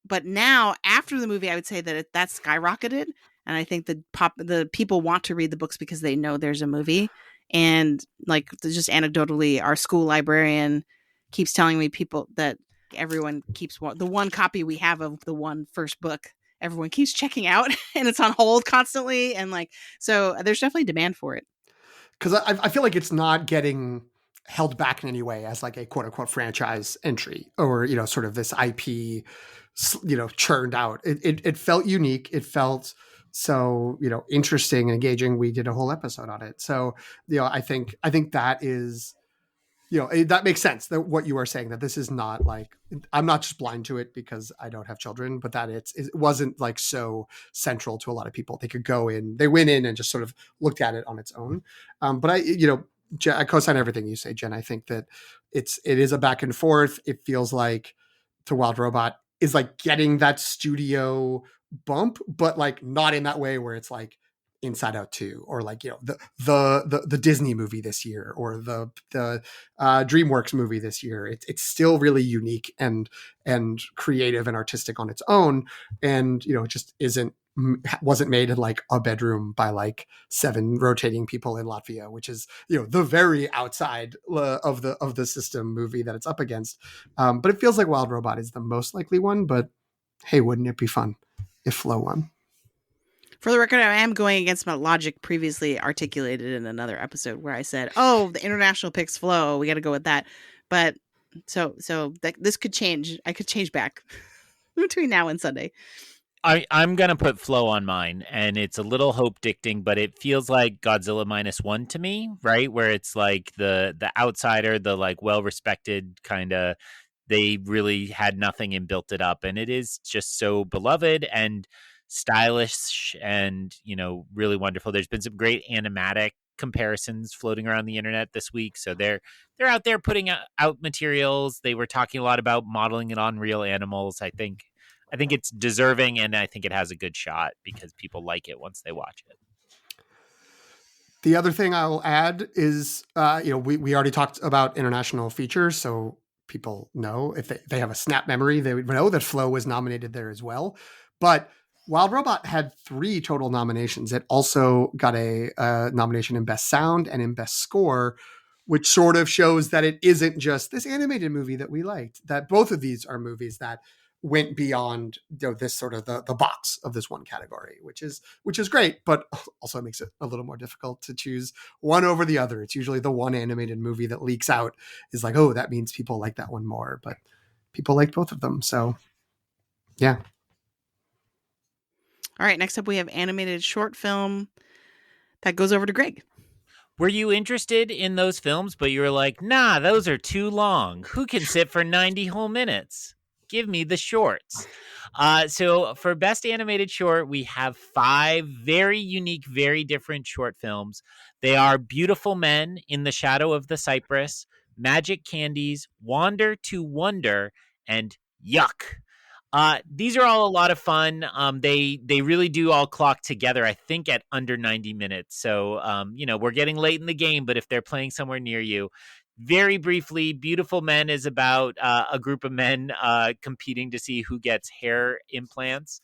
But now after the movie, I would say that that's skyrocketed, and I think the people want to read the books because they know there's a movie. And like just anecdotally, our school librarian keeps telling me that everyone keeps the one copy we have of the one first book. Everyone keeps checking out, and it's on hold constantly, and like so, there's definitely demand for it. Because I feel like it's not getting held back in any way as like a quote unquote franchise entry or, sort of this IP, churned out. It felt unique. It felt so, interesting and engaging. We did a whole episode on it. So, I think that is, that makes sense that what you are saying, that this is not like, I'm not just blind to it because I don't have children, but that it wasn't like so central to a lot of people. They went in and just sort of looked at it on its own. But I co-sign everything you say, Jen. I think that it is a back and forth. It feels like The Wild Robot is like getting that studio bump, but like not in that way where it's like Inside Out 2 or like the Disney movie this year or the DreamWorks movie this year. It's still really unique and creative and artistic on its own, and it just wasn't made in like a bedroom by like 7 rotating people in Latvia, which is the very outside of the system movie that it's up against. But it feels like Wild Robot is the most likely one. But hey, wouldn't it be fun if Flow won? For the record, I am going against my logic previously articulated in another episode where I said, "Oh, the international picks Flow. We got to go with that." But so this could change. I could change back between now and Sunday. I'm gonna put Flow on mine, and it's a little hope dicting, but it feels like Godzilla -1 to me, right? Where it's like the outsider, the like well respected kind of. They really had nothing and built it up, and it is just so beloved and stylish and really wonderful. There's been some great animatic comparisons floating around the internet this week, so they're out there putting out materials. They were talking a lot about modeling it on real animals. I think I think it's deserving, and I think it has a good shot because people like it once they watch it. The other thing I will add is, we already talked about international features, so people know if they have a snap memory, they would know that Flow was nominated there as well. But Wild Robot had 3 total nominations. It also got a nomination in Best Sound and in Best Score, which sort of shows that it isn't just this animated movie that we liked, that both of these are movies that went beyond this sort of the box of this one category, which is great, but also makes it a little more difficult to choose one over the other. It's usually the one animated movie that leaks out is like, oh, that means people like that one more, but people liked both of them. So yeah. All right, next up we have animated short film. That goes over to Greg. Were you interested in those films, but you were like, nah, those are too long. Who can sit for 90 whole minutes? Give me the shorts. So for Best Animated Short, we have 5 very unique, very different short films. They are Beautiful Men, In the Shadow of the Cypress, Magic Candies, Wander to Wonder, and Yuck. These are all a lot of fun. They really do all clock together, I think, at under 90 minutes. So, we're getting late in the game, but if they're playing somewhere near you, very briefly, Beautiful Men is about a group of men competing to see who gets hair implants.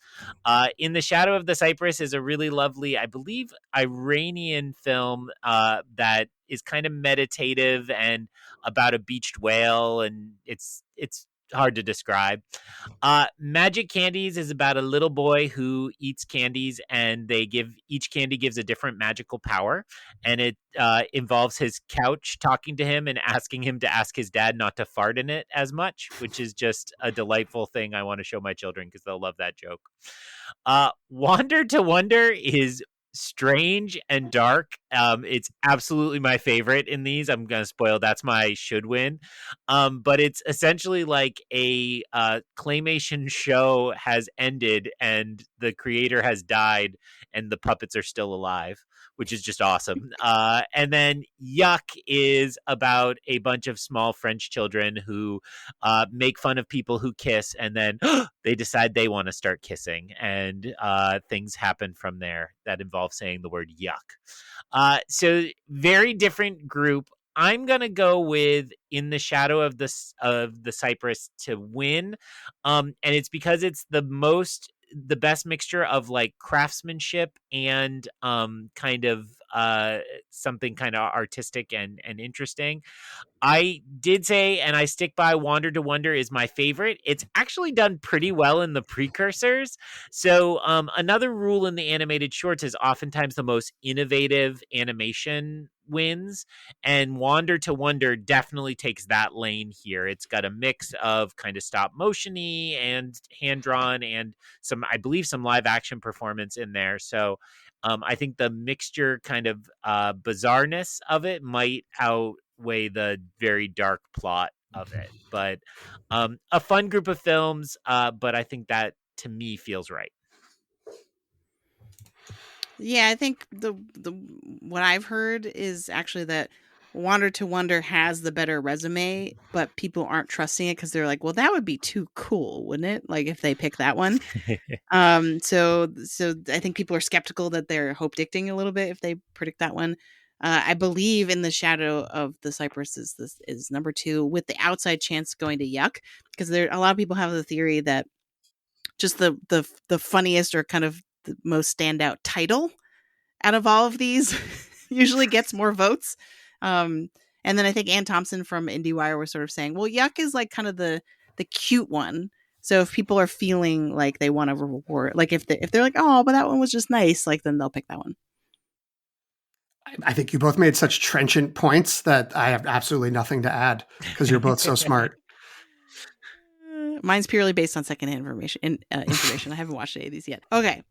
In the Shadow of the Cypress is a really lovely, I believe, Iranian film that is kind of meditative and about a beached whale, and it's hard to describe. Magic Candies is about a little boy who eats candies, and each candy gives a different magical power, and it involves his couch talking to him and asking him to ask his dad not to fart in it as much, which is just a delightful thing I want to show my children because they'll love that joke. Wander to Wonder is strange and dark. It's absolutely my favorite in these. I'm gonna spoil. That's my should win. But it's essentially like a claymation show has ended and the creator has died and the puppets are still alive, which is just awesome. And then Yuck is about a bunch of small French children who make fun of people who kiss, and then they decide they want to start kissing, and things happen from there that involve saying the word yuck. So very different group. I'm gonna go with In the Shadow of the Cypress to win, and it's because it's the best mixture of like craftsmanship and kind of something kind of artistic and interesting. I did say, and I stick by, Wander to Wonder is my favorite. It's actually done pretty well in the precursors. So another rule in the animated shorts is oftentimes the most innovative animation wins, and Wander to Wonder definitely takes that lane here. It's got a mix of kind of stop motion-y and hand drawn and I believe some live action performance in there. So I think the mixture kind of bizarreness of it might outweigh the very dark plot of it. But a fun group of films, but I think that to me feels right. Yeah, I think the what I've heard is actually that Wander to Wonder has the better resume, but people aren't trusting it because they're like, well, that would be too cool, wouldn't it? Like if they pick that one. So I think people are skeptical that they're hope dicting a little bit if they predict that one. I believe In the Shadow of the Cypress is number 2 with the outside chance going to Yuck, because there a lot of people have the theory that just the funniest or kind of the most standout title out of all of these usually gets more votes. And then I think Ann Thompson from IndieWire was sort of saying, well, Yuck is like kind of the cute one. So if people are feeling like they want to reward, like if they're like, oh, but that one was just nice, like then they'll pick that one. I think you both made such trenchant points that I have absolutely nothing to add because you're both so smart. Mine's purely based on secondhand information. I haven't watched any of these yet. Okay.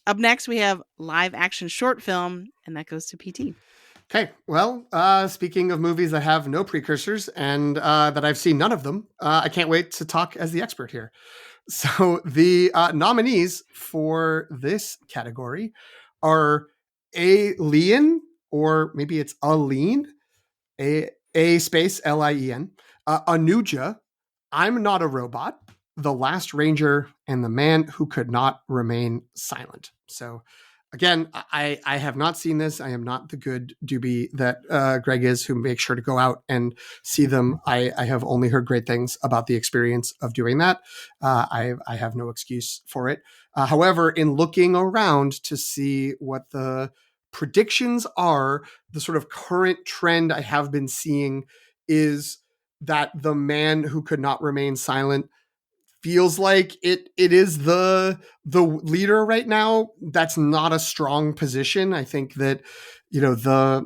Up next, we have live action short film, and that goes to PT. Okay. Well, speaking of movies that have no precursors and that I've seen none of them, I can't wait to talk as the expert here. So the nominees for this category are Alien, or maybe it's Aline, A space Lien, Anuja, I'm Not a Robot, The Last Ranger and the Man Who Could Not Remain Silent. So again, I have not seen this. I am not the good doobie that Greg is, who makes sure to go out and see them. I have only heard great things about the experience of doing that. I have no excuse for it. However, in looking around to see what the predictions are, the sort of current trend I have been seeing is that The Man Who Could Not Remain Silent feels like it is the leader right now. That's not a strong position. I think that, you know,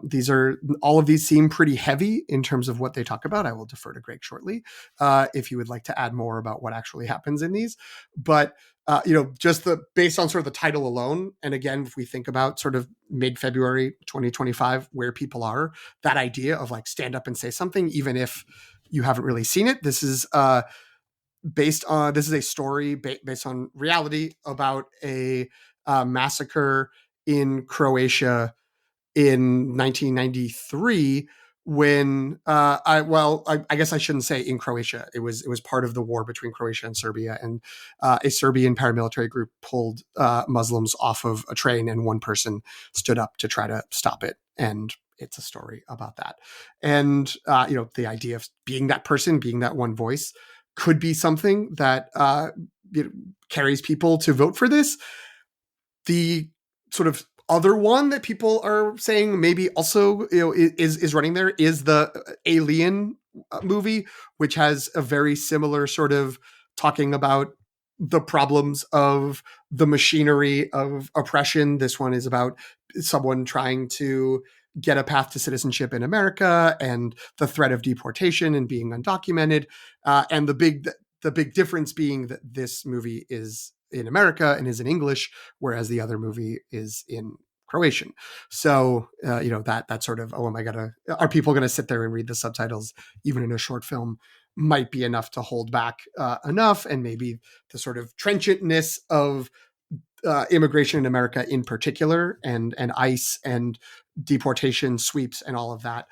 all of these seem pretty heavy in terms of what they talk about. I will defer to Greg shortly if you would like to add more about what actually happens in these. But you know, just based on sort of the title alone, and again, if we think about sort of mid-February 2025, where people are, that idea of like stand up and say something, even if you haven't really seen it. This is a story based on reality about a massacre in Croatia in 1993 when I guess I shouldn't say in Croatia. It was part of the war between Croatia and Serbia, and a Serbian paramilitary group pulled Muslims off of a train, and one person stood up to try to stop it. And it's a story about that. And you know, the idea of being that person, being that one voice, could be something that you know, carries people to vote for this. The sort of other one that people are saying maybe also, you know, is running there is the Alien movie, which has a very similar sort of talking about the problems of the machinery of oppression. This one is about someone trying to get a path to citizenship in America and the threat of deportation and being undocumented. And the big difference being that this movie is in America and is in English, whereas the other movie is in Croatian. So, you know, that sort of, are people going to sit there and read the subtitles, even in a short film, might be enough to hold back enough. And maybe the sort of trenchantness of immigration in America in particular, and ICE and deportation sweeps and all of that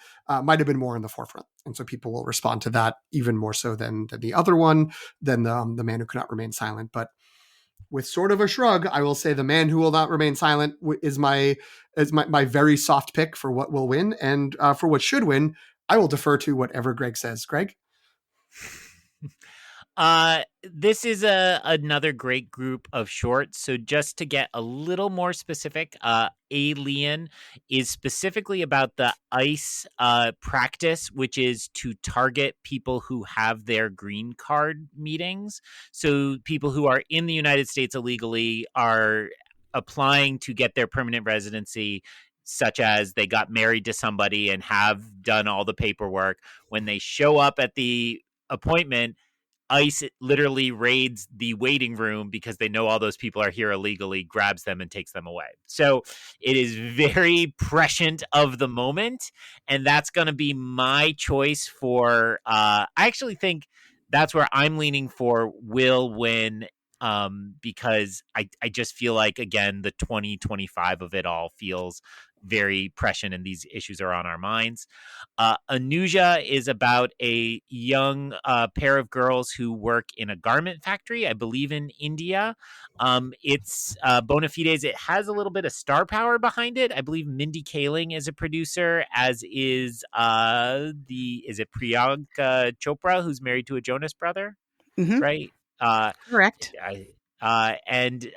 might have been more in the forefront. And so people will respond to that even more so than the other one, than the Man Who Could Not Remain Silent. But with sort of a shrug, I will say The Man Who Will Not Remain Silent is my very soft pick for what will win. And for what should win, I will defer to whatever Greg says. Greg? This is another great group of shorts. So just to get a little more specific, Alien is specifically about the ICE practice, which is to target people who have their green card meetings. So people who are in the United States illegally are applying to get their permanent residency, such as they got married to somebody and have done all the paperwork. When they show up at the appointment, ICE literally raids the waiting room because they know all those people are here illegally, grabs them and takes them away. So it is very prescient of the moment. And that's going to be my choice for, I actually think that's where I'm leaning for will win, because I just feel like, again, the 2025 of it all feels very prescient and these issues are on our minds. Anuja is about a young pair of girls who work in a garment factory, I believe in India. It's bona fides. It has a little bit of star power behind it. I believe Mindy Kaling is a producer, as is is it Priyanka Chopra, who's married to a Jonas brother, Mhm. right? Correct. And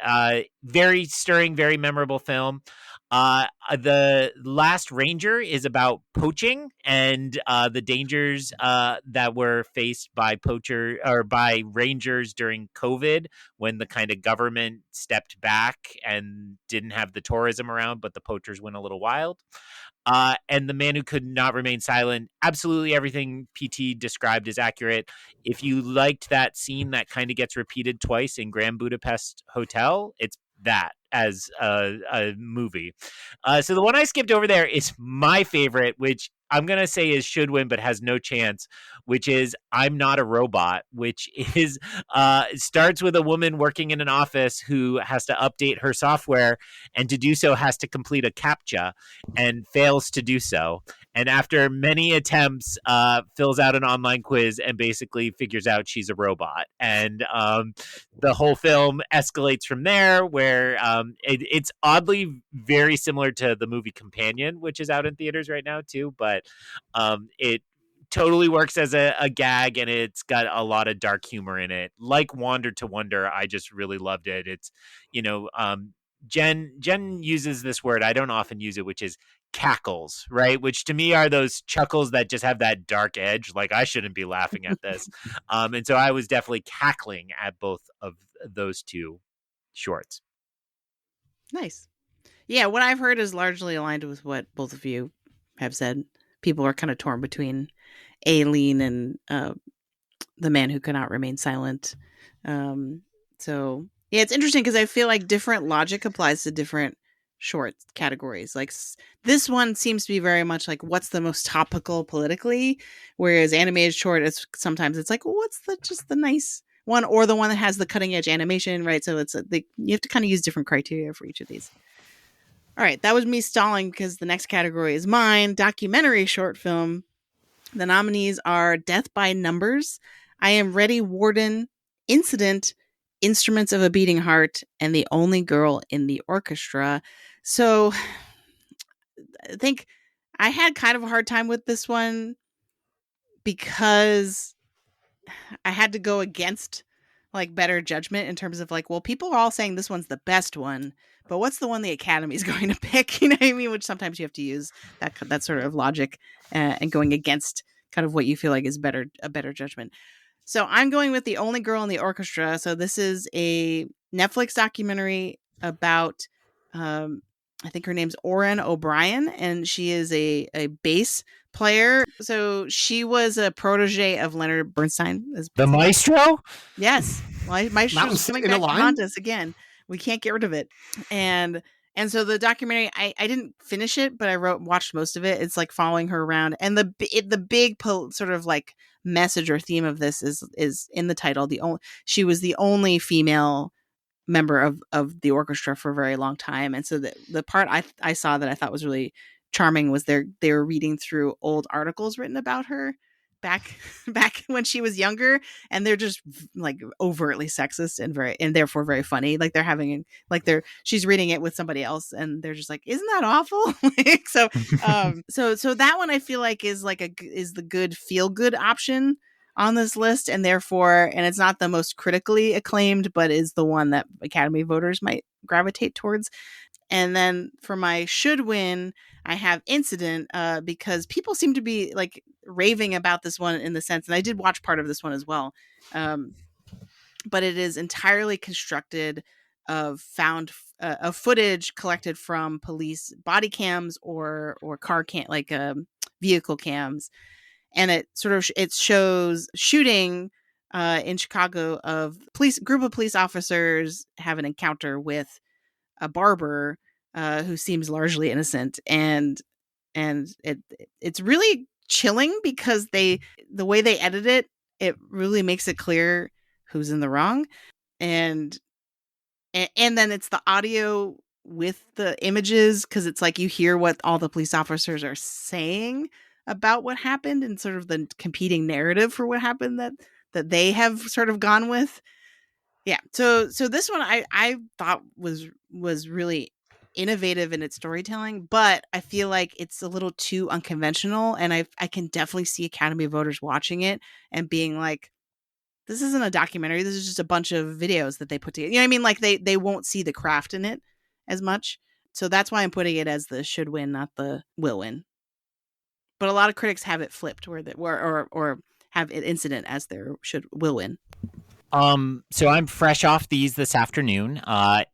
very stirring, very memorable film. The Last Ranger is about poaching and the dangers that were faced by by rangers during COVID, when the kind of government stepped back and didn't have the tourism around, but the poachers went a little wild. And The Man Who Could Not Remain Silent, absolutely everything PT described is accurate. If you liked that scene that kind of gets repeated twice in Grand Budapest Hotel, it's that as a movie. So the one I skipped over there is my favorite, which I'm going to say is should win, but has no chance, which is I'm Not a Robot, which is starts with a woman working in an office who has to update her software, and to do so has to complete a CAPTCHA and fails to do so. and after many attempts, fills out an online quiz and basically figures out she's a robot. And the whole film escalates from there, where it's oddly very similar to the movie Companion, which is out in theaters right now too, but it totally works as a gag, and it's got a lot of dark humor in it. Like Wander to Wonder, I just really loved it. It's, Jen uses this word, I don't often use it, which is cackles, right? Which to me are those chuckles that just have that dark edge. Like, I shouldn't be laughing at this. And so I was definitely cackling at both of those two shorts. Nice. Yeah, what I've heard is largely aligned with what both of you have said. People are kind of torn between Aileen and The Man Who Cannot Remain Silent. So yeah, it's interesting because I feel like different logic applies to different short categories. Like this one seems to be very much like what's the most topical politically, whereas animated short, it's like, well, what's just the nice one, or the one that has the cutting edge animation, right? So you have to kind of use different criteria for each of these. All right, that was me stalling because the next category is mine, documentary short film. The nominees are Death by Numbers, I Am Ready, Warden, Incident, Instruments of a Beating Heart, and The Only Girl in the Orchestra. So I think I had kind of a hard time with this one because I had to go against like better judgment in terms of like, well, people are all saying this one's the best one, but what's the one the Academy is going to pick? You know what I mean? Which sometimes you have to use that sort of logic and going against kind of what you feel like is a better judgment. So I'm going with The Only Girl in the Orchestra. So this is a Netflix documentary about, I think her name's Oren O'Brien, and she is a bass player. So she was a protege of Leonard Bernstein. The maestro? Yes. Maestro's coming back to line? haunt us again. We can't get rid of it. And so the documentary, I didn't finish it, but I watched most of it. It's like following her around, and the big sort of like message or theme of this is in the title. She was the only female member of the orchestra for a very long time, and so the part I saw that I thought was really charming was they were reading through old articles written about her back when she was younger, and they're just like overtly sexist and therefore very funny. Like they're having she's reading it with somebody else, and they're just like, isn't that awful? So that one I feel like is the good feel good option on this list, and it's not the most critically acclaimed, but is the one that Academy voters might gravitate towards. And then for my should win, I have Incident, because people seem to be like raving about this one in the sense, and I did watch part of this one as well, but it is entirely constructed of found footage collected from police body cams or car cam, like vehicle cams, and it shows shooting in Chicago of group of police officers have an encounter with a barber who seems largely innocent, and it's really chilling because the way they edit it really makes it clear who's in the wrong, and then it's the audio with the images, because it's like you hear what all the police officers are saying about what happened and sort of the competing narrative for what happened that they have sort of gone with. Yeah. So this one I thought was really innovative in its storytelling, but I feel like it's a little too unconventional, and I can definitely see Academy voters watching it and being like, this isn't a documentary, this is just a bunch of videos that they put together. You know what I mean? Like they won't see the craft in it as much. So that's why I'm putting it as the should win, not the will win. But a lot of critics have it flipped or have it Incident as their will win. So I'm fresh off these this afternoon.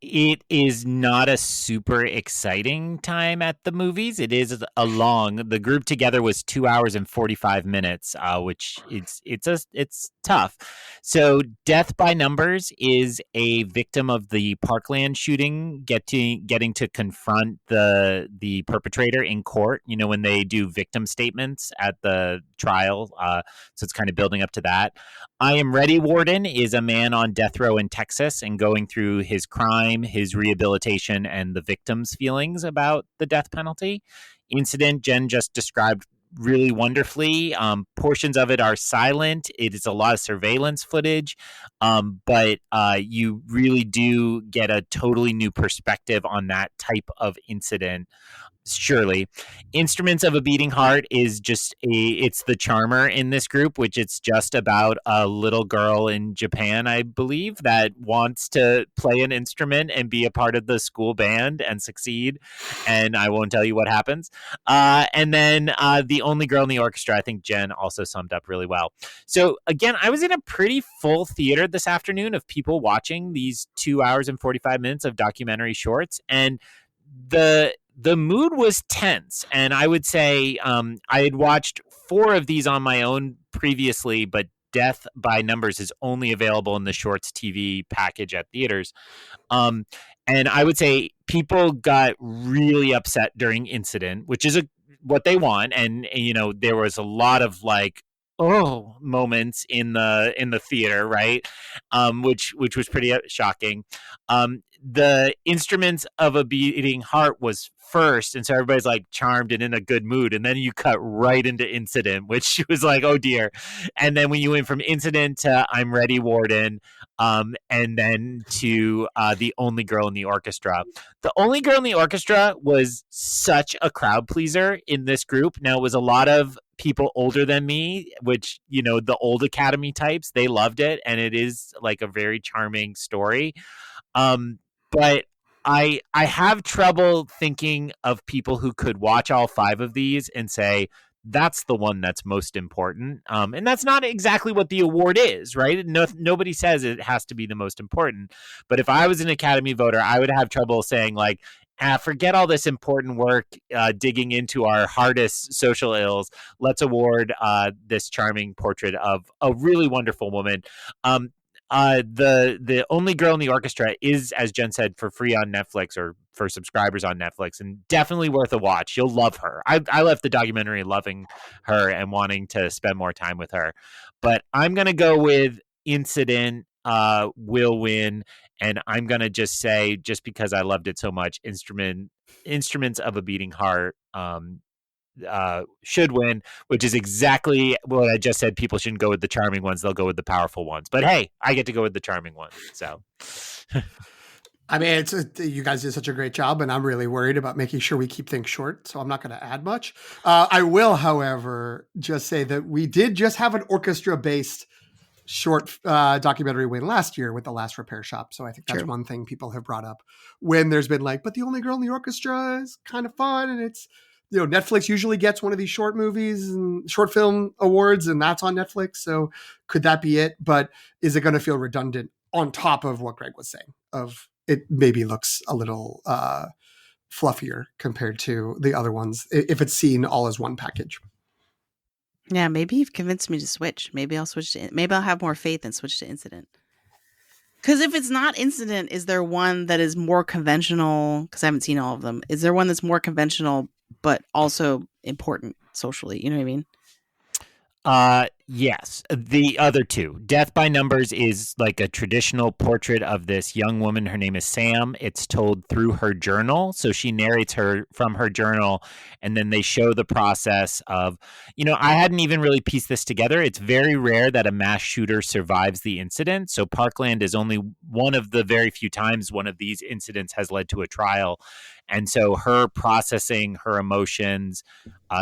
It is not a super exciting time at the movies. It is the group together was 2 hours and 45 minutes, which it's tough. So Death by Numbers is a victim of the Parkland shooting getting to confront the perpetrator in court, when they do victim statements at the trial. So it's kind of building up to that. I Am Ready Warden is a man on death row in Texas and going through his crime, his rehabilitation, and the victim's feelings about the death penalty. Incident, Jen just described really wonderfully. Portions of it are silent. It is a lot of surveillance footage, but you really do get a totally new perspective on that type of incident. Surely, Instruments of a Beating Heart is it's the charmer in this group, which it's just about a little girl in Japan, I believe, that wants to play an instrument and be a part of the school band and succeed. And I won't tell you what happens. And then The Only Girl in the Orchestra, I think Jen also summed up really well. So again, I was in a pretty full theater this afternoon of people watching these 2 hours and 45 minutes of documentary shorts, and the mood was tense. And I would say I had watched 4 of these on my own previously, but Death by Numbers is only available in the Shorts TV package at theaters. And I would say people got really upset during Incident, which is what they want. And there was a lot of like, oh, moments in the theater, right? Which was pretty shocking. The Instruments of a Beating Heart was first, and so everybody's like charmed and in a good mood, and then you cut right into Incident, which was like, oh dear. And then when you went from Incident to I'm Ready Warden, and then to The Only Girl in the Orchestra. The Only Girl in the Orchestra was such a crowd pleaser in this group. Now, it was a lot of people older than me, which, the old Academy types, they loved it, and it is like a very charming story. But I have trouble thinking of people who could watch all 5 of these and say that's the one that's most important. And that's not exactly what the award is, right? Nobody says it has to be the most important. But if I was an Academy voter, I would have trouble saying like, forget all this important work digging into our hardest social ills. Let's award this charming portrait of a really wonderful woman. The Only Girl in the Orchestra is, as Jen said, for free on Netflix or for subscribers on Netflix, and definitely worth a watch. You'll love her. I left the documentary loving her and wanting to spend more time with her. But I'm gonna go with Incident will win, and I'm gonna just say, just because I loved it so much, Instruments of a Beating Heart should win, which is exactly what I just said. People shouldn't go with the charming ones; they'll go with the powerful ones. But hey, I get to go with the charming one. So, I mean, you guys did such a great job, and I'm really worried about making sure we keep things short. So I'm not going to add much. I will, however, just say that we did just have an orchestra-based short documentary win last year with The Last Repair Shop. So I think that's one thing people have brought up when there's been like, but The Only Girl in the Orchestra is kind of fun, and it's, Netflix usually gets one of these short movies and short film awards, and that's on Netflix. So could that be it? But is it going to feel redundant on top of what Greg was saying of it maybe looks a little fluffier compared to the other ones if it's seen all as one package? Yeah, maybe you've convinced me to switch. Maybe I'll switch to. Maybe I'll have more faith and switch to Incident. Because if it's not Incident, is there one that is more conventional? Because I haven't seen all of them. Is there one that's more conventional but also important socially? You know what I mean? Yes. The other two. Death by Numbers is like a traditional portrait of this young woman. Her name is Sam. It's told through her journal. So she narrates her from her journal, and then they show the process of, I hadn't even really pieced this together. It's very rare that a mass shooter survives the incident. So Parkland is only one of the very few times one of these incidents has led to a trial. And so her processing her emotions,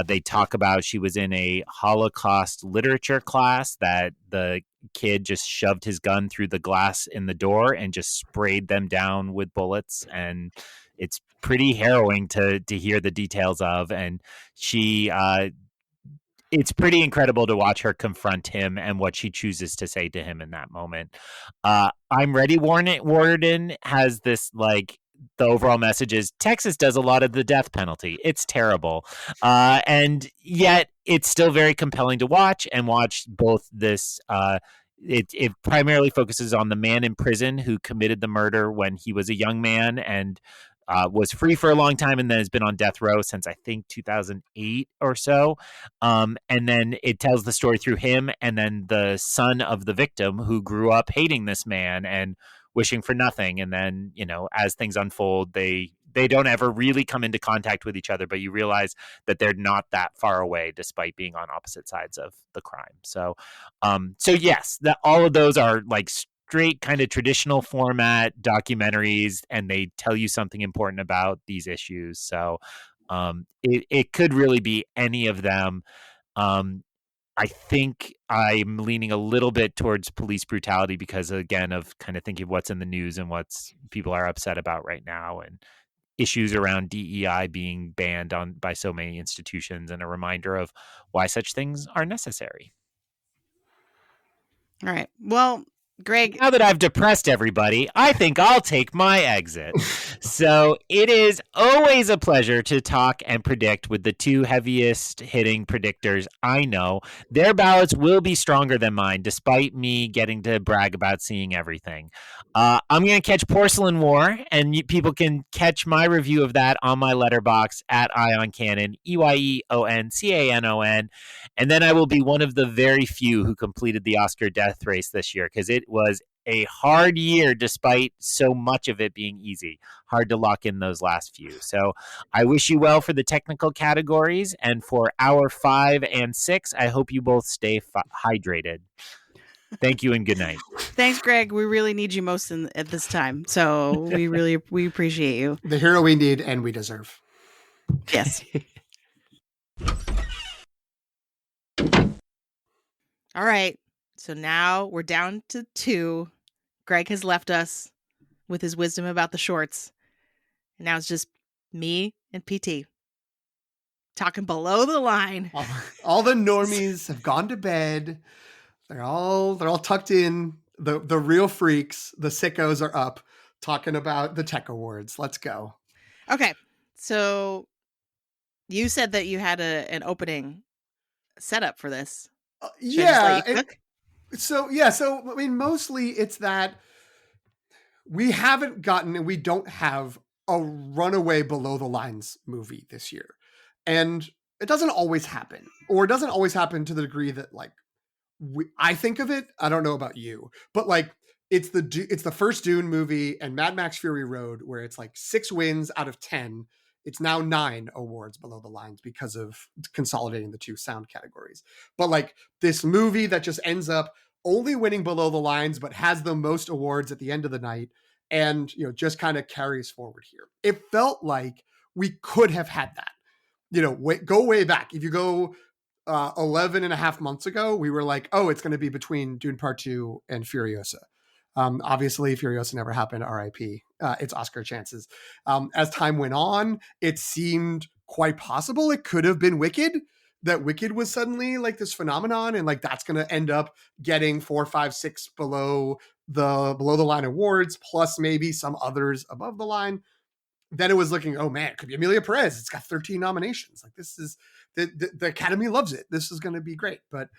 they talk about she was in a Holocaust literature class that the kid just shoved his gun through the glass in the door and just sprayed them down with bullets. And it's pretty harrowing to hear the details of. And she, it's pretty incredible to watch her confront him and what she chooses to say to him in that moment. I'm Ready Warden has this like, the overall message is Texas does a lot of the death penalty. It's terrible. And yet it's still very compelling to watch both this. It primarily focuses on the man in prison who committed the murder when he was a young man and was free for a long time and then has been on death row since I think 2008 or so. And then it tells the story through him and then the son of the victim who grew up hating this man and wishing for nothing. And then, as things unfold, they don't ever really come into contact with each other, but you realize that they're not that far away despite being on opposite sides of the crime. So yes, that all of those are like straight kind of traditional format documentaries, and they tell you something important about these issues. So it could really be any of them. I think I'm leaning a little bit towards police brutality because, again, of kind of thinking of what's in the news and what's people are upset about right now, and issues around DEI being banned by so many institutions, and a reminder of why such things are necessary. All right. Well, Greg, now that I've depressed everybody, I think I'll take my exit. So it is always a pleasure to talk and predict with the two heaviest hitting predictors I know. Their ballots will be stronger than mine, despite me getting to brag about seeing everything. I'm going to catch Porcelain War, and people can catch my review of that on my letterbox at EyonCanon, EYEONCANON. And then I will be one of the very few who completed the Oscar death race this year, because it was a hard year despite so much of it being easy. Hard to lock in those last few. So I wish you well for the technical categories, and for hour 5 and 6, I hope you both stay hydrated. Thank you and good night. Thanks, Greg. We really need you most at this time. So we appreciate you. The hero we need and we deserve. Yes. All right. So now we're down to 2. Greg has left us with his wisdom about the shorts. And now it's just me and PT talking below the line. All the normies have gone to bed. They're all tucked in. The real freaks, the sickos, are up talking about the tech awards. Let's go. Okay. So you said that you had an opening setup for this. Yeah. So I mean, mostly it's that we haven't gotten, and we don't have a runaway below the lines movie this year. And it doesn't always happen, or it doesn't always happen to the degree that like I think of it. I don't know about you, but like it's the first Dune movie and Mad Max Fury Road, where it's like 6 wins out of 10. It's now 9 awards below the lines because of consolidating the 2 sound categories. But like this movie that just ends up only winning below the lines, but has the most awards at the end of the night, and just kind of carries forward here. It felt like we could have had that. Go way back. If you go 11 and a half months ago, we were like, oh, it's going to be between Dune Part 2 and Furiosa. Obviously, Furiosa never happened, RIP. Its Oscar chances. As time went on, it seemed quite possible it could have been Wicked, that Wicked was suddenly like this phenomenon, and like that's going to end up getting 4, 5, 6 below the line awards, plus maybe some others above the line. Then it was looking, oh man, it could be Emilia Perez. It's got 13 nominations. Like this is the Academy loves it. This is going to be great. But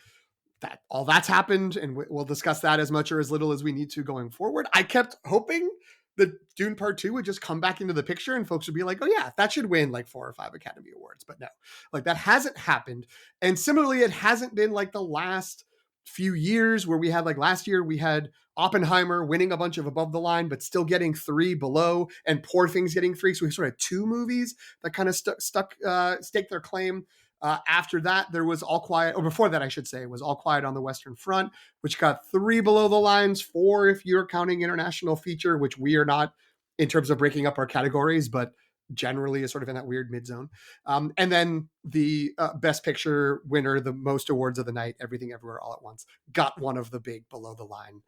all that's happened, and we'll discuss that as much or as little as we need to going forward. I kept hoping that Dune Part 2 would just come back into the picture and folks would be like, oh yeah, that should win like 4 or 5 Academy Awards. But no, like that hasn't happened. And similarly, it hasn't been like the last few years where we had, like last year, we had Oppenheimer winning a bunch of above the line, but still getting 3 below, and Poor Things getting 3. So we sort of had 2 movies that kind of staked their claim. After that, there was All Quiet, or before that, I should say, was All Quiet on the Western Front, which got 3 below the lines, 4 if you're counting international feature, which we are not in terms of breaking up our categories, but generally is sort of in that weird mid zone. And then the Best Picture winner, the most awards of the night, Everything Everywhere All at Once, got one of the big below the line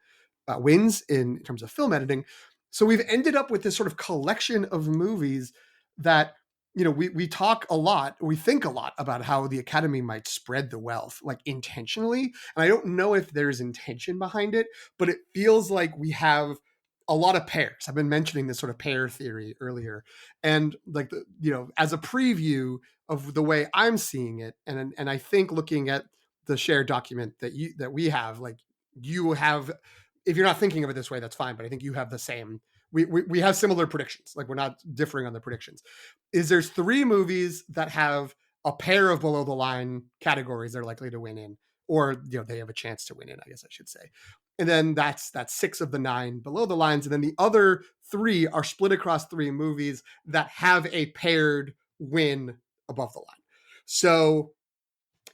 wins in terms of film editing. So we've ended up with this sort of collection of movies that, we talk a lot, we think a lot about how the Academy might spread the wealth, like intentionally. And I don't know if there's intention behind it, but it feels like we have a lot of pairs. I've been mentioning this sort of pair theory earlier. And like, as a preview of the way I'm seeing it, and I think looking at the shared document that we have, like you have if you're not thinking of it this way, that's fine. But I think you have the same. We have similar predictions. Like we're not differing on the predictions. Is there's 3 movies that have a pair of below the line categories they're likely to win in, or they have a chance to win in, I guess I should say. And then that's 6 of the 9 below the lines, and then the other 3 are split across 3 movies that have a paired win above the line. So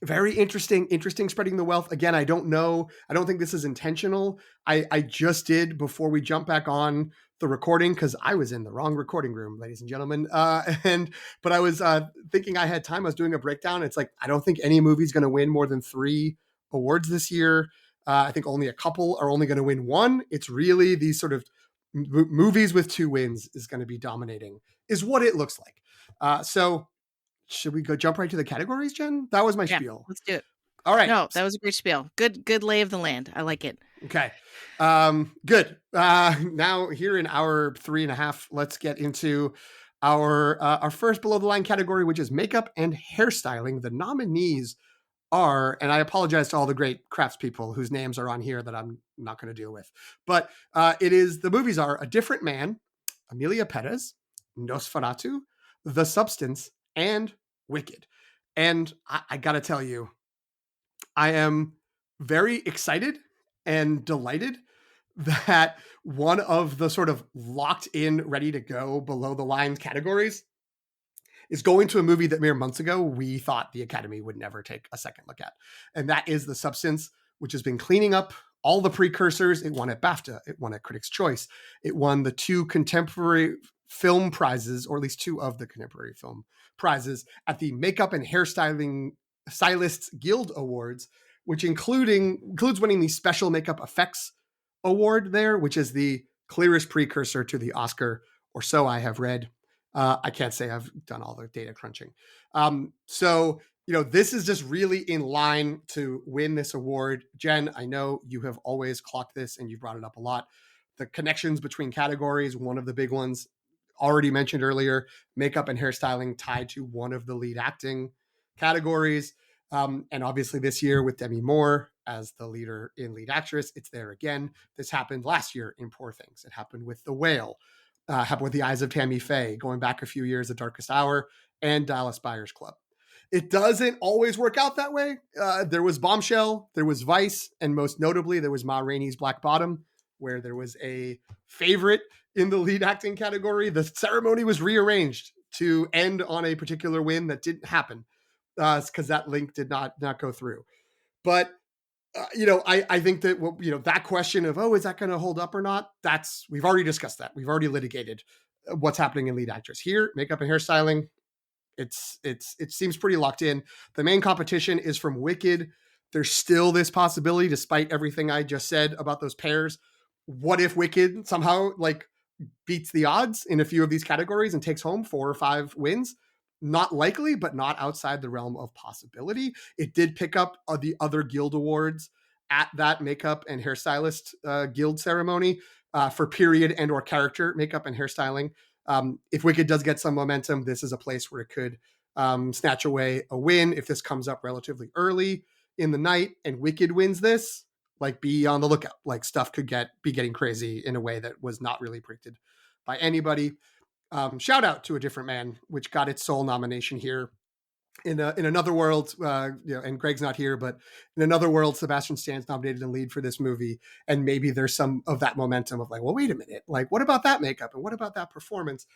very interesting spreading the wealth. Again, I don't know. I don't think this is intentional. I just did before we jump back on the recording because I was in the wrong recording room, ladies and gentlemen. But I was thinking I had time. I was doing a breakdown. It's like, I don't think any movie's going to win more than 3 awards this year. I think only a couple are only going to win 1. It's really these sort of movies with 2 wins is going to be dominating, is what it looks like. So should we go jump right to the categories, Jen? That was my spiel. Let's do it. All right. No, that was a great spiel. Good lay of the land. I like it. Okay. Good. Now here in our 3.5, let's get into our first below the line category, which is makeup and hairstyling. The nominees are, and I apologize to all the great craftspeople whose names are on here that I'm not going to deal with, but the movies are A Different Man, Amelia Perez, Nosferatu, The Substance, and Wicked. And I gotta tell you, I am very excited and delighted that one of the sort of locked in, ready to go below the line categories is going to a movie that mere months ago we thought the Academy would never take a second look at. And that is The Substance, which has been cleaning up all the precursors. It won at BAFTA. It won at Critics' Choice. It won the 2 contemporary film prizes, or at least 2 of the contemporary film prizes at the Makeup and Hairstyling Stylists Guild Awards, which includes winning the Special Makeup Effects Award there, which is the clearest precursor to the Oscar, or so I have read. I can't say I've done all the data crunching. So this is just really in line to win this award. Jen, I know you have always clocked this and you've brought it up a lot. The connections between categories, one of the big ones already mentioned earlier, makeup and hairstyling tied to one of the lead acting categories. And obviously this year with Demi Moore as the leader in lead actress, it's there again. This happened last year in Poor Things. It happened with The Whale, happened with The Eyes of Tammy Faye, going back a few years, The Darkest Hour, and Dallas Buyers Club. It doesn't always work out that way. There was Bombshell, there was Vice, and most notably, there was Ma Rainey's Black Bottom, where there was a favorite in the lead acting category. The ceremony was rearranged to end on a particular win that didn't happen because that link did not go through. But I think that that question of, is that going to hold up or not? We've already discussed that. We've already litigated what's happening in lead actress here. Makeup and hairstyling, it seems pretty locked in. The main competition is from Wicked. There's still this possibility, despite everything I just said about those pairs. What if Wicked somehow beats the odds in a few of these categories and takes home 4 or 5 wins? Not likely, but not outside the realm of possibility. It did pick up the other guild awards at that makeup and hairstylist guild ceremony for period and or character makeup and hairstyling. If Wicked does get some momentum, this is a place where it could snatch away a win. If this comes up relatively early in the night and Wicked wins this, be on the lookout. Stuff could be getting crazy in a way that was not really predicted by anybody. Shout out to A Different Man, which got its sole nomination here. In another world, and Greg's not here, but in another world, Sebastian Stan's nominated in lead for this movie, and maybe there's some of that momentum of well, wait a minute, what about that makeup and what about that performance?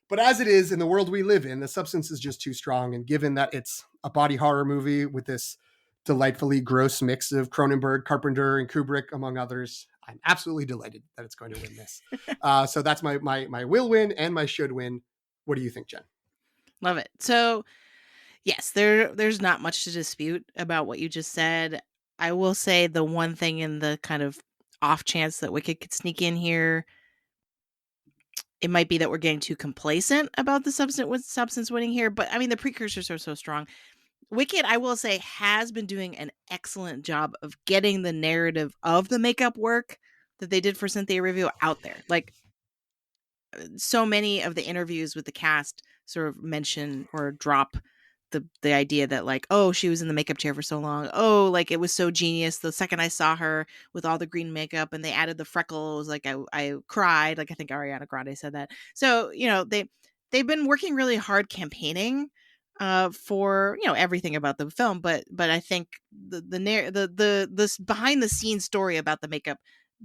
But as it is in the world we live in, The Substance is just too strong, and given that it's a body horror movie with this delightfully gross mix of Cronenberg, Carpenter, and Kubrick, among others, I'm absolutely delighted that it's going to win this. So that's my will win and my should win. What do you think, Jen? Love it. So yes, there's not much to dispute about what you just said. I will say the one thing in the kind of off chance that Wicked could sneak in here, it might be that we're getting too complacent about the substance winning here. But I mean, the precursors are so strong. Wicked, I will say, has been doing an excellent job of getting the narrative of the makeup work that they did for Cynthia Review out there. So many of the interviews with the cast sort of mention or drop the idea that like, oh, she was in the makeup chair for so long. Oh, like it was so genius. The second I saw her with all the green makeup and they added the freckles, like I cried. Like I think Ariana Grande said that. So, they've been working really hard campaigning for everything about the film, but I think the behind the scenes story about the makeup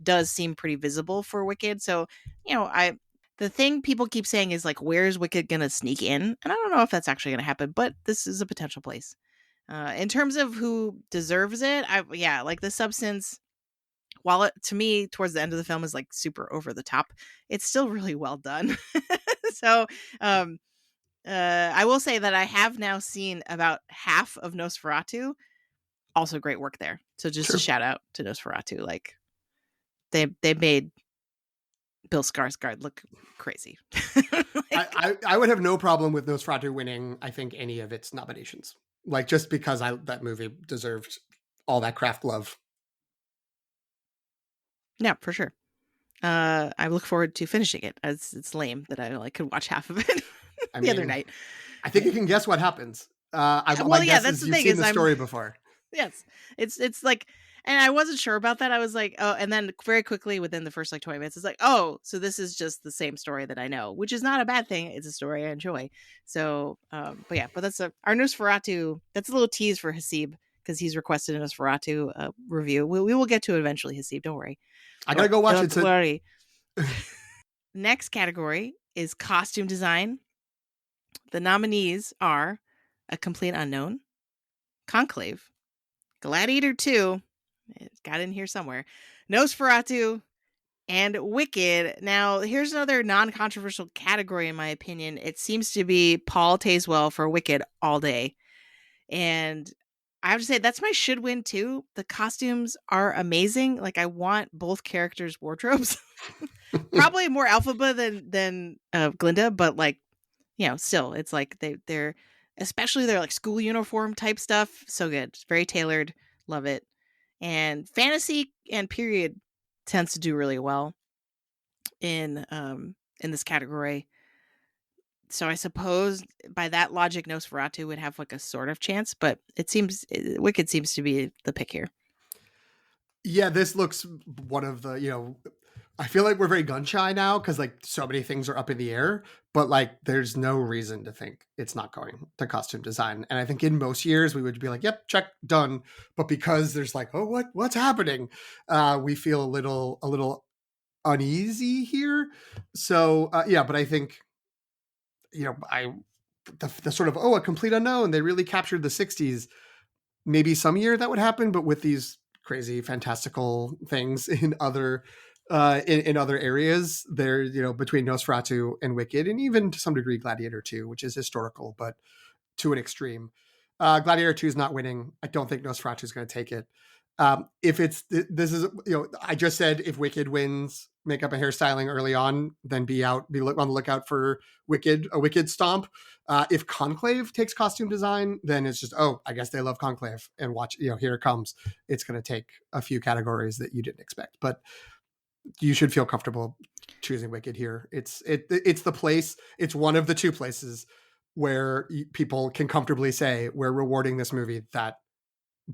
does seem pretty visible for Wicked. So, I the thing people keep saying is like, where's Wicked gonna sneak in? And I don't know if that's actually gonna happen, but this is a potential place. In terms of who deserves it, like the substance, while it to me towards the end of the film is like super over the top, it's still really well done. So um I will say that I have now seen about half of Nosferatu. Also great work there. So just a shout out to Nosferatu. Like they made Bill Skarsgård look crazy. I would have no problem with Nosferatu winning, I think, any of its nominations. Like, just because that movie deserved all that craft love. Yeah, for sure. I look forward to finishing it, as it's lame that I could watch half of it the other night. I think you can guess what happens. My guess is you've seen the story before. Yes, it's like, and I wasn't sure about that. I was like, oh, and then very quickly within the first 20 minutes, it's like, oh, so this is just the same story that I know, which is not a bad thing. It's a story I enjoy. So, but that's our Nosferatu. That's a little tease for Hasib because he's requested a Nosferatu review. We will get to it eventually, Hasib. Don't worry. I gotta go watch it. Don't worry. Next category is costume design. The nominees are A Complete Unknown, Conclave, Gladiator 2, it's got in here somewhere, Nosferatu, and Wicked. Now, here's another non-controversial category, in my opinion. It seems to be Paul Tazewell for Wicked all day. And I have to say, that's my should win too. The costumes are amazing. Like, I want both characters' wardrobes. Probably more Elphaba than Glinda, but like, still, it's like they're especially their like school uniform type stuff. So good. It's very tailored. Love it. And fantasy and period tends to do really well in this category. So I suppose by that logic, Nosferatu would have like a sort of chance, but Wicked seems to be the pick here. Yeah, this looks one of the, I feel like we're very gun shy now because like so many things are up in the air, but like there's no reason to think it's not going to costume design. And I think in most years we would be like, yep, check, done. But because there's like, oh, what's happening? We feel a little uneasy here. So but I think, the sort of, a complete unknown, they really captured the 60s. Maybe some year that would happen, but with these crazy fantastical things in other in other areas there, between Nosferatu and Wicked, and even to some degree Gladiator 2, which is historical but to an extreme. Gladiator 2 is not winning. I don't think Nosferatu is going to take it. If this is, I just said if Wicked wins makeup and hairstyling early on, then be on the lookout for a Wicked stomp. If Conclave takes costume design, then it's just, I guess they love Conclave, and watch, here it comes. It's going to take a few categories that you didn't expect, but you should feel comfortable choosing Wicked here. It's the place. It's one of the two places where people can comfortably say we're rewarding this movie that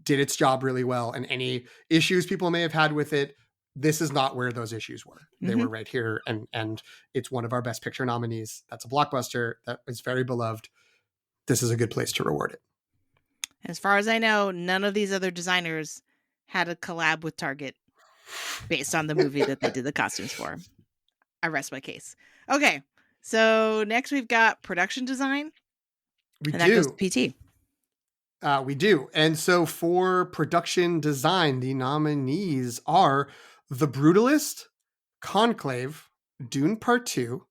did its job really well, and any issues people may have had with it, this is not where those issues were. They were right here, and it's one of our Best Picture nominees. That's a blockbuster that is very beloved. This is a good place to reward it. As far as I know, none of these other designers had a collab with Target based on the movie that they did the costumes for. I rest my case. Okay, so next we've got production design. That goes to PT. We do. And so for production design, the nominees are The Brutalist, Conclave, Dune Part 2,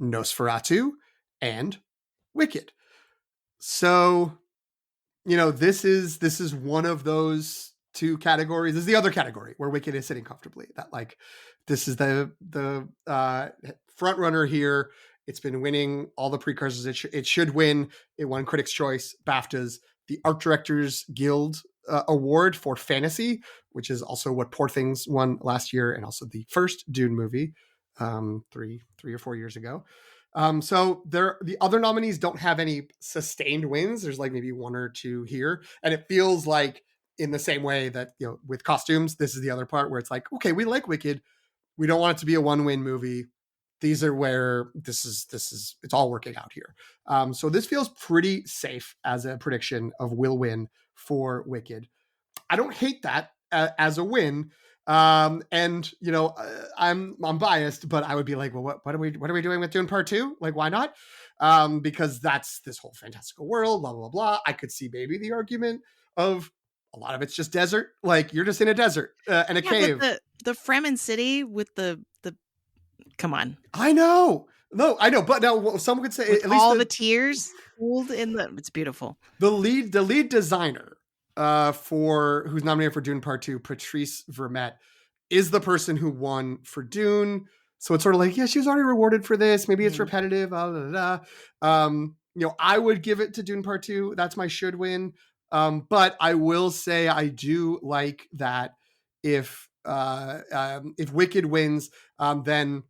Nosferatu, and Wicked. So, this is one of those two categories. This is the other category where Wicked is sitting comfortably. That like, this is the front runner here. It's been winning all the precursors. It should win. It won Critics' Choice, BAFTAs, the Art Directors Guild Award for Fantasy, which is also what Poor Things won last year, and also the first Dune movie 3 or 4 years ago. So the other nominees don't have any sustained wins. There's like maybe one or two here, and it feels like in the same way that with costumes, this is the other part where it's like, okay, we like Wicked, we don't want it to be a one-win movie. These are where this is it's all working out here. So this feels pretty safe as a prediction of will win for Wicked. I don't hate that as a win. And I'm biased, but I would be like, well, what are we doing with Dune Part 2? Like, why not? Because that's this whole fantastical world, blah, blah, blah. I could see maybe the argument of a lot of it's just desert. Like, you're just in a desert and a cave. But the Fremen city with the come on. I know. No, I know. But now someone could say with at least all the tears pulled in it's beautiful. The lead designer for who's nominated for Dune Part 2, Patrice Vermette, is the person who won for Dune. So it's sort of like, yeah, she was already rewarded for this. Maybe it's repetitive. Blah, blah, blah. I would give it to Dune Part 2. That's my should win. But I will say I do like that if Wicked wins, then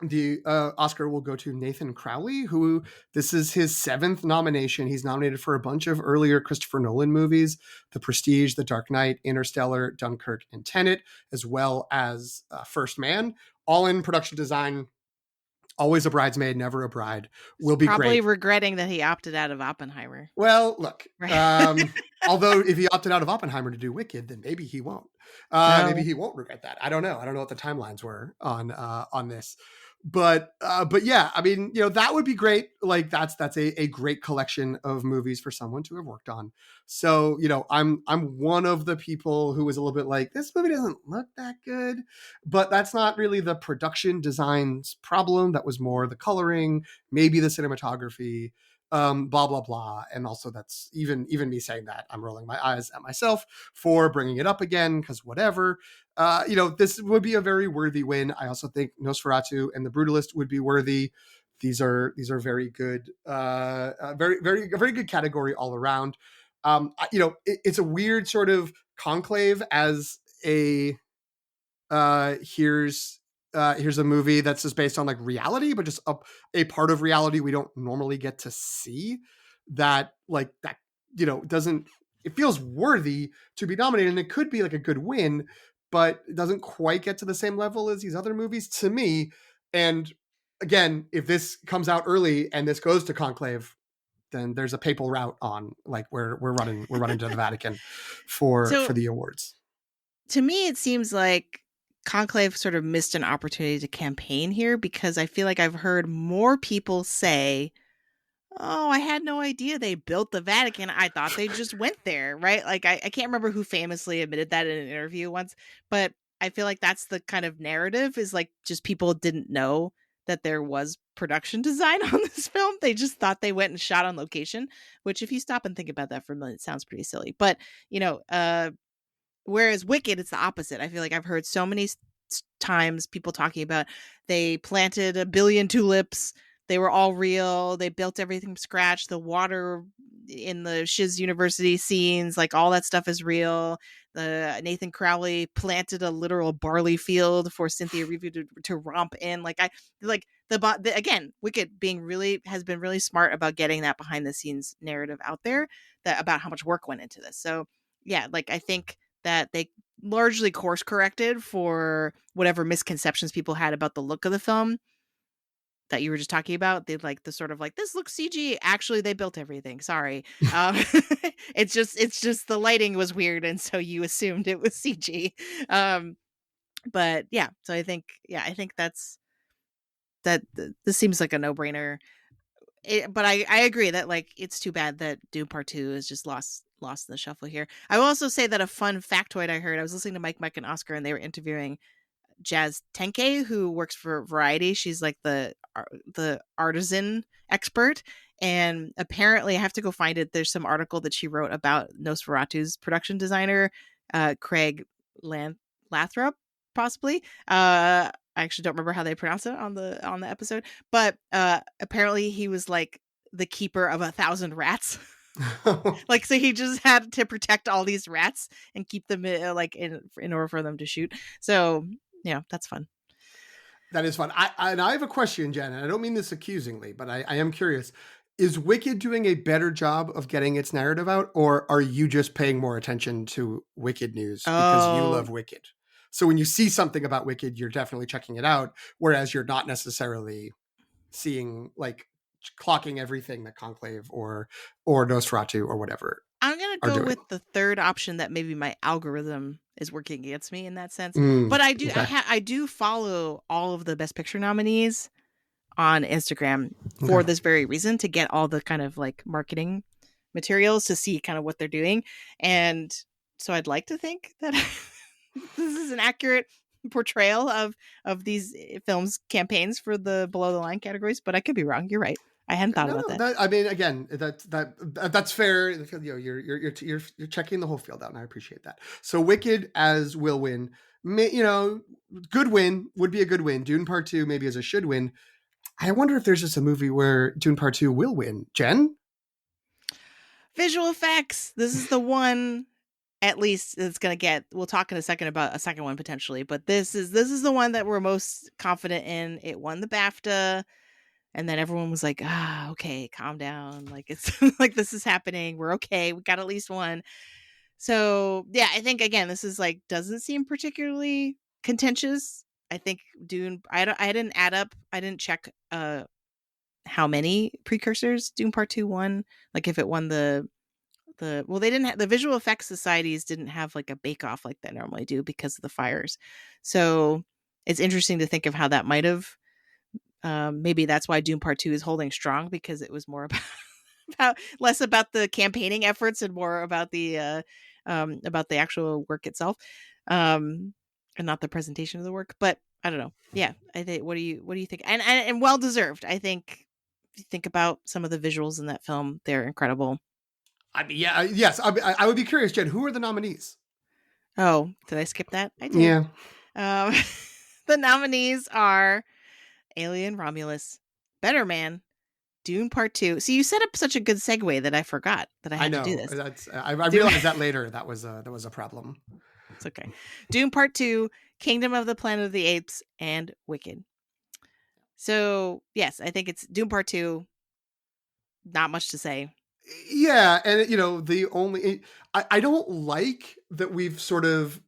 the Oscar will go to Nathan Crowley, who this is his 7th nomination. He's nominated for a bunch of earlier Christopher Nolan movies, The Prestige, The Dark Knight, Interstellar, Dunkirk, and Tenet, as well as First Man, all in production design. Always a bridesmaid, never a bride. Will be probably great. regretting that he opted out of Oppenheimer. Well, look, although if he opted out of Oppenheimer to do Wicked, then maybe he won't. Maybe he won't regret that. I don't know. I don't know what the timelines were on this. But yeah, I mean, that would be great. Like that's a great collection of movies for someone to have worked on. So, I'm one of the people who was a little bit like, this movie doesn't look that good, but that's not really the production design's problem. That was more the coloring, maybe the cinematography, blah, blah, blah. And also that's even me saying that, I'm rolling my eyes at myself for bringing it up again, because whatever. This would be a very worthy win. I also think Nosferatu and The Brutalist would be worthy. These are very good, very, very, very good category all around. It's a weird sort of conclave as a here's a movie that's just based on like reality, but just a part of reality we don't normally get to see. That doesn't. It feels worthy to be nominated, and it could be like a good win, but it doesn't quite get to the same level as these other movies to me. And again, if this comes out early and this goes to conclave, then there's a papal route on. Like we're running to the Vatican for the awards. To me, it seems like Conclave sort of missed an opportunity to campaign here, because I feel like I've heard more people say, oh, I had no idea they built the Vatican. I thought they just went there, right? Like, I can't remember who famously admitted that in an interview once, but I feel like that's the kind of narrative, is like just people didn't know that there was production design on this film. They just thought they went and shot on location, which if you stop and think about that for a minute, it sounds pretty silly. But, whereas Wicked, it's the opposite. I feel like I've heard so many times people talking about they planted 1 billion tulips. They were all real. They built everything from scratch. The water in the Shiz University scenes, like all that stuff is real. Nathan Crowley planted a literal barley field for Cynthia Erivo to romp in. Again, Wicked has been really smart about getting that behind the scenes narrative out there about how much work went into this. So yeah, like I think that they largely course corrected for whatever misconceptions people had about the look of the film that you were just talking about. They like the sort of like, this looks CG. Actually, they built everything. Sorry. It's just the lighting was weird, and so you assumed it was CG. But yeah, so I think this seems like a no-brainer. But I agree that like it's too bad that Dune Part 2 is just lost in the shuffle here. I will also say that a fun factoid I heard, I was listening to Mike and Oscar, and they were interviewing Jazz Tenke, who works for Variety. She's like the artisan expert, and apparently I have to go find it. There's some article that she wrote about Nosferatu's production designer, Craig Lathrop, possibly. I actually don't remember how they pronounce it on the episode, but apparently he was like the keeper of 1,000 rats. Like, so he just had to protect all these rats and keep them like in order for them to shoot. So yeah, that's fun. That is fun. And I have a question, Jen, and I don't mean this accusingly, but I am curious. Is Wicked doing a better job of getting its narrative out, or are you just paying more attention to Wicked news because you Oh, love Wicked? So when you see something about Wicked, you're definitely checking it out, whereas you're not necessarily seeing like clocking everything that Conclave or Nosferatu or whatever I'm gonna are go doing. with the third option that maybe my algorithm is working against me in that sense. But Okay. I do follow all of the Best Picture nominees on Instagram for Okay. this very reason, to get all the kind of like marketing materials to see kind of what they're doing. And so I'd like to think that this is an accurate portrayal of these films campaigns for the below the line categories, but I could be wrong. You're right. I hadn't thought about No. that. That I mean, again, that's fair. You know, you're checking the whole field out, and I appreciate that. So, Wicked as will win. You know, good win would be a good win. Dune Part Two maybe as a should win. I wonder if there's just a movie where Dune Part Two will win. Jen, Visual effects. This is the one, at least, it's going to get. We'll talk in a second about a second one potentially, but this is the one that we're most confident in. It won the BAFTA, and then everyone was like, "Ah, okay, calm down. Like, it's like, this is happening. We're okay. We got at least one." So yeah, I think again, this is like, doesn't seem particularly contentious. I think Dune. I didn't add up. I didn't check how many precursors Dune Part Two won. Like if it won well, they didn't have, the visual effects societies didn't have like a bake off like they normally do because of the fires. So it's interesting to think of how that might have. Maybe that's why Dune Part Two is holding strong, because it was more about, less about the campaigning efforts and more about the actual work itself, and not the presentation of the work. But I don't know. Yeah, I think. What do you think? And well deserved. I think. If you think about some of the visuals in that film, they're incredible. I mean, yeah, yes, I would be curious, Jen. Who are the nominees? Oh, did I skip that? I did. Yeah, Um, the nominees are Alien Romulus, Better Man, Dune Part Two. So you set up such a good segue that I forgot that I I had to do know. this. I Dune, realized that later. That was a problem. it's okay. Dune Part Two, Kingdom of the Planet of the Apes, and Wicked. So yes, I think it's Dune Part Two. Not much to say. Yeah, and you know, I don't like that we've sort of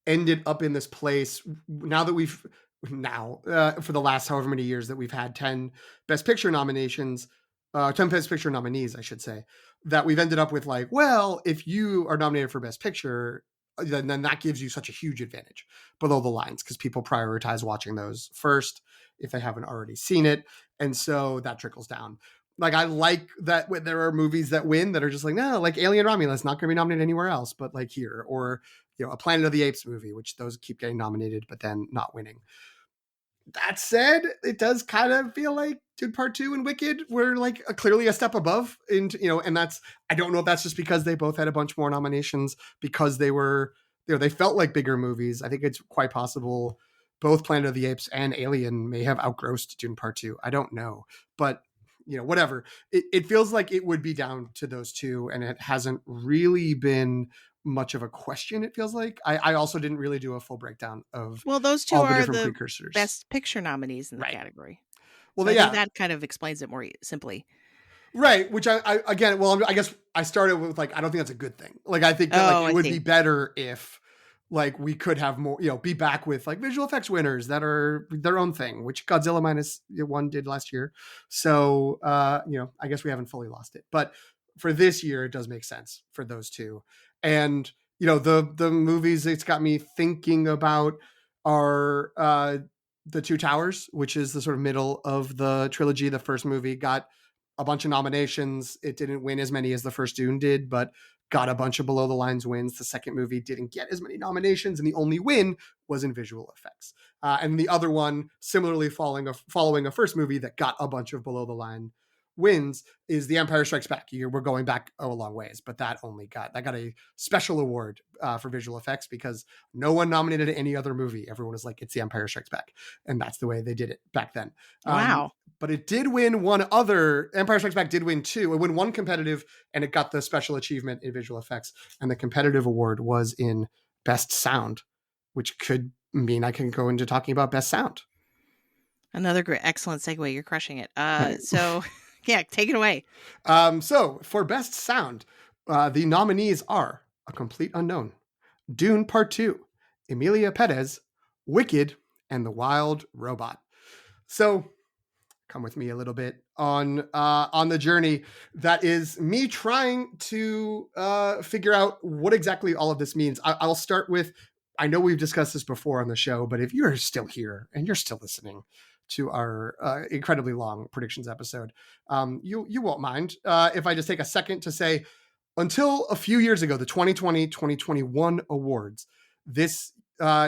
ended up in this place now that we've now for the last however many years that we've had 10 best picture nominations, 10 best picture nominees, I should say, that we've ended up with like, well, if you are nominated for best picture, then that gives you such a huge advantage below the lines because people prioritize watching those first if they haven't already seen it, and so that trickles down. Like I like that when there are movies that win that are just like, no, like Alien Romulus not going to be nominated anywhere else but like here, or you know, a Planet of the Apes movie, which those keep getting nominated but then not winning. That said, it does kind of feel like Dune Part Two and Wicked were like clearly a step above, and you know, and that's, I don't know if that's just because they both had a bunch more nominations because they were, you know, they felt like bigger movies. I think it's quite possible both Planet of the Apes and Alien may have outgrossed Dune Part Two. I don't know, but you know, whatever. It feels like it would be down to those two, and it hasn't really been much of a question. It feels like I also didn't really do a full breakdown of Well, those two all the are different the precursors. Best Picture nominees in the Right. category. Well, So I think yeah, that kind of explains it more simply. right. Which I again, well, I guess I started with like, I don't think that's a good thing. Like, I think that like Oh, it I would be see. better if like we could have more, you know, be back with like visual effects winners that are their own thing, which Godzilla minus one did last year. So, you know, I guess we haven't fully lost it, but for this year, it does make sense for those two. And, you know, the movies it's got me thinking about are, the Two Towers, which is the sort of middle of the trilogy. The first movie got a bunch of nominations. It didn't win as many as the first Dune did, but got a bunch of below the lines wins. The second movie didn't get as many nominations, and the only win was in visual effects. And the other one, similarly following a first movie that got a bunch of below the line wins, is The Empire Strikes Back. We're going back a long ways, but that got a special award for visual effects because no one nominated any other movie. Everyone was like, it's The Empire Strikes Back, and that's the way they did it back then. Wow. But it did win one other. Empire Strikes Back did win two. It won one competitive, and it got the special achievement in visual effects. And the competitive award was in best sound, which could mean I can go into talking about best sound. Another great, excellent segue. You're crushing it. So yeah, take it away. So for best sound, the nominees are A Complete Unknown, Dune Part 2, Emilia Perez, Wicked, and The Wild Robot. So come with me a little bit on the journey that is me trying to figure out what exactly all of this means. I'll start with, I know we've discussed this before on the show, but if you're still here and you're still listening to our incredibly long predictions episode, you won't mind if I just take a second to say, until a few years ago, the 2020-2021 awards, this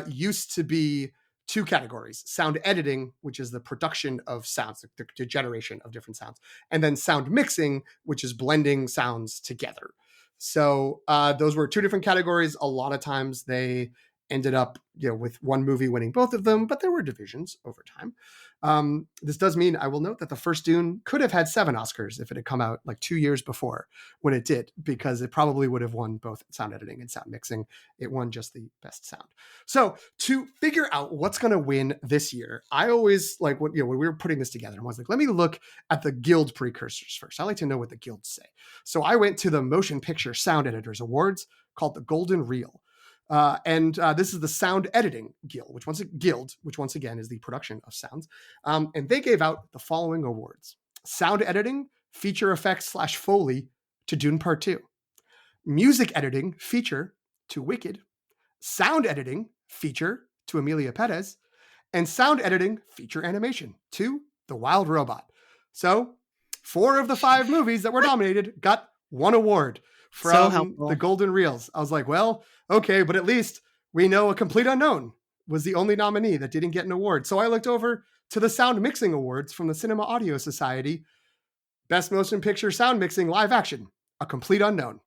used to be two categories: sound editing, which is the production of sounds, the generation of different sounds, and then sound mixing, which is blending sounds together. So those were two different categories. A lot of times they ended up, with one movie winning both of them, but there were divisions over time. This does mean I will note that the first Dune could have had 7 Oscars if it had come out like 2 years before when it did, because it probably would have won both sound editing and sound mixing. It won just the best sound. So to figure out what's going to win this year, I always like when we were putting this together, I was like, let me look at the guild precursors first. I like to know what the guilds say. So I went to the Motion Picture Sound Editors Awards, called the Golden Reel. And this is the Sound Editing Guild, which once again is the production of sounds. And they gave out the following awards: Sound Editing, Feature Effects / Foley to Dune Part 2. Music Editing, Feature to Wicked. Sound Editing, Feature to Emilia Perez. And Sound Editing, Feature Animation to The Wild Robot. So 4 of the 5 movies that were nominated got 1 award from the Golden Reels. I was like, well, okay, but at least we know A Complete Unknown was the only nominee that didn't get an award. So I looked over to the Sound Mixing Awards from the Cinema Audio Society. Best Motion Picture Sound Mixing Live Action, A Complete Unknown.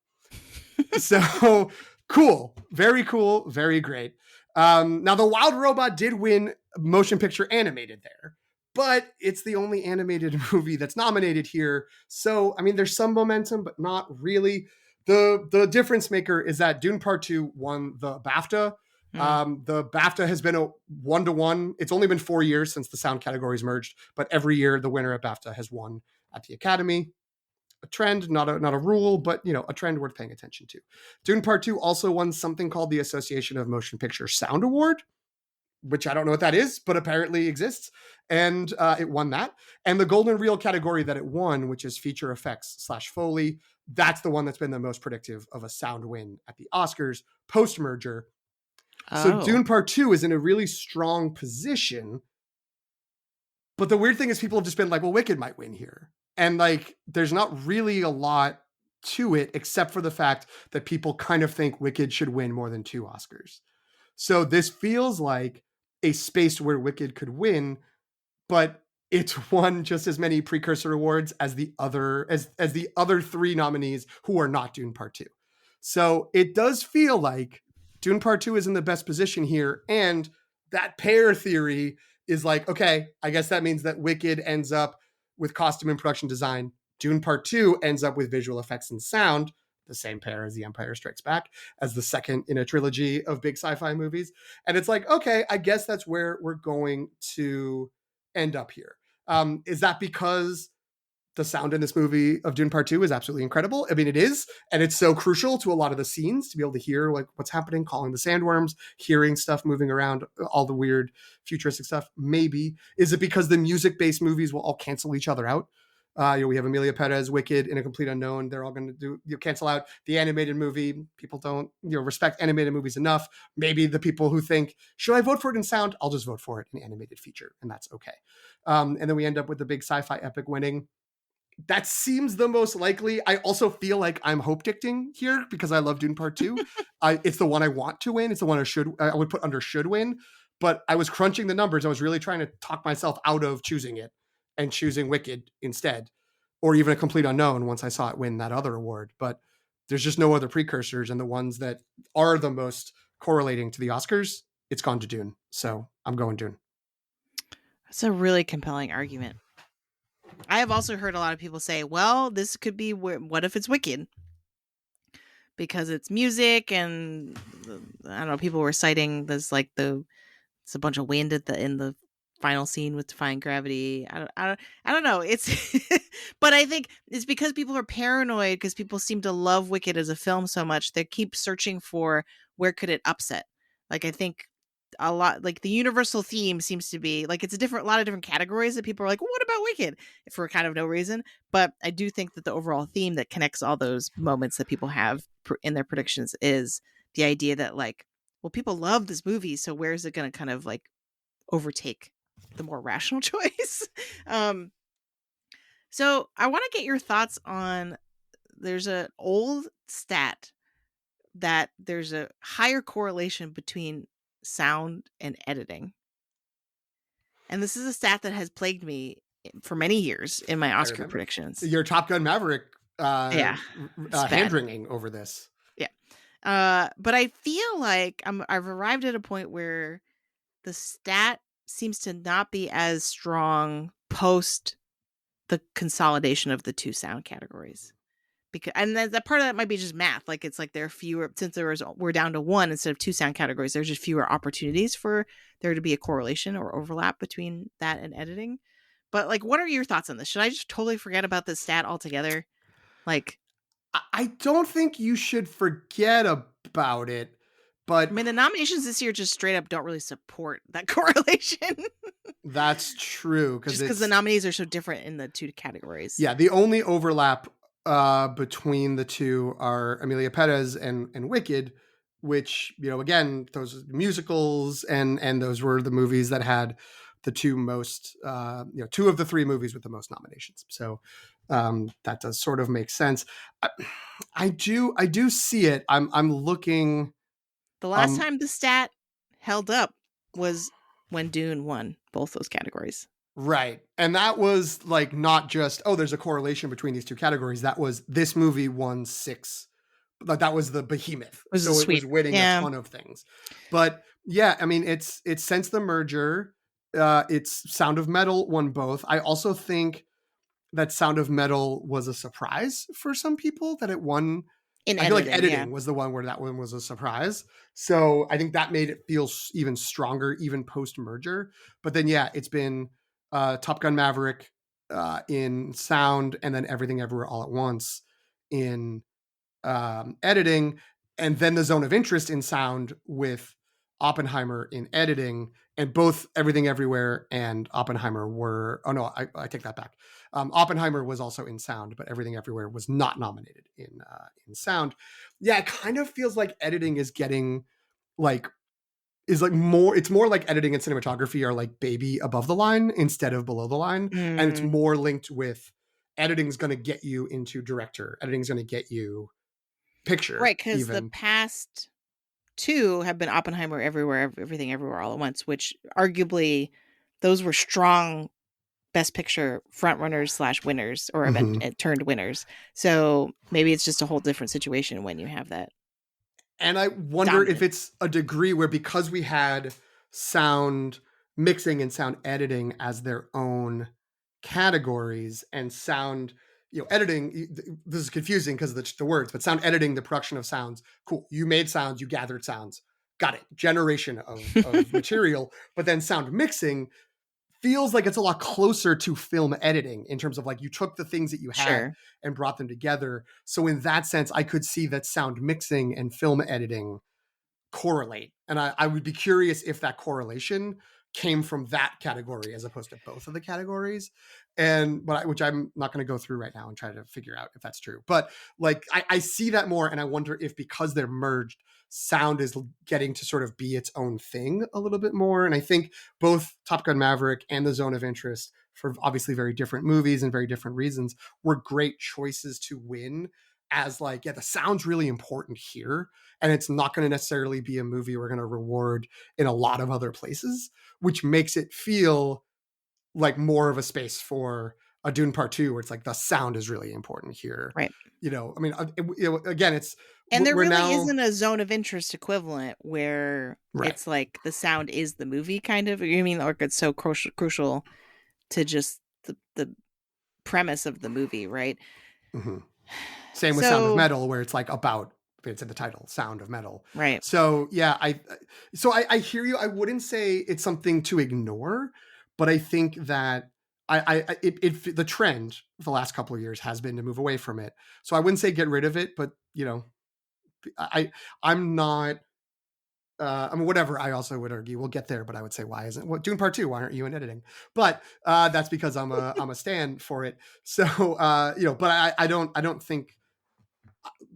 So cool. Very great. Now, The Wild Robot did win Motion Picture Animated there, but it's the only animated movie that's nominated here. So, I mean, there's some momentum, but not really. The difference maker is that Dune Part 2 won the BAFTA. The BAFTA has been a 1-to-1. It's only been 4 years since the sound categories merged, but every year the winner at BAFTA has won at the Academy. A trend, not a rule, but a trend worth paying attention to. Dune Part 2 also won something called the Association of Motion Picture Sound Award, which I don't know what that is, but apparently exists. And it won that. And the Golden Reel category that it won, which is feature effects / Foley, that's the one that's been the most predictive of a sound win at the Oscars post-merger. So Dune Part 2 is in a really strong position. But the weird thing is people have just been like, well, Wicked might win here. And like, there's not really a lot to it, except for the fact that people kind of think Wicked should win more than 2 Oscars. So this feels like a space where Wicked could win, but it's won just as many precursor awards as the other 3 nominees who are not Dune Part 2. So it does feel like Dune Part 2 is in the best position here. And that pair theory is like, okay, I guess that means that Wicked ends up with costume and production design. Dune Part 2 ends up with visual effects and sound, the same pair as The Empire Strikes Back, as the second in a trilogy of big sci-fi movies. And it's like, okay, I guess that's where we're going to end up here. Is that because the sound in this movie of Dune Part 2 is absolutely incredible? I mean, it is, and it's so crucial to a lot of the scenes to be able to hear like what's happening, calling the sandworms, hearing stuff moving around, all the weird futuristic stuff. Maybe. Is it because the music-based movies will all cancel each other out? We have Emilia Perez, Wicked, and A Complete Unknown. They're all going to cancel out the animated movie. People don't respect animated movies enough. Maybe the people who think, should I vote for it in sound? I'll just vote for it in animated feature, and that's okay. And then we end up with the big sci-fi epic winning. That seems the most likely. I also feel like I'm hope dicting here because I love Dune Part 2. It's the one I want to win. It's the one I would put under should win. But I was crunching the numbers. I was really trying to talk myself out of choosing it and choosing Wicked instead, or even A Complete Unknown once I saw it win that other award. But there's just no other precursors, and the ones that are the most correlating to the Oscars, it's gone to Dune. So I'm going Dune. That's a really compelling argument. I have also heard a lot of people say, well, this could be, what if it's Wicked? Because it's music, and I don't know, people were citing this, like it's a bunch of wind in the final scene with Defying Gravity. I don't know. It's but I think it's because people are paranoid because people seem to love Wicked as a film so much. They keep searching for where could it upset. Like I think a lot like the universal theme seems to be like it's a lot of different categories that people are like, well, what about Wicked? For kind of no reason. But I do think that the overall theme that connects all those moments that people have in their predictions is the idea that like, well, people love this movie, so where is it going to kind of like overtake the more rational choice? So I want to get your thoughts on there's an old stat that there's a higher correlation between sound and editing. And this is a stat that has plagued me for many years in my Oscar predictions. Your Top Gun Maverick Yeah, hand-wringing over this. Yeah. But I feel like I've arrived at a point where the stat seems to not be as strong post the consolidation of the two sound categories. And that part of that might be just math. Like it's like there are fewer, since we're down to one instead of two sound categories, there's just fewer opportunities for there to be a correlation or overlap between that and editing. But like, what are your thoughts on this? Should I just totally forget about this stat altogether? Like, I don't think you should forget about it, but I mean, the nominations this year just straight up don't really support that correlation. That's true. Just because the nominees are so different in the two categories. Yeah, the only overlap between the two are Amelia Perez and Wicked, which, you know, again, those musicals and those were the movies that had the two most, two of the three movies with the most nominations. So that does sort of make sense. I do see it. I'm looking. The last time the stat held up was when Dune won both those categories. Right. And that was like not just, oh, there's a correlation between these two categories. That was this movie won 6. Like that was the behemoth. It was was winning a ton of things. But yeah, I mean, it's since the merger, it's Sound of Metal won both. I also think that Sound of Metal was a surprise for some people that it won. I feel like editing was the one where that one was a surprise. So I think that made it feel even stronger, even post merger. But then, yeah, it's been Top Gun Maverick in sound, and then Everything Everywhere All at Once in editing, and then The Zone of Interest in sound with Oppenheimer in editing. And both Everything Everywhere and Oppenheimer were, oh no, I take that back. Oppenheimer was also in sound, but Everything Everywhere was not nominated in sound. Yeah, it kind of feels like editing is getting like, it's more like editing and cinematography are like baby above the line instead of below the line. And it's more linked with editing is going to get you into director. Editing is going to get you picture. Right, because the past two have been Oppenheimer, Everything Everywhere All at Once, which arguably those were strong Best Picture frontrunners / winners or event turned winners. So maybe it's just a whole different situation when you have that. And I wonder if it's a degree where because we had sound mixing and sound editing as their own categories and sound, editing, this is confusing because of the words, but sound editing, the production of sounds, cool. You made sounds, you gathered sounds. Got it. Generation of material. But then sound mixing feels like it's a lot closer to film editing in terms of like you took the things that you had and brought them together. So in that sense, I could see that sound mixing and film editing correlate. And I would be curious if that correlation came from that category as opposed to both of the categories. Which I'm not going to go through right now and try to figure out if that's true. But like, I see that more. And I wonder if because they're merged, sound is getting to sort of be its own thing a little bit more. And I think both Top Gun Maverick and The Zone of Interest, for obviously very different movies and very different reasons, were great choices to win as like, yeah, the sound's really important here. And it's not going to necessarily be a movie we're going to reward in a lot of other places, which makes it feel like more of a space for a Dune Part 2 where it's like the sound is really important here. Right. I mean, again, it's, and there really isn't a Zone of Interest equivalent where it's like the sound is the movie kind of. You mean like it's so crucial to just the premise of the movie, right? Mm-hmm. Same with Sound of Metal, where it's like about, it's in the title, Sound of Metal. Right. So yeah, I hear you. I wouldn't say it's something to ignore, But I think that the trend for the last couple of years has been to move away from it. So I wouldn't say get rid of it, but I'm not. I mean, whatever. I also would argue we'll get there, but I would say, why isn't Dune Part 2? Why aren't you in editing? But that's because I'm a stand for it. So but I don't think.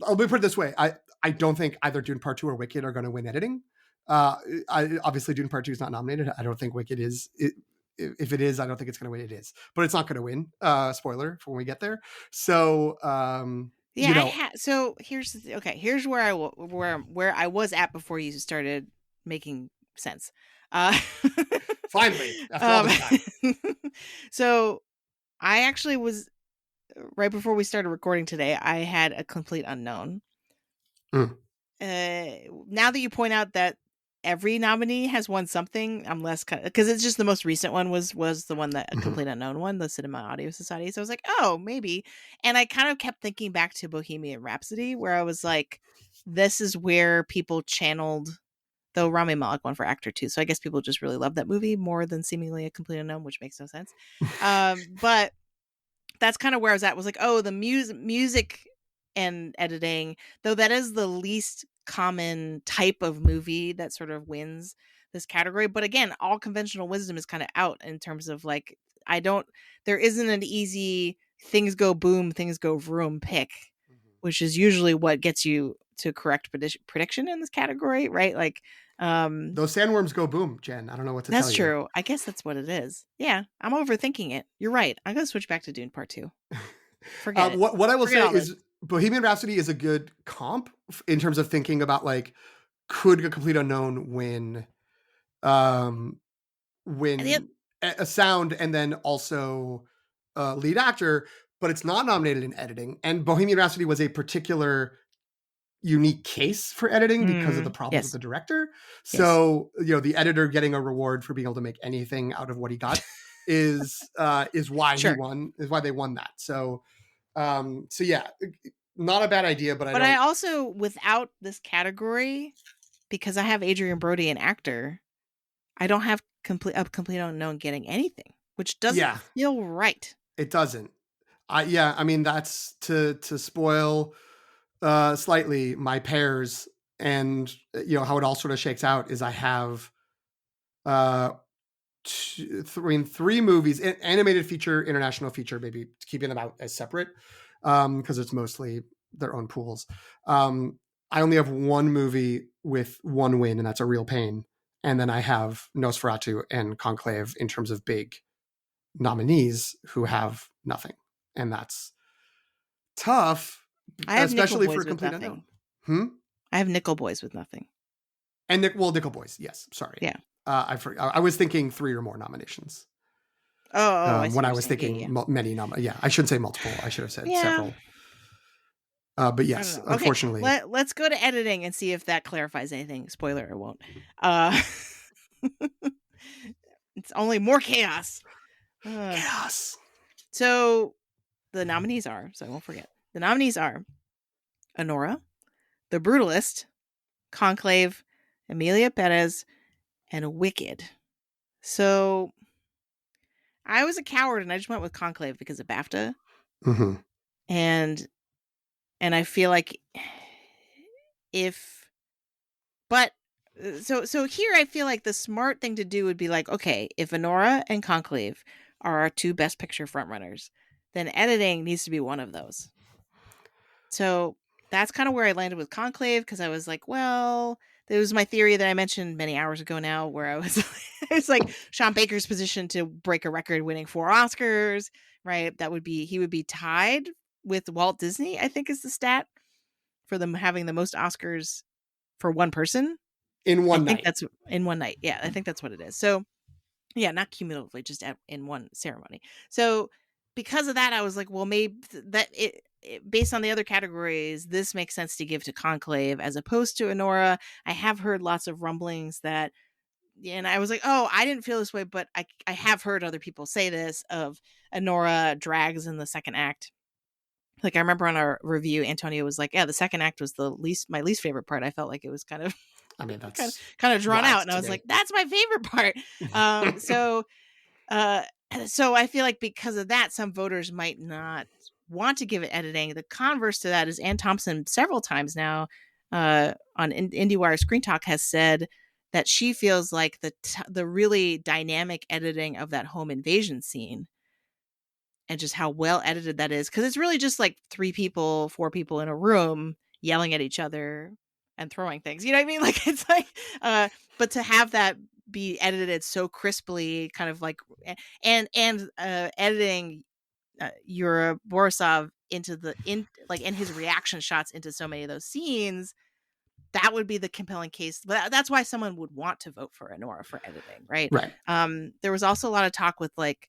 I'll put it this way. I don't think either Dune Part 2 or Wicked are going to win editing. Obviously Dune Part 2 is not nominated. I don't think Wicked is. If it is, I don't think it's going to win. It is, but it's not going to win. Spoiler for when we get there. So so here's where I was at before you started making sense. Finally, after all this time. So I actually was right before we started recording today. I had a complete unknown. Now that you point out that every nominee has won something, I'm less because it's just the most recent one was the one that a complete unknown one, the Cinema Audio Society. So I was like, oh, maybe. And I kind of kept thinking back to Bohemian Rhapsody, where I was like, this is where people channeled, though Rami Malek won for actor too. So I guess people just really love that movie more than seemingly a complete unknown, which makes no sense. But that's kind of where I was at. Was like, oh, the music and editing, though that is the least common type of movie that sort of wins this category. But again, all conventional wisdom is kind of out in terms of like, there isn't an easy things go boom, things go vroom pick, which is usually what gets you to correct prediction in this category, right? Like, those sandworms go boom, Jen. I don't know what to tell you. That's true. I guess that's what it is. Yeah, I'm overthinking it. You're right. I'm going to switch back to Dune Part 2. Forget it. What I will say is Bohemian Rhapsody is a good comp in terms of thinking about like, could a complete unknown win a sound and then also lead actor, but it's not nominated in editing. And Bohemian Rhapsody was a particular unique case for editing because of the problems with the director. So, the editor getting a reward for being able to make anything out of what he got is why he won, is why they won that. So yeah, not a bad idea, but I also, without this category, because I have Adrian Brody, an actor, I don't have complete unknown getting anything, which doesn't feel right. It doesn't. I mean, that's to spoil slightly my pairs, and how it all sort of shakes out is I have three movies, animated feature, international feature, maybe keeping them out as separate because it's mostly their own pools. I only have one movie with one win, and that's A Real Pain. And then I have Nosferatu and Conclave in terms of big nominees who have nothing. And that's tough, especially for a complete unknown. I have Nickel Boys with nothing. And Nickel Boys, yes. Sorry. Yeah. I was thinking 3 or more nominations. When I was thinking many nominations. Yeah, I shouldn't say multiple. I should have said several. But yes, unfortunately. Let's go to editing and see if that clarifies anything. Spoiler, it won't. It's only more chaos. Chaos. So the nominees are, so I won't forget. The nominees are Anora, The Brutalist, Conclave, Emilia Perez, and Wicked. So I was a coward and I just went with Conclave because of BAFTA. Mm-hmm. And I feel like so here I feel like the smart thing to do would be like, okay, if Anora and Conclave are our 2 best picture frontrunners, then editing needs to be one of those. So that's kind of where I landed with Conclave, because I was like, well, there was my theory that I mentioned many hours ago now, where I was it's like Sean Baker's position to break a record, winning 4 Oscars, right? He would be tied with Walt Disney, I think is the stat, for them having the most Oscars for one person. In one night. That's in one night. Yeah, I think that's what it is. So yeah, not cumulatively, just in one ceremony. So because of that, I was like, well, maybe that based on the other categories, this makes sense to give to Conclave as opposed to Anora. I have heard lots of rumblings that, and I was like, oh, I didn't feel this way, but I have heard other people say this, of Anora drags in the second act. Like I remember on our review, Antonio was like, yeah, the second act was my least favorite part. I felt like it was kind of, I mean, that's kind of drawn out. And I was like, that's my favorite part. So Uh, so I feel like because of that, some voters might not want to give it editing. The converse to that is Ann Thompson several times now on IndieWire Screen Talk has said that she feels like the really dynamic editing of that home invasion scene and just how well edited that is, because it's really just like 4 people in a room yelling at each other and throwing things. You know what I mean? Like it's like, but to have that be edited so crisply, kind of like, and editing Yura Borisov into in his reaction shots into so many of those scenes, that would be the compelling case. But that's why someone would want to vote for Honora for editing, right? Right. There was also a lot of talk with like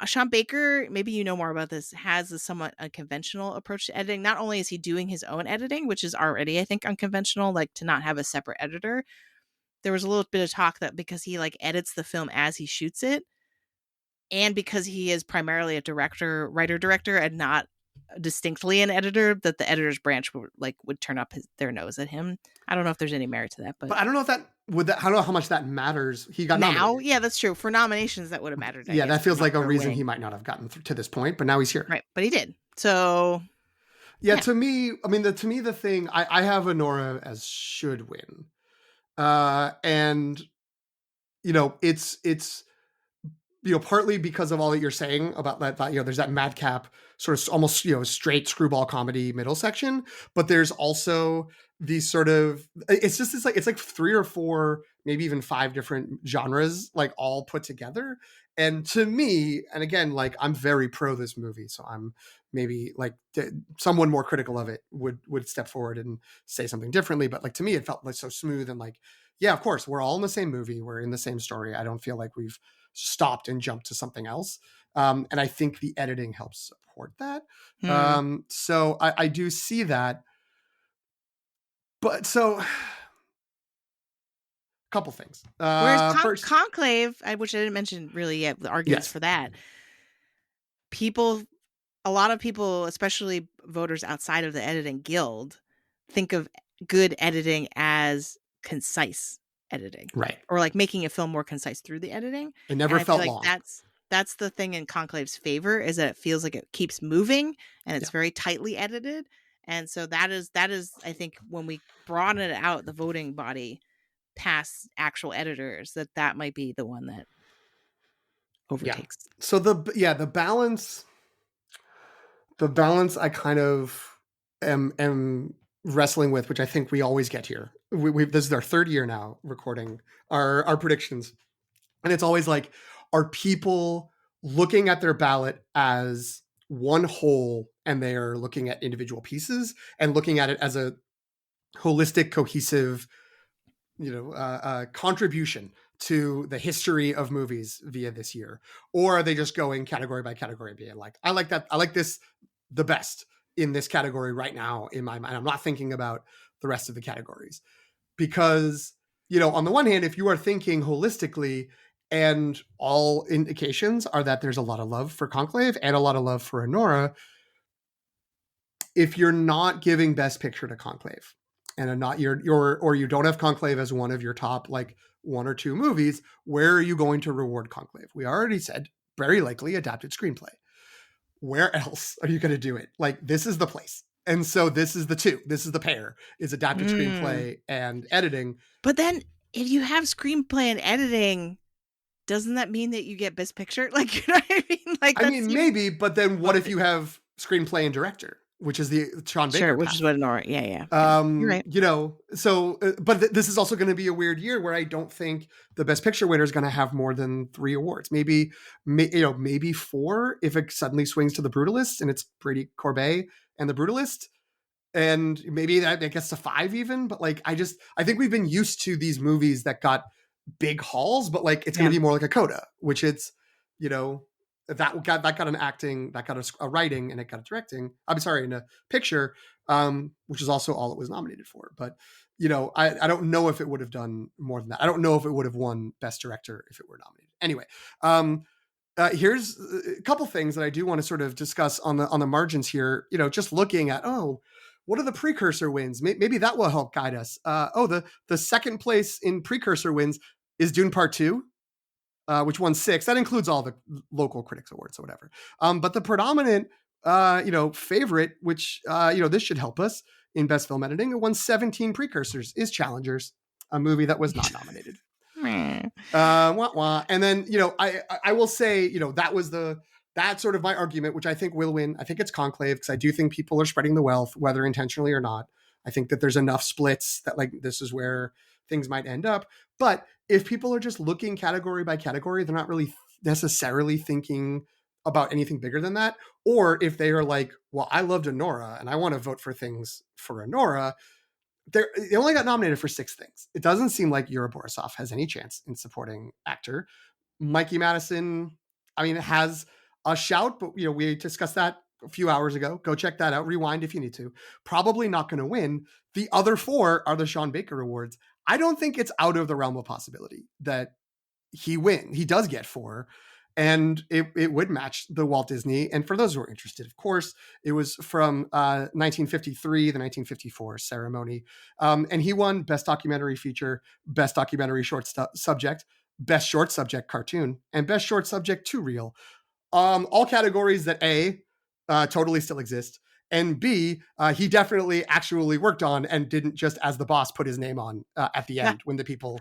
Sean Baker, maybe you know more about this, has a somewhat unconventional approach to editing. Not only is he doing his own editing, which is already, I think, unconventional, like to not have a separate editor. There was a little bit of talk that because he like edits the film as he shoots it, and because he is primarily a writer director, and not distinctly an editor, that the editor's branch would turn up their nose at him. I don't know if there's any merit to that, but I don't know if I don't know how much that matters. He got now, nominated. yeah, that's true. For nominations, that would have mattered. Yeah, that feels like a reason winning. he might not have gotten to this point, but now he's here. Right, but he did. So yeah. To me, I mean, the thing I have Honora as should win, and you know, it's you know, partly because of all that you're saying about that you know, there's that madcap sort of almost, you know, straight screwball comedy middle section, but there's also these sort of, it's like 3 or 4, maybe even 5 different genres, like all put together. And to me, and again, like I'm very pro this movie, so I'm maybe like someone more critical of it would step forward and say something differently. But like to me, it felt like so smooth and like, yeah, of course, we're all in the same movie, we're in the same story. I don't feel like we've stopped and jumped to something else. And I think the editing helps support that. So I do see that. But so a couple things. Whereas First, Conclave, which I didn't mention really yet, the arguments for that. A lot of people, especially voters outside of the editing guild, think of good editing as concise editing, right? Or like making a film more concise through the editing. It never felt long. That's the thing in Conclave's favor, is that it feels like it keeps moving and it's very tightly edited. And so that is, I think, when we broaden it out, the voting body past actual editors, that might be the one that overtakes. Yeah. So the balance I kind of am wrestling with, which I think we always get here. This is our 3rd year now recording our predictions. And it's always like, are people looking at their ballot as one whole and they're looking at individual pieces and looking at it as a holistic, cohesive, you know, contribution to the history of movies via this year? Or are they just going category by category, being like, I like this the best in this category right now in my mind. I'm not thinking about the rest of the categories. Because, you know, on the one hand, if you are thinking holistically, and all indications are that there's a lot of love for Conclave and a lot of love for Honora, if you're not giving Best Picture to Conclave and not or you don't have Conclave as one of your top like 1 or 2 movies, where are you going to reward Conclave? We already said very likely adapted screenplay. Where else are you going to do it? Like, this is the place. And so this is the pair, is adapted screenplay and editing. But then if you have screenplay and editing, doesn't that mean that you get Best Picture? Like, you know what I mean? Like, I mean, maybe, but then what if you have screenplay and director, which is the Sean Baker Sure, which path. Is what Nora. Yeah. You're right. You know, so but this is also going to be a weird year where I don't think the Best Picture winner is going to have more than 3 awards. Maybe 4 if it suddenly swings to The Brutalist and it's Brady Corbet and The Brutalist. And maybe that gets to 5 even. But like, I think we've been used to these movies that got big hauls, but like it's going to be more like a Coda, which it's, you know, that got an acting, that got a writing, and it got a directing. I'm sorry, in a picture, which is also all it was nominated for. But you know, I don't know if it would have done more than that. I don't know if it would have won Best Director if it were nominated. Anyway, here's a couple things that I do want to sort of discuss on the margins here. You know, just looking at what are the precursor wins? Maybe that will help guide us. The second place in precursor wins is Dune Part 2. which won 6. That includes all the local critics awards or whatever. But the predominant, favorite, which, this should help us in best film editing, it won 17 precursors, is Challengers, a movie that was not nominated. Wah, wah. And then, I will say, that's sort of my argument, which I think will win. I think it's Conclave, because I do think people are spreading the wealth, whether intentionally or not. I think that there's enough splits that like this is where things might end up. But if people are just looking category by category, they're not really necessarily thinking about anything bigger than that. Or if they are like, well, I loved Anora and I want to vote for things for Anora, they only got nominated for 6 things. It doesn't seem like Yura Borisov has any chance in supporting actor. Mikey Madison, has a shout, but we discussed that a few hours ago. Go check that out. Rewind if you need to. Probably not going to win. The other 4 are the Sean Baker Awards. I don't think it's out of the realm of possibility that he does get 4, and it would match the Walt Disney. And for those who are interested, of course, it was from 1953, the 1954 ceremony. And he won Best Documentary Feature, Best Documentary Short Subject, Best Short Subject Cartoon, and Best Short Subject 2 Reel. All categories that A, totally still exist, and B, he definitely actually worked on and didn't just as the boss put his name on at the end when the people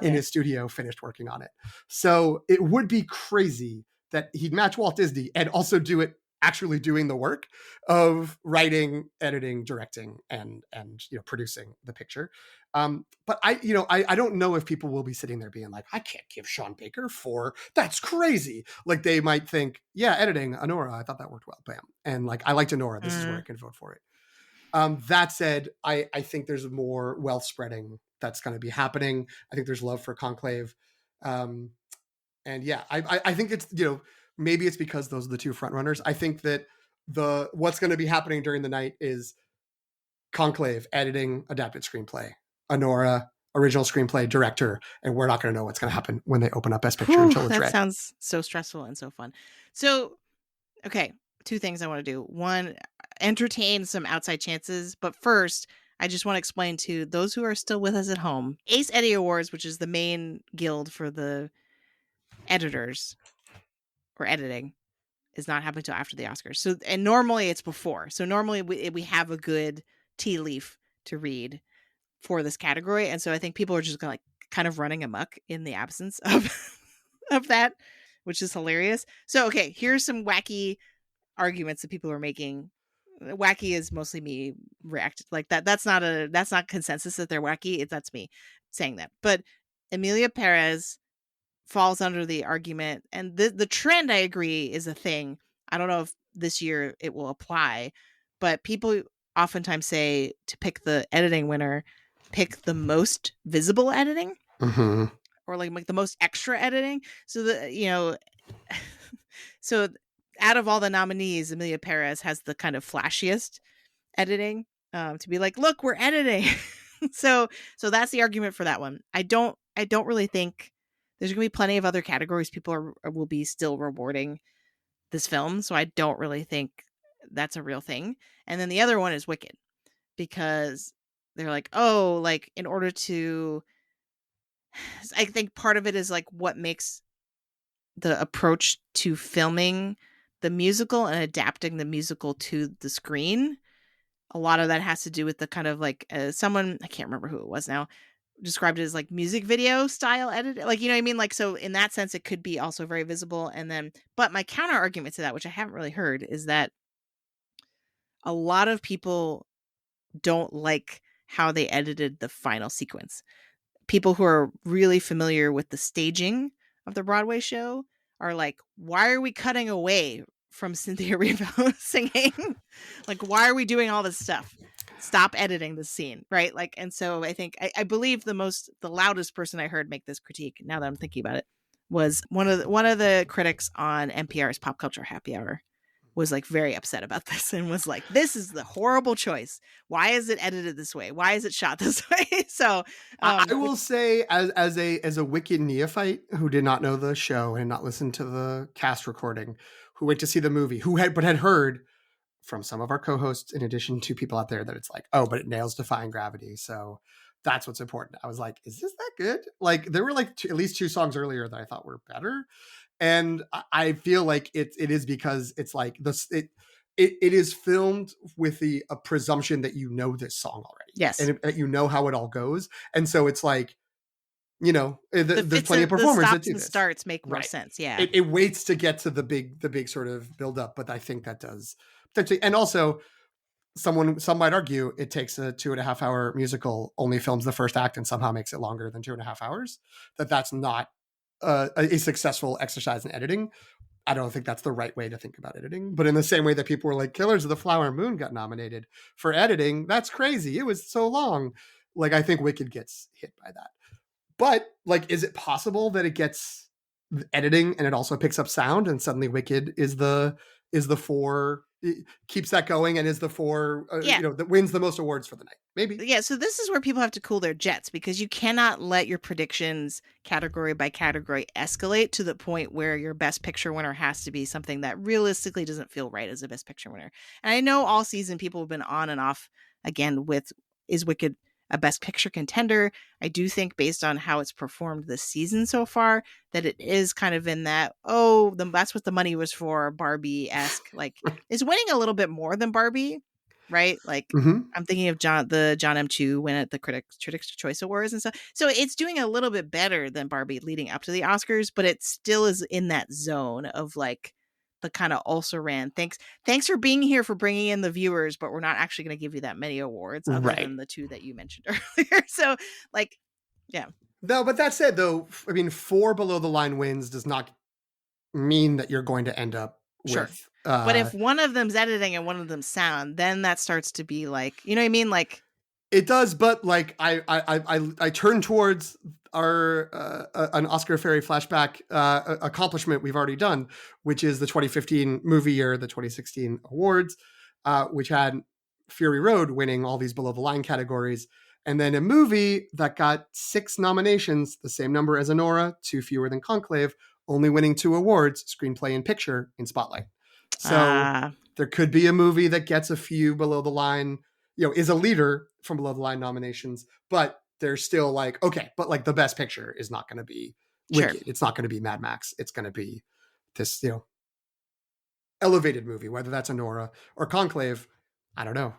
in his studio finished working on it. So it would be crazy that he'd match Walt Disney and also do it actually doing the work of writing, editing, directing, and producing the picture. But I don't know if people will be sitting there being like, I can't give Sean Baker 4. That's crazy. Like they might think, yeah, editing, Anora, I thought that worked well. Bam. And like, I liked Anora. This is where I can vote for it. That said, I think there's more wealth spreading that's going to be happening. I think there's love for Conclave. And yeah, I think it's, maybe it's because those are the 2 front runners. I think that what's going to be happening during the night is Conclave, editing, adapted screenplay, Anora, original screenplay, director, and we're not going to know what's going to happen when they open up Best Picture until it's that read. Sounds so stressful and so fun. So, okay, 2 things I want to do. One, entertain some outside chances, but first, I just want to explain to those who are still with us at home, Ace Eddie Awards, which is the main guild for the editors or editing, is not happening until after the Oscars. So, and normally it's before. So normally we have a good tea leaf to read for this category. And so I think people are just like kind of running amok in the absence of that, which is hilarious. So, okay, here's some wacky arguments that people are making. Wacky is mostly me reacting like that. That's not consensus that they're wacky. That's me saying that. But Emilia Perez falls under the argument, and the trend, I agree, is a thing. I don't know if this year it will apply, but people oftentimes say to pick the editing winner, pick the most visible editing, or like the most extra editing. So so out of all the nominees, Emilia Perez has the kind of flashiest editing, to be like, look, we're editing. so that's the argument for that one. I don't really think there's going to be plenty of other categories people will be still rewarding this film. So I don't really think that's a real thing. And then the other one is Wicked, because they're like, oh, like in order to, I think part of it is like what makes the approach to filming the musical and adapting the musical to the screen. A lot of that has to do with the kind of like someone, I can't remember who it was now, described it as like music video style edit, like, you know what I mean? Like, so in that sense, it could be also very visible. And then, but my counter argument to that, which I haven't really heard, is that a lot of people don't like how they edited the final sequence. People who are really familiar with the staging of the Broadway show are like, why are we cutting away from Cynthia Erivo singing? Like, why are we doing all this stuff? Stop editing the scene, right? Like, and so I think I believe the loudest person I heard make this critique, now that I'm thinking about it, was one of the critics on NPR's Pop Culture Happy Hour. Was like very upset about this and was like, this is the horrible choice. Why is it edited this way? Why is it shot this way? So I will say, as a Wicked neophyte who did not know the show and not listen to the cast recording, who went to see the movie, but had heard from some of our co-hosts, in addition to people out there, that it's like, oh, but it nails Defying Gravity. So That's what's important. I was like, is this that good? Like there were like at least 2 songs earlier that I thought were better. And I feel like it is because it's like this, it is filmed with a presumption that you know this song already. Yes. And that you know how it all goes. And so it's like, you know, there's plenty of the performers that stops do and this. starts make more Right. sense. Yeah. It waits to get to the big sort of build up, but I think that does potentially. And also, some might argue it takes a 2.5 hour musical, only films the first act, and somehow makes it longer than 2.5 hours. That's not a successful exercise in editing. I don't think that's the right way to think about editing. But in the same way that people were like, Killers of the Flower Moon got nominated for editing, that's crazy. It was so long. Like, I think Wicked gets hit by that. But like, is it possible that it gets editing and it also picks up sound, and suddenly Wicked is the 4, keeps that going, and is the 4 that wins the most awards for the night? Maybe. Yeah, so this is where people have to cool their jets, because you cannot let your predictions category by category escalate to the point where your best picture winner has to be something that realistically doesn't feel right as a best picture winner. And I know all season people have been on and off again with, is Wicked a best picture contender? I do think, based on how it's performed this season so far, that it is kind of in that, that's what the money was for, Barbie-esque. Like, it's winning a little bit more than Barbie, right? Like, I'm thinking of John M. win at the Critics' Choice Awards and stuff. So it's doing a little bit better than Barbie leading up to the Oscars, but it still is in that zone of like the kind of also ran. Thanks for being here, for bringing in the viewers, but we're not actually going to give you that many awards other than the 2 that you mentioned earlier. So like, yeah. No, but that said, though, I mean, 4 below the line wins does not mean that you're going to end up with. But if one of them's editing and one of them's sound, then that starts to be like, you know what I mean? Like, it does, but like I turn towards our an Oscar Ferry flashback accomplishment we've already done, which is the 2015 movie year, the 2016 awards, which had Fury Road winning all these below the line categories, and then a movie that got 6 nominations, the same number as Anora, 2 fewer than Conclave, only winning 2 awards, screenplay and picture, in Spotlight. So there could be a movie that gets a few below the line, is a leader from below the line nominations, but they're still like, okay, but like the best picture is not going to be Wicked. It's not going to be Mad Max. It's going to be this, elevated movie, whether that's Anora or Conclave. I don't know.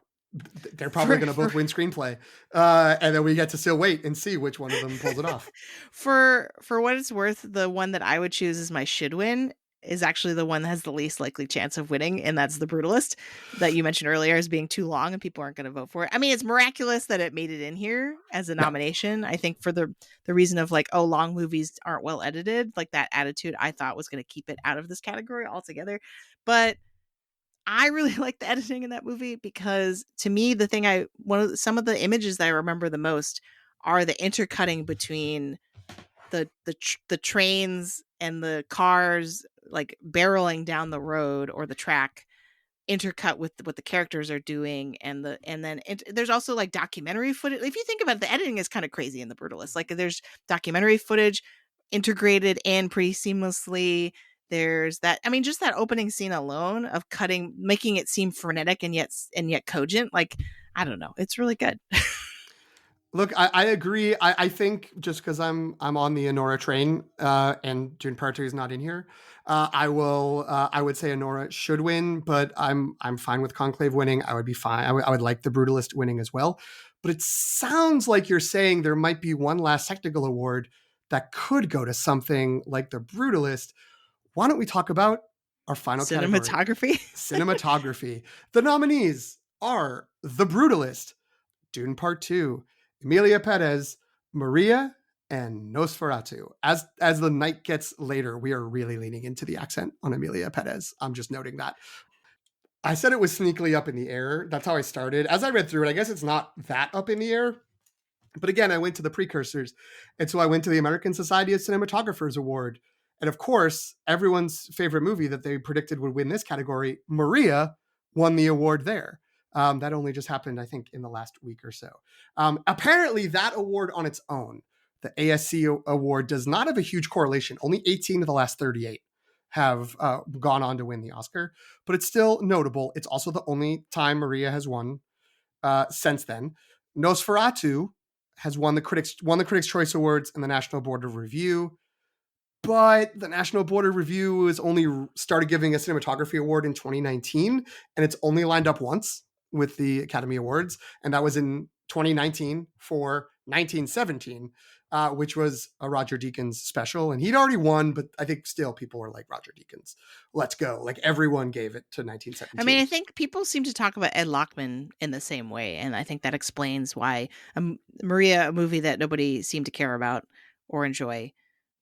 They're probably going to both win screenplay. And then we get to still wait and see which one of them pulls it off. For what it's worth, the one that I would choose as my should win is actually the one that has the least likely chance of winning, and that's The Brutalist, that you mentioned earlier as being too long and people aren't going to vote for it. I mean, it's miraculous that it made it in here as a nomination. I think for the reason of like, long movies aren't well edited, like that attitude I thought was going to keep it out of this category altogether. But I really like the editing in that movie, because to me, some of the images that I remember the most are the intercutting between the trains and the cars like barreling down the road or the track, intercut with what the characters are doing, and then there's also like documentary footage. If you think about it, the editing is kind of crazy in The Brutalist. Like, there's documentary footage integrated in pretty seamlessly. There's that, I mean, just that opening scene alone of making it seem frenetic and yet cogent. Like, I don't know, it's really good. Look, I agree. I think just because I'm on the Anora train, and June Part 2 is not in here, I would say Anora should win, but I'm fine with Conclave winning. I would be fine. I would like The Brutalist winning as well. But it sounds like you're saying there might be one last technical award that could go to something like The Brutalist. Why don't we talk about our final Cinematography? Cinematography. The nominees are The Brutalist, Dune Part 2, Emilia Perez, Maria, and Nosferatu. As the night gets later, we are really leaning into the accent on Emilia Perez. I'm just noting that. I said it was sneakily up in the air. That's how I started. As I read through it, I guess it's not that up in the air. But again, I went to the precursors. And so I went to the American Society of Cinematographers Award. And of course, everyone's favorite movie that they predicted would win this category, Maria, won the award there. That only just happened, I think, in the last week or so. Apparently, that award on its own, the ASC award, does not have a huge correlation. Only 18 of the last 38 have gone on to win the Oscar, but it's still notable. It's also the only time Maria has won since then. Nosferatu has won the Critics' Choice Awards and the National Board of Review. But the National Board of Review has only started giving a cinematography award in 2019, and it's only lined up once with the Academy Awards, and that was in 2019 for 1917, which was a Roger Deakins special, and he'd already won, but I think still people were like, Roger Deakins, let's go. Like everyone gave it to 1917. I mean, I think people seem to talk about Ed Lockman in the same way, and I think that explains why Maria, a movie that nobody seemed to care about or enjoy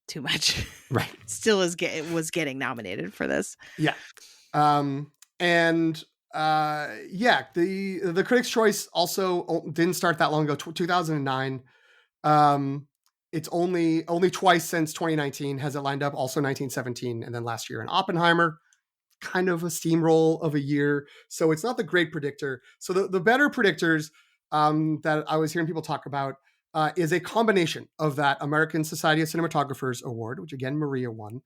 too much, right, still was getting nominated for this. Yeah. The Critics' Choice also didn't start that long ago, 2009. It's only twice since 2019 has it lined up, also 1917, and then last year in Oppenheimer, kind of a steamroll of a year. So it's not the great predictor. So the better predictors that I was hearing people talk about is a combination of that American Society of Cinematographers Award, which again, Maria won,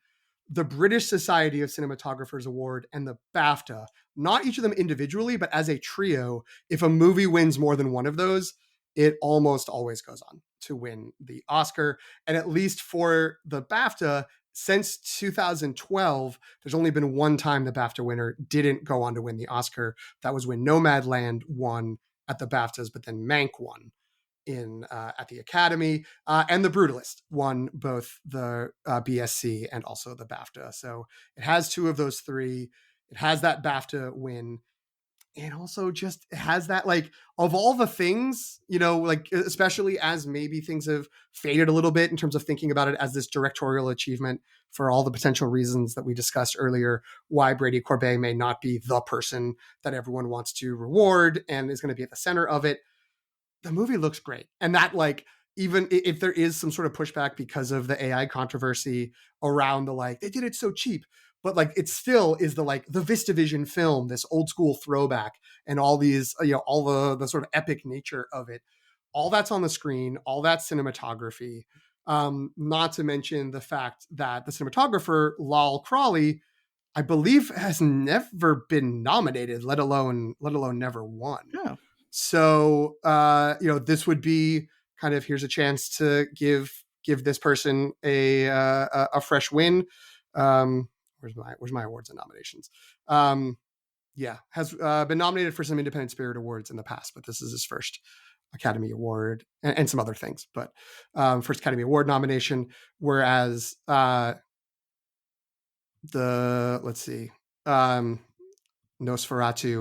the British Society of Cinematographers Award, and the BAFTA, not each of them individually, but as a trio. If a movie wins more than one of those, it almost always goes on to win the Oscar. And at least for the BAFTA, since 2012, there's only been one time the BAFTA winner didn't go on to win the Oscar. That was when Nomadland won at the BAFTAs, but then Mank won at the Academy, and The Brutalist won both the BSC and also the BAFTA. So it has two of those three. It has that BAFTA win, and also just has that, like, of all the things, like, especially as maybe things have faded a little bit in terms of thinking about it as this directorial achievement for all the potential reasons that we discussed earlier, why Brady Corbet may not be the person that everyone wants to reward and is going to be at the center of it. The movie looks great. And that, like, even if there is some sort of pushback because of the AI controversy around the, like, they did it so cheap, but like, it still is the VistaVision film, this old school throwback, and all these, all the sort of epic nature of it. All that's on the screen, all that cinematography. Not to mention the fact that the cinematographer, Lal Crawley, I believe has never been nominated, let alone never won. Oh. So, this would be kind of, here's a chance to give this person a fresh win. Where's my awards and nominations? Has been nominated for some Independent Spirit Awards in the past, but this is his first Academy Award and some other things, but first Academy Award nomination. Whereas Nosferatu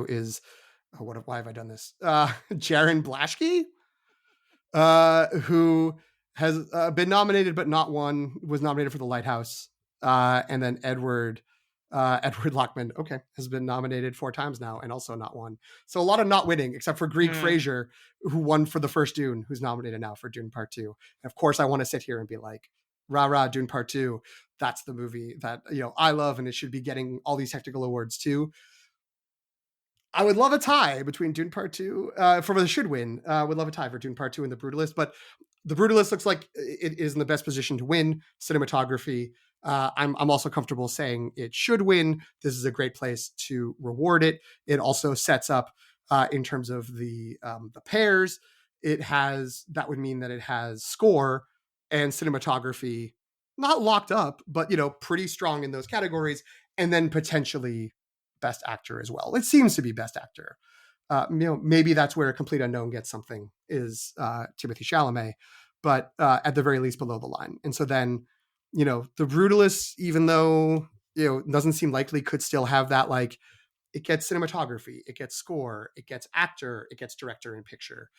is, why have I done this? Jaron Blaschke, who has been nominated but not won, was nominated for The Lighthouse. And then Edward Lockman, has been nominated 4 times now and also not won. So a lot of not winning, except for Greig Fraser, who won for the first Dune, who's nominated now for Dune Part 2. And of course, I want to sit here and be like, rah, rah, Dune Part 2. That's the movie that, I love, and it should be getting all these technical awards too. I would love a tie between Dune Part 2 for the should win. Would love a tie for Dune Part 2 and The Brutalist, but The Brutalist looks like it is in the best position to win cinematography. I'm also comfortable saying it should win. This is a great place to reward it. It also sets up in terms of the pairs. That would mean that it has score and cinematography not locked up, but pretty strong in those categories, and then potentially Best Actor as well. It seems to be Best Actor. Maybe that's where A Complete Unknown gets something, is Timothée Chalamet, but at the very least below the line. And so then, The Brutalist, even though doesn't seem likely, could still have that, like, it gets cinematography, it gets score, it gets actor, it gets director and picture.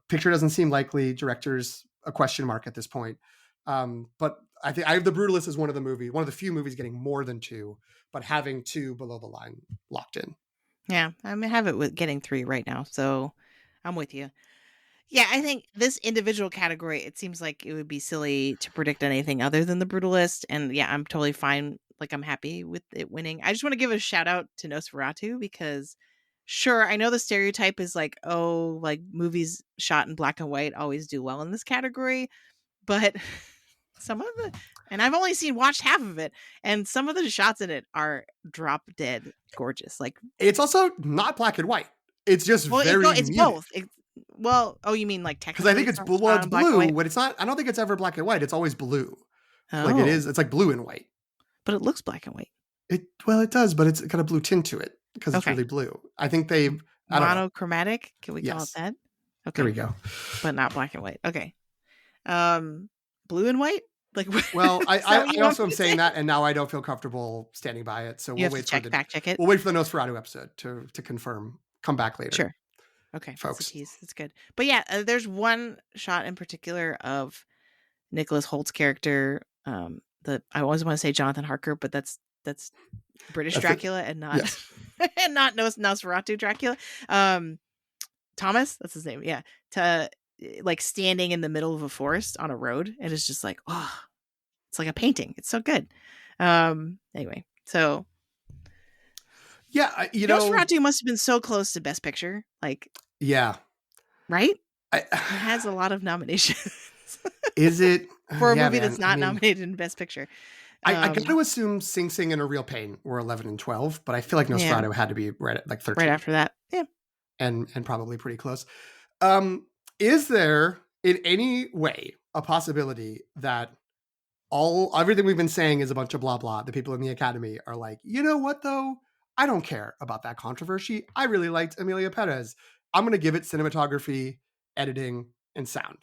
Picture doesn't seem likely, director's a question mark at this point. But I think I have The Brutalist as one of the few movies getting more than 2, but having 2 below the line locked in. Yeah, I have it with getting 3 right now, so I'm with you. Yeah, I think this individual category, it seems like it would be silly to predict anything other than The Brutalist, and yeah, I'm totally fine. Like, I'm happy with it winning. I just want to give a shout out to Nosferatu, because sure, I know the stereotype is like, oh, like, movies shot in black and white always do well in this category, but and I've only watched half of it, and some of the shots in it are drop dead gorgeous. Like, it's also not black and white. It's just it's muted. Well, oh, you mean like Because I technically think it's it's blue. Well, not it's in black and blue, white? but it's not. I don't think it's ever black and white. It's always blue. Oh, Like it is. It's like blue and white. but it looks black and white. It does, but it's got a blue tint to it because it's Okay. really blue. I think they've. I don't know. Monochromatic? Can we call it Yes. that? There we Okay, go. but not black and white. Okay. Blue and white? Like, Well, is that what I you want also me am to saying say? that, and now I don't feel comfortable standing by it. So You have to fact check it. we'll wait for the Nosferatu episode to confirm. Come back later. Sure. Okay, folks. it's a tease. It's good. But yeah, there's one shot in particular of Nicholas Holt's character. I always want to say Jonathan Harker, but that's British That's it. Dracula and not Yes. and not Nosferatu Dracula. Thomas, that's his name. Yeah, to like standing in the middle of a forest on a road, and it's just like, oh, it's like a painting. It's so good. Anyway, so Yeah, you know, Nosferatu must have been so close to Best Picture, like, yeah. right? It It has a lot of nominations. Is it For a yeah, movie man. that's not nominated in Best Picture. I got to assume Sing Sing and A Real Pain were 11 and 12, but I feel like Nosferatu had to be right at like 13. Right after that. Yeah. And probably pretty close. Is there in any way a possibility that everything we've been saying is a bunch of blah blah? The people in the Academy are like, you know what though? I don't care about that controversy. I really liked Emilia Perez. I'm going to give it cinematography, editing, and sound.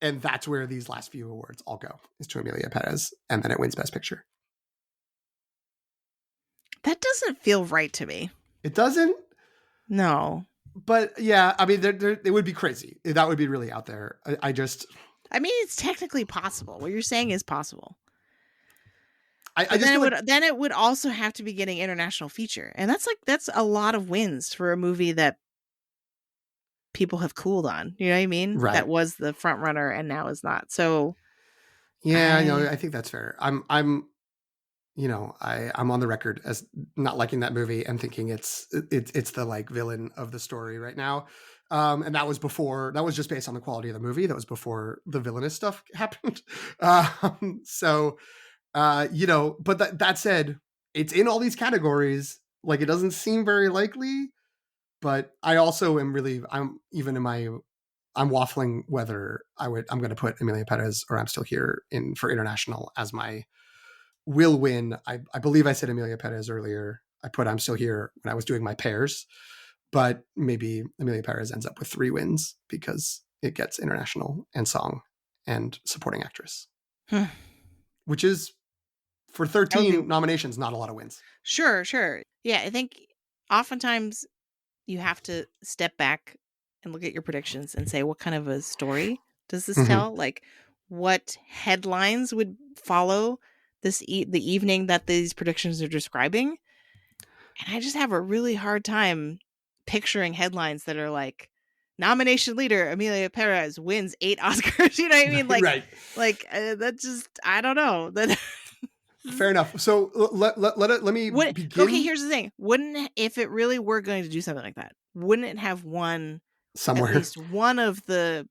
And that's where these last few awards all go, is to Emilia Perez, and then it wins Best Picture. That doesn't feel right to me. It doesn't? No. But yeah, I mean, it would be crazy. That would be really out there. I mean, it's technically possible. What you're saying is possible. Then it would also have to be getting international feature. And that's a lot of wins for a movie that people have cooled on. You know what I mean? Right. That was the front runner and now is not. So yeah, I think that's fair. I'm on the record as not liking that movie and thinking it's the like villain of the story right now. And that was just based on the quality of the movie. That was before the villainous stuff happened. But that said, it's in all these categories. Like, it doesn't seem very likely, but I also am I'm waffling whether I'm going to put Emilia Perez or I'm Still Here in for international as my will win. I believe I said Emilia Perez earlier. I put I'm Still Here when I was doing my pairs, but maybe Emilia Perez ends up with 3 wins because it gets international and song and supporting actress, which is for 13 nominations, not a lot of wins. Sure. Yeah, I think oftentimes you have to step back and look at your predictions and say, what kind of a story does this tell? Like, what headlines would follow the evening that these predictions are describing? And I just have a really hard time picturing headlines that are like, nomination leader Emilia Perez wins 8 Oscars. You know what I mean? Like, right. Like that just, I don't know. That fair enough. So let me begin. Okay, here's the thing. If it really were going to do something like that, wouldn't it have won somewhere at least one of the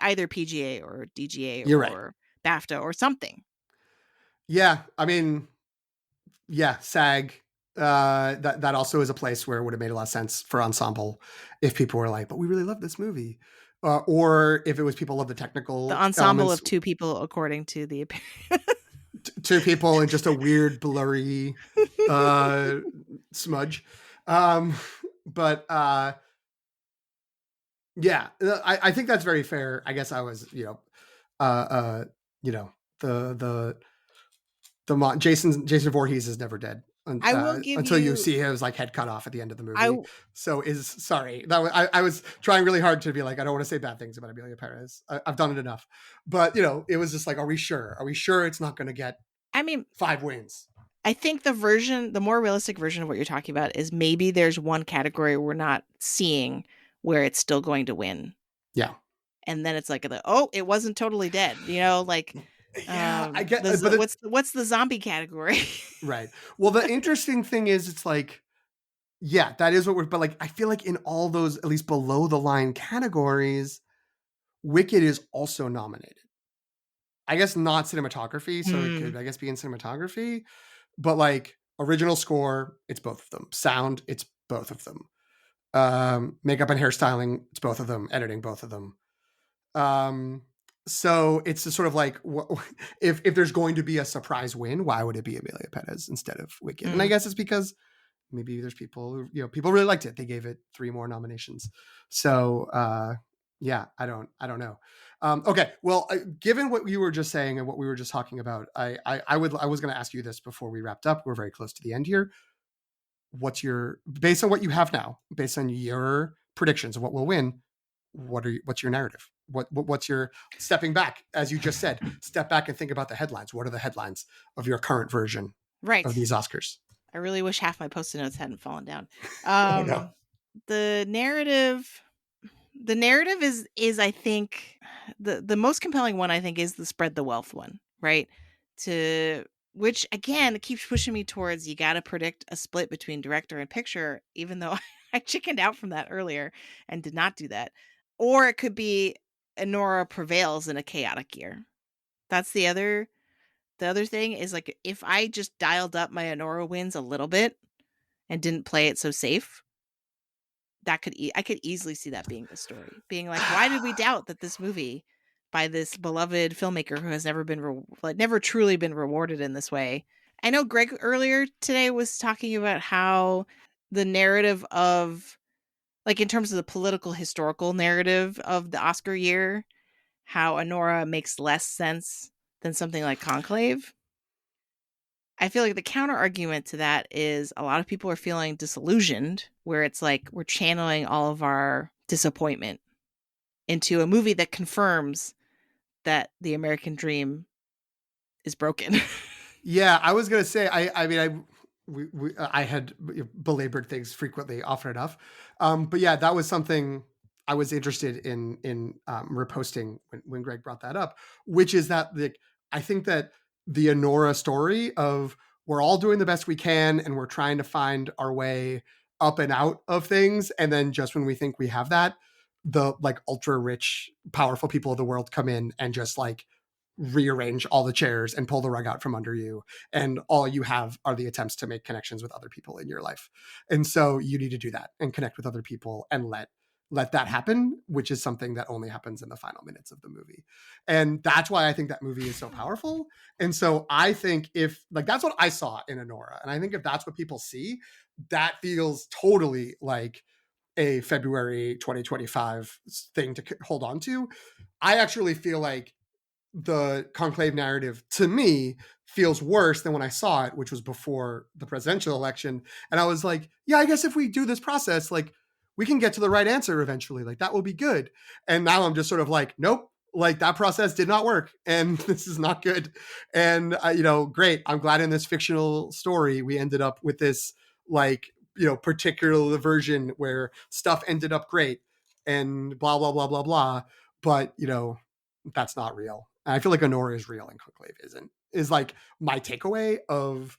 either PGA or DGA You're or right. BAFTA or something? Yeah, I mean, yeah, SAG. That also is a place where it would have made a lot of sense for ensemble if people were like, but we really love this movie. Or if it was people love the technical ensemble elements. Of 2 people, according to the appearance. 2 people and just a weird blurry smudge. But yeah, I think that's very fair. I guess I was, Jason Voorhees is never dead. I will give until you see his like head cut off at the end of the movie. I was trying really hard to be like, I don't want to say bad things about Emilia Perez. I've done it enough, but it was just like, are we sure it's not going to get 5 wins? I think the more realistic version of what you're talking about is maybe there's one category we're not seeing where it's still going to win. Yeah. And then it's like, it wasn't totally dead. Like, yeah, I get. What's the zombie category? Right. Well, the interesting thing is, it's like, yeah, that is what but like, I feel like in all those, at least below the line categories, Wicked is also nominated. I guess not cinematography, so it could, I guess, be in cinematography, but like original score, it's both of them. Sound, it's both of them. Makeup and hairstyling, it's both of them. Editing, both of them. So it's just sort of like, if there's going to be a surprise win, why would it be Amelia Perez instead of Wicked? And I guess it's because maybe there's people who, people really liked it. They gave it 3 more nominations. So yeah, I don't know. Okay, well, given what you were just saying and what we were just talking about, I was going to ask you this before we wrapped up. We're very close to the end here. Based on what you have now, based on your predictions of what will win, what's your narrative? What's your, stepping back, as you just said, step back and think about the headlines. What are the headlines of your current version of these Oscars? I really wish half my Post-it notes hadn't fallen down. I know. The narrative is I think the most compelling one, I think, is the spread the wealth one, right? Which again, it keeps pushing me towards, you got to predict a split between director and picture, even though I chickened out from that earlier and did not do that. Or it could be Anora prevails in a chaotic year. That's the other thing, is like, if I just dialed up my Anora wins a little bit and didn't play it so safe, I could easily see that being the story. Being like, why did we doubt that this movie by this beloved filmmaker who has never truly been rewarded in this way? I know Greg earlier today was talking about how the narrative of, like, in terms of the political historical narrative of the Oscar year, how Anora makes less sense than something like Conclave. I feel like the counter argument to that is a lot of people are feeling disillusioned, where it's like we're channeling all of our disappointment into a movie that confirms that the American dream is broken. Yeah, I was gonna say, I had belabored things frequently, often enough, but yeah, that was something I was interested in reposting when Greg brought that up, which is that I think that the Anora story of, we're all doing the best we can and we're trying to find our way up and out of things, and then just when we think we have that, the like ultra rich, powerful people of the world come in and just like rearrange all the chairs and pull the rug out from under you, and all you have are the attempts to make connections with other people in your life. And so you need to do that and connect with other people and let that happen, which is something that only happens in the final minutes of the movie. And that's why I think that movie is so powerful. And so I think, if like, that's what I saw in Anora, and I think if that's what people see, that feels totally like a February 2025 thing to hold on to. I actually feel like the Conclave narrative, to me, feels worse than when I saw it, which was before the presidential election. And I was like, yeah, I guess if we do this process, like, we can get to the right answer eventually. Like, that will be good. And now I'm just sort of like, nope, like, that process did not work, and this is not good. And great, I'm glad in this fictional story we ended up with this, like, particular version where stuff ended up great and blah blah blah blah blah. But that's not real. And I feel like Anora is real and Conclave isn't, is like my takeaway of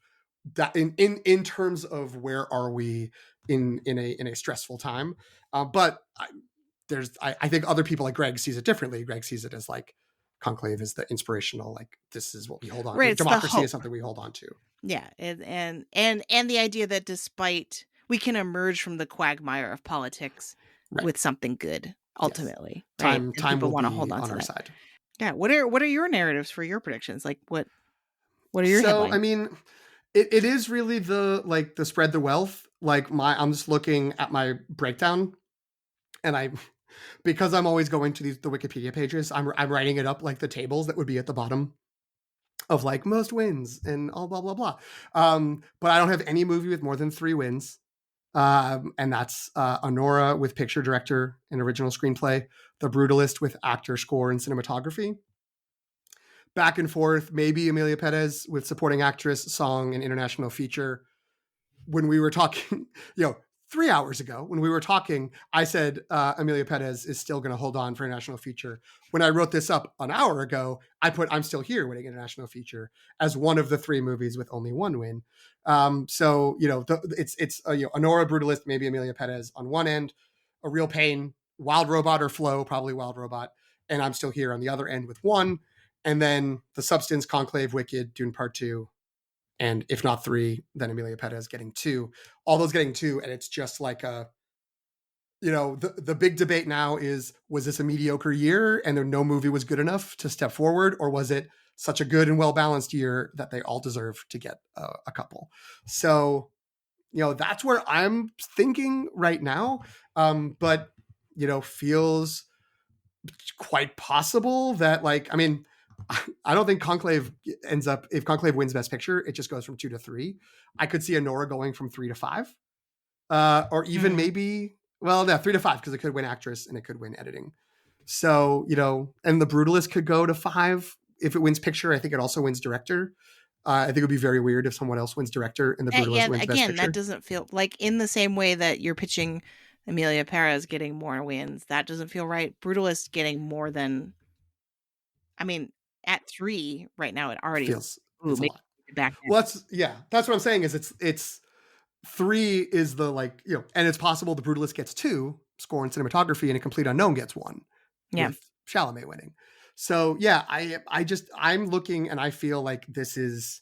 that in terms of where are we in a stressful time. But I think other people, like Greg, sees it differently. Greg sees it as like Conclave is the inspirational, like, this is what we hold on. Right, it's democracy is something we hold on to. Yeah, and the idea that despite, we can emerge from the quagmire of politics with something good ultimately. Yes. Right? Time will want to be hold on to our that. side. Yeah. What are your narratives for your predictions? Like, what are your headlines? I mean, it is really the spread the wealth. Like, I'm just looking at my breakdown, and because I'm always going to the Wikipedia pages, I'm writing it up like the tables that would be at the bottom of like most wins and all blah blah blah. But I don't have any movie with more than 3 wins. And that's Anora with picture, director, and original screenplay, The Brutalist with actor, score, and cinematography. Back and forth, maybe Amelia Perez with supporting actress, song, and international feature. When we were talking, 3 hours ago, when we were talking, I said Amelia Perez is still going to hold on for international feature. When I wrote this up an hour ago, I put I'm Still Here winning international feature as one of the 3 movies with only 1 win. So it's Anora, Brutalist, maybe Amelia Perez on one end, A Real Pain, Wild Robot or Flow, probably Wild Robot, and I'm Still Here on the other end with 1. And then The Substance, Conclave, Wicked, Dune Part 2, and if not 3, then Amelia Perez getting 2. All those getting 2, and it's just like the big debate now is, was this a mediocre year and no movie was good enough to step forward, or was it such a good and well-balanced year that they all deserve to get a couple? So, that's where I'm thinking right now. But, feels quite possible that, like, I mean, I don't think Conclave ends up, if Conclave wins Best Picture, it just goes from 2 to 3. I could see Anora going from 3 to 5. Or even maybe, well, no, 3 to 5, because it could win actress and it could win editing. So, and The Brutalist could go to 5 if it wins picture. I think it also wins director. I think it would be very weird if someone else wins director and The Brutalist wins Best Picture. That doesn't feel like, in the same way that you're pitching Emilia Perez getting more wins. That doesn't feel right. Brutalist getting more than, I mean, at 3 right now, it already feels a lot. Back well, that's what I'm saying is it's 3 is the, like, and it's possible The Brutalist gets 2, score and cinematography, and A Complete Unknown gets 1. Yeah. With Chalamet winning. So yeah, I'm looking and I feel like this is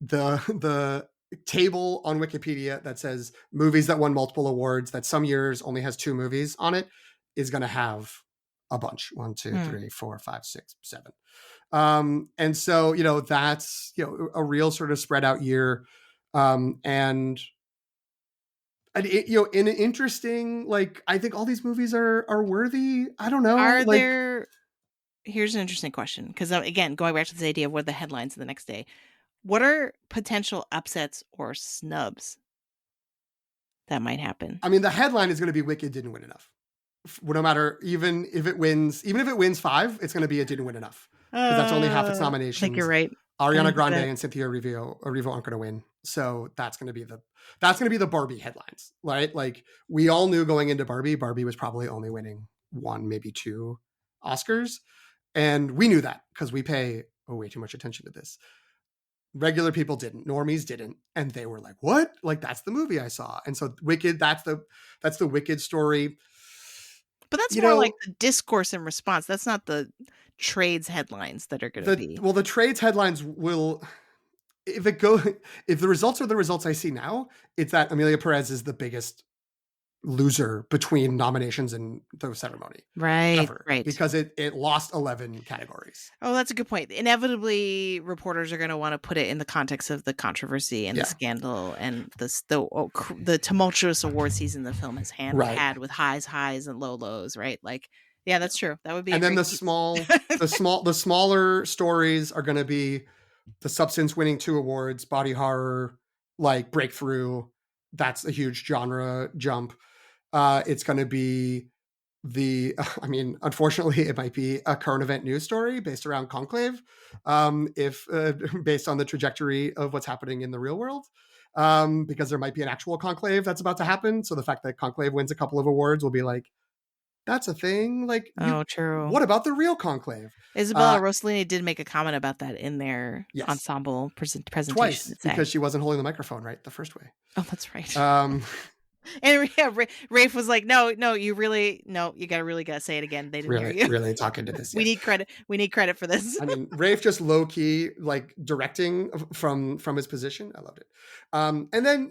the table on Wikipedia that says movies that won multiple awards that some years only has 2 movies on it is going to have a bunch. 1, 2, 3, 4, 5, 6, 7. And so, that's, a real sort of spread out year. And it, in an interesting, like, I think all these movies are worthy. I don't know. Here's an interesting question. Because again, going back to this idea of what are the headlines the next day, what are potential upsets or snubs that might happen? I mean, the headline is going to be Wicked didn't win enough. No matter, even if it wins 5, it's going to be it didn't win enough. Because that's only half its nominations. I think you're right. Ariana Grande and Cynthia Erivo aren't going to win. So that's going to be the Barbie headlines, right? Like, we all knew going into Barbie was probably only winning 1, maybe 2 Oscars. And we knew that because we pay way too much attention to this. Regular people didn't, normies didn't. And they were like, what? Like, that's the movie I saw. And so Wicked, that's the Wicked story. But that's more like the discourse and response. That's not the trades headlines that are going to be. Well, the trades headlines will, if the results are the results I see now, it's that Emilia Perez is the biggest loser between nominations and the ceremony. Right. Ever, right. Because it lost 11 categories. Oh, that's a good point. Inevitably, reporters are going to want to put it in the context of the controversy and the scandal and the tumultuous award season the film has had with highs and lows, right? Like, yeah, that's true. That would be. And then the smaller stories are going to be The Substance winning 2 awards, body horror, like, breakthrough. That's a huge genre jump. It's going to be unfortunately, it might be a current event news story based around Conclave, if based on the trajectory of what's happening in the real world, because there might be an actual Conclave that's about to happen. So the fact that Conclave wins a couple of awards will be like, that's a thing. Like, true. What about the real Conclave? Isabella Rossellini did make a comment about that in their ensemble presentation. Twice, because she wasn't holding the microphone right the first way. Oh, that's right. And Rafe was like, no, you gotta say it again. They didn't hear you. Really talking to this. We need credit for this. I mean, Rafe just low key, like, directing from his position. I loved it. And then,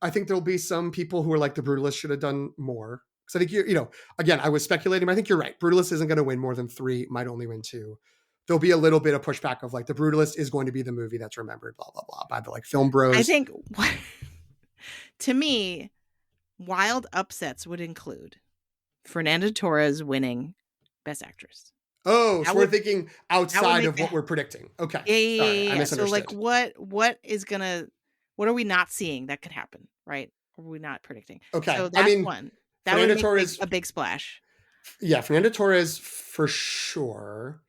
I think there'll be some people who are like, The Brutalist should have done more. Because I think again, I was speculating, but I think you're right. Brutalist isn't going to win more than 3, might only win 2. There'll be a little bit of pushback of, like, The Brutalist is going to be the movie that's remembered, blah, blah, blah, by the, like, film bros. I think, to me, wild upsets would include Fernanda Torres winning Best Actress. Oh, so we're thinking outside of what we're predicting. Okay. Yeah. I misunderstood. So, like, what are we not seeing that could happen, right? Or are we not predicting? Okay. So that's one. That Fernanda would make Torres, a big splash. Yeah, Fernanda Torres for sure.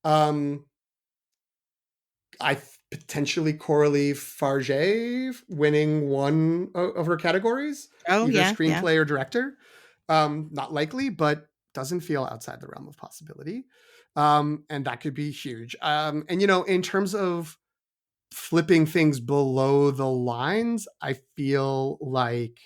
I potentially Coralie Farge winning one of her categories. Oh, either screenplay or director. Not likely, but doesn't feel outside the realm of possibility. And that could be huge. And, in terms of flipping things below the lines, I feel like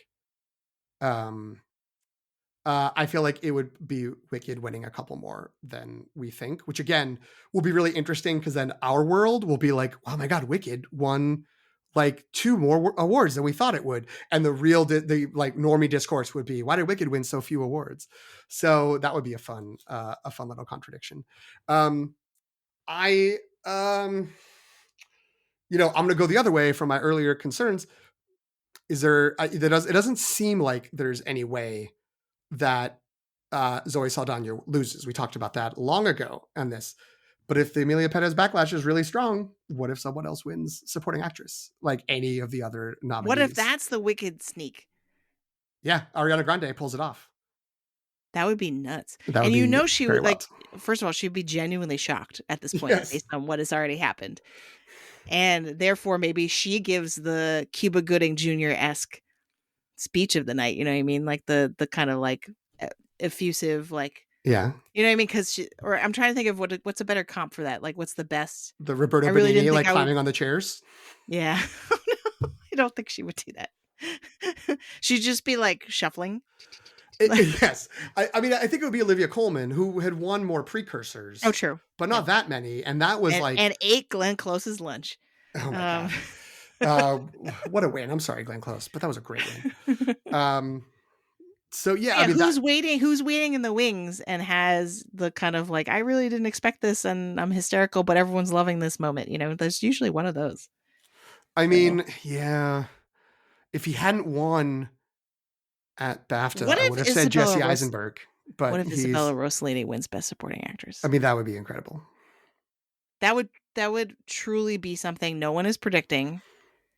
it would be Wicked winning a couple more than we think, which again will be really interesting, because then our world will be like, oh my God, Wicked won like 2 more awards than we thought it would. And the real, the like normie discourse would be, why did Wicked win so few awards? So that would be a fun little contradiction. I, I'm going to go the other way from my earlier concerns. Is there, it doesn't seem like there's any way that Zoe Saldana loses. We talked about that long ago on this. But if the Amelia Perez backlash is really strong, what if someone else wins supporting actress, like any of the other nominees? What if that's the Wicked sneak? Yeah, Ariana Grande pulls it off. That would be nuts. That and would be she would like, first of all, she'd be genuinely shocked at this point based on what has already happened. And therefore, maybe she gives the Cuba Gooding Jr.-esque speech of the night. You know what I mean? Like the kind of like effusive, like, yeah. You know what I mean? Because or I'm trying to think of what's a better comp for that. Like, what's the best? The Roberto Benigni, like climbing on the chairs. Yeah. I don't think she would do that. She'd just be like shuffling. Yes. I mean, I think it would be Olivia Colman, who had won more precursors. Oh, true. But not that many. And that was and ate Glenn Close's lunch. Oh my God. What a win. I'm sorry, Glenn Close, but that was a great win. So yeah, I mean, who's waiting in the wings and has the kind of like, I really didn't expect this and I'm hysterical, but everyone's loving this moment. You know, there's usually one of those. I mean, yeah. If he hadn't won at BAFTA, I would have said Jesse Eisenberg. But what if Isabella Rossellini wins Best Supporting Actress? I mean, that would be incredible. That would truly be something no one is predicting.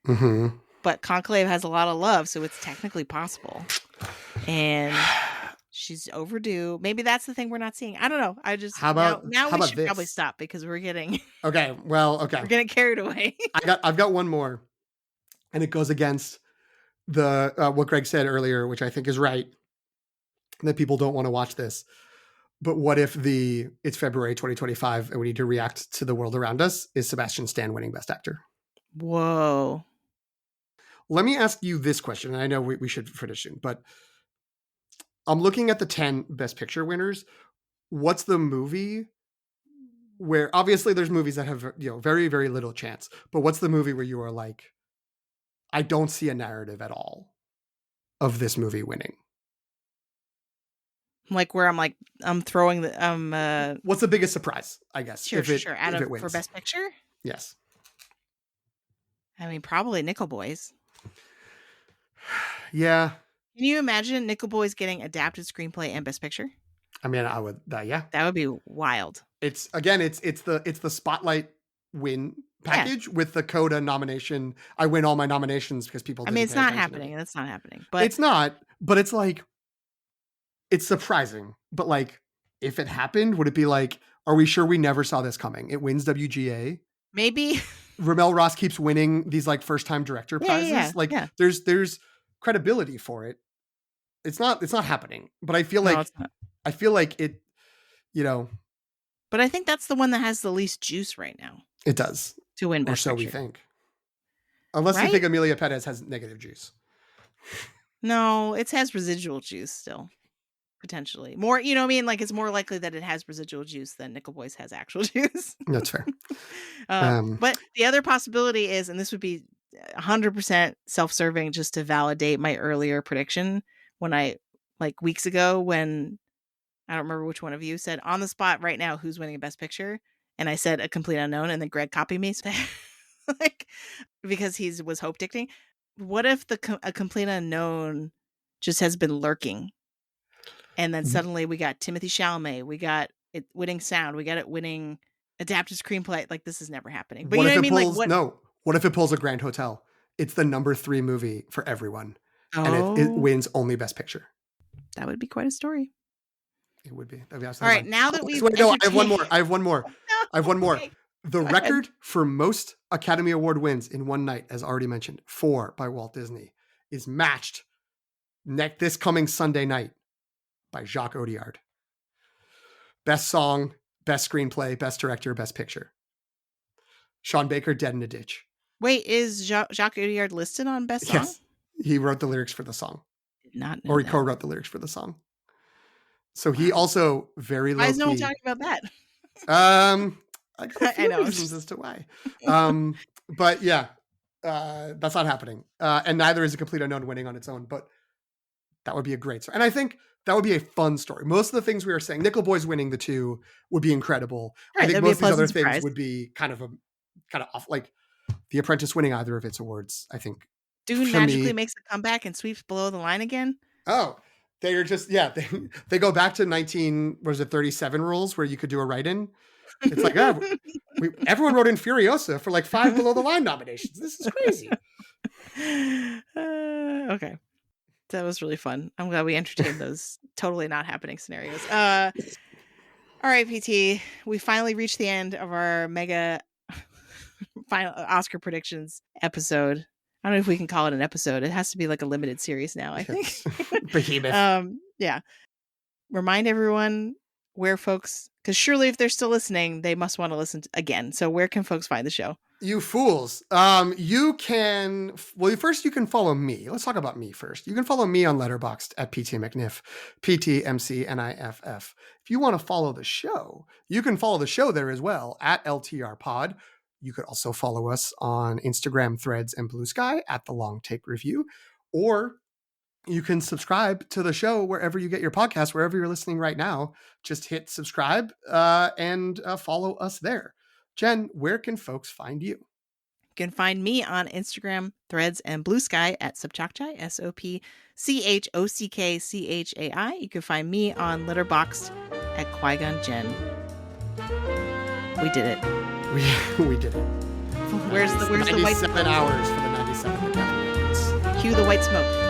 Mm-hmm. But Conclave has a lot of love, so it's technically possible. And she's overdue. Maybe that's the thing we're not seeing. I don't know. I just now we should probably stop because we're getting okay. We're getting carried away. I've got one more, and it goes against the what Greg said earlier, which I think is right, that people don't want to watch this. But what if it's February 2025 and we need to react to the world around us? Is Sebastian Stan winning Best Actor? Whoa. Let me ask you this question. And I know we should finish soon, but I'm looking at the 10 Best Picture winners. What's the movie where, obviously there's movies that have, very, very little chance, but what's the movie where you are like, I don't see a narrative at all of this movie winning? Like where I'm throwing the what's the biggest surprise, I guess? Sure. For Best Picture? Yes. I mean, probably Nickel Boys. Yeah. Can you imagine Nickel Boys getting adapted screenplay and Best Picture? I mean, I would. Yeah, that would be wild. It's the Spotlight win package with the Coda nomination. I win all my nominations because people. I mean, it's not happening. That's not happening. But it's not. But it's like, it's surprising. But like, if it happened, would it be like, are we sure we never saw this coming? It wins WGA. Maybe. Ramel Ross keeps winning these like first time director prizes. There's credibility for it. It's not happening, but I feel like it, but I think that's the one that has the least juice right now. It does to win Best Picture. We think, unless you think Amelia Perez has negative juice. No, it has residual juice still. Potentially more, you know what I mean? Like it's more likely that it has residual juice than Nickel Boys has actual juice. That's fair. But the other possibility is, and this would be 100% self-serving just to validate my earlier prediction when I, like weeks ago, when I don't remember which one of you said on the spot right now, who's winning a Best Picture? And I said A Complete Unknown, and then Greg copied me. Like, because he was hope dictating. What if A Complete Unknown just has been lurking? And then suddenly we got Timothée Chalamet, we got it winning sound, we got it winning adapted screenplay. Like this is never happening. But what you know what I mean? Like what if it pulls a Grand Hotel? It's the number 3 movie for everyone, and it wins only Best Picture. That would be quite a story. It would be. All right, now that we've I have one more. The record for most Academy Award wins in one night, as already mentioned, 4 by Walt Disney, is matched this coming Sunday night by Jacques Audiard. Best song, best screenplay, best director, best picture. Sean Baker, Dead in a Ditch. Wait, is Jacques Audiard listed on best song? Yes. He wrote the lyrics for the song. Did not know or he co-wrote the lyrics for the song. So he also very low-key. Why is no one talking about that? I got a few reasons as to why. But yeah, That's not happening. And neither is A Complete Unknown winning on its own, but that would be a great story. And I think that would be a fun story. Most of the things we were saying, Nickel Boys winning the 2 would be incredible. Right, I think that'd be a most of these other pleasant things surprise. would be kind of off, like The Apprentice winning either of its awards, I think. Dune for magically me- makes a comeback and sweeps below the line again. Oh, they are just, yeah, they go back to 37 rules where you could do a write-in. It's like, everyone wrote in Furiosa for like 5 below the line nominations. This is crazy. Okay. That was really fun. I'm glad we entertained those totally not happening scenarios. All right, PT. We finally reached the end of our mega final Oscar predictions episode. I don't know if we can call it an episode. It has to be like a limited series now, I think. Behemoth. Yeah. Remind everyone where folks, because surely if they're still listening, they must want to listen again. So where can folks find the show? You fools. You can, first you can follow me. Let's talk about me first. You can follow me on Letterboxd at PT McNiff, PTMCNIFF. If you want to follow the show, you can follow the show there as well at LTR Pod. You could also follow us on Instagram, Threads, and Blue Sky at The Long Take Review, or you can subscribe to the show wherever you get your podcast, wherever you're listening right now. Just hit subscribe and follow us there. Jen, where can folks find you? You can find me on Instagram, Threads, and Blue Sky at Sopchockchai, SOPCHOCKCHAI. You can find me on Letterboxd at Qui-Gon Jen. We did it. We did it. Where's the white 97 hours for the 97 Academy Awards. Cue the white smoke.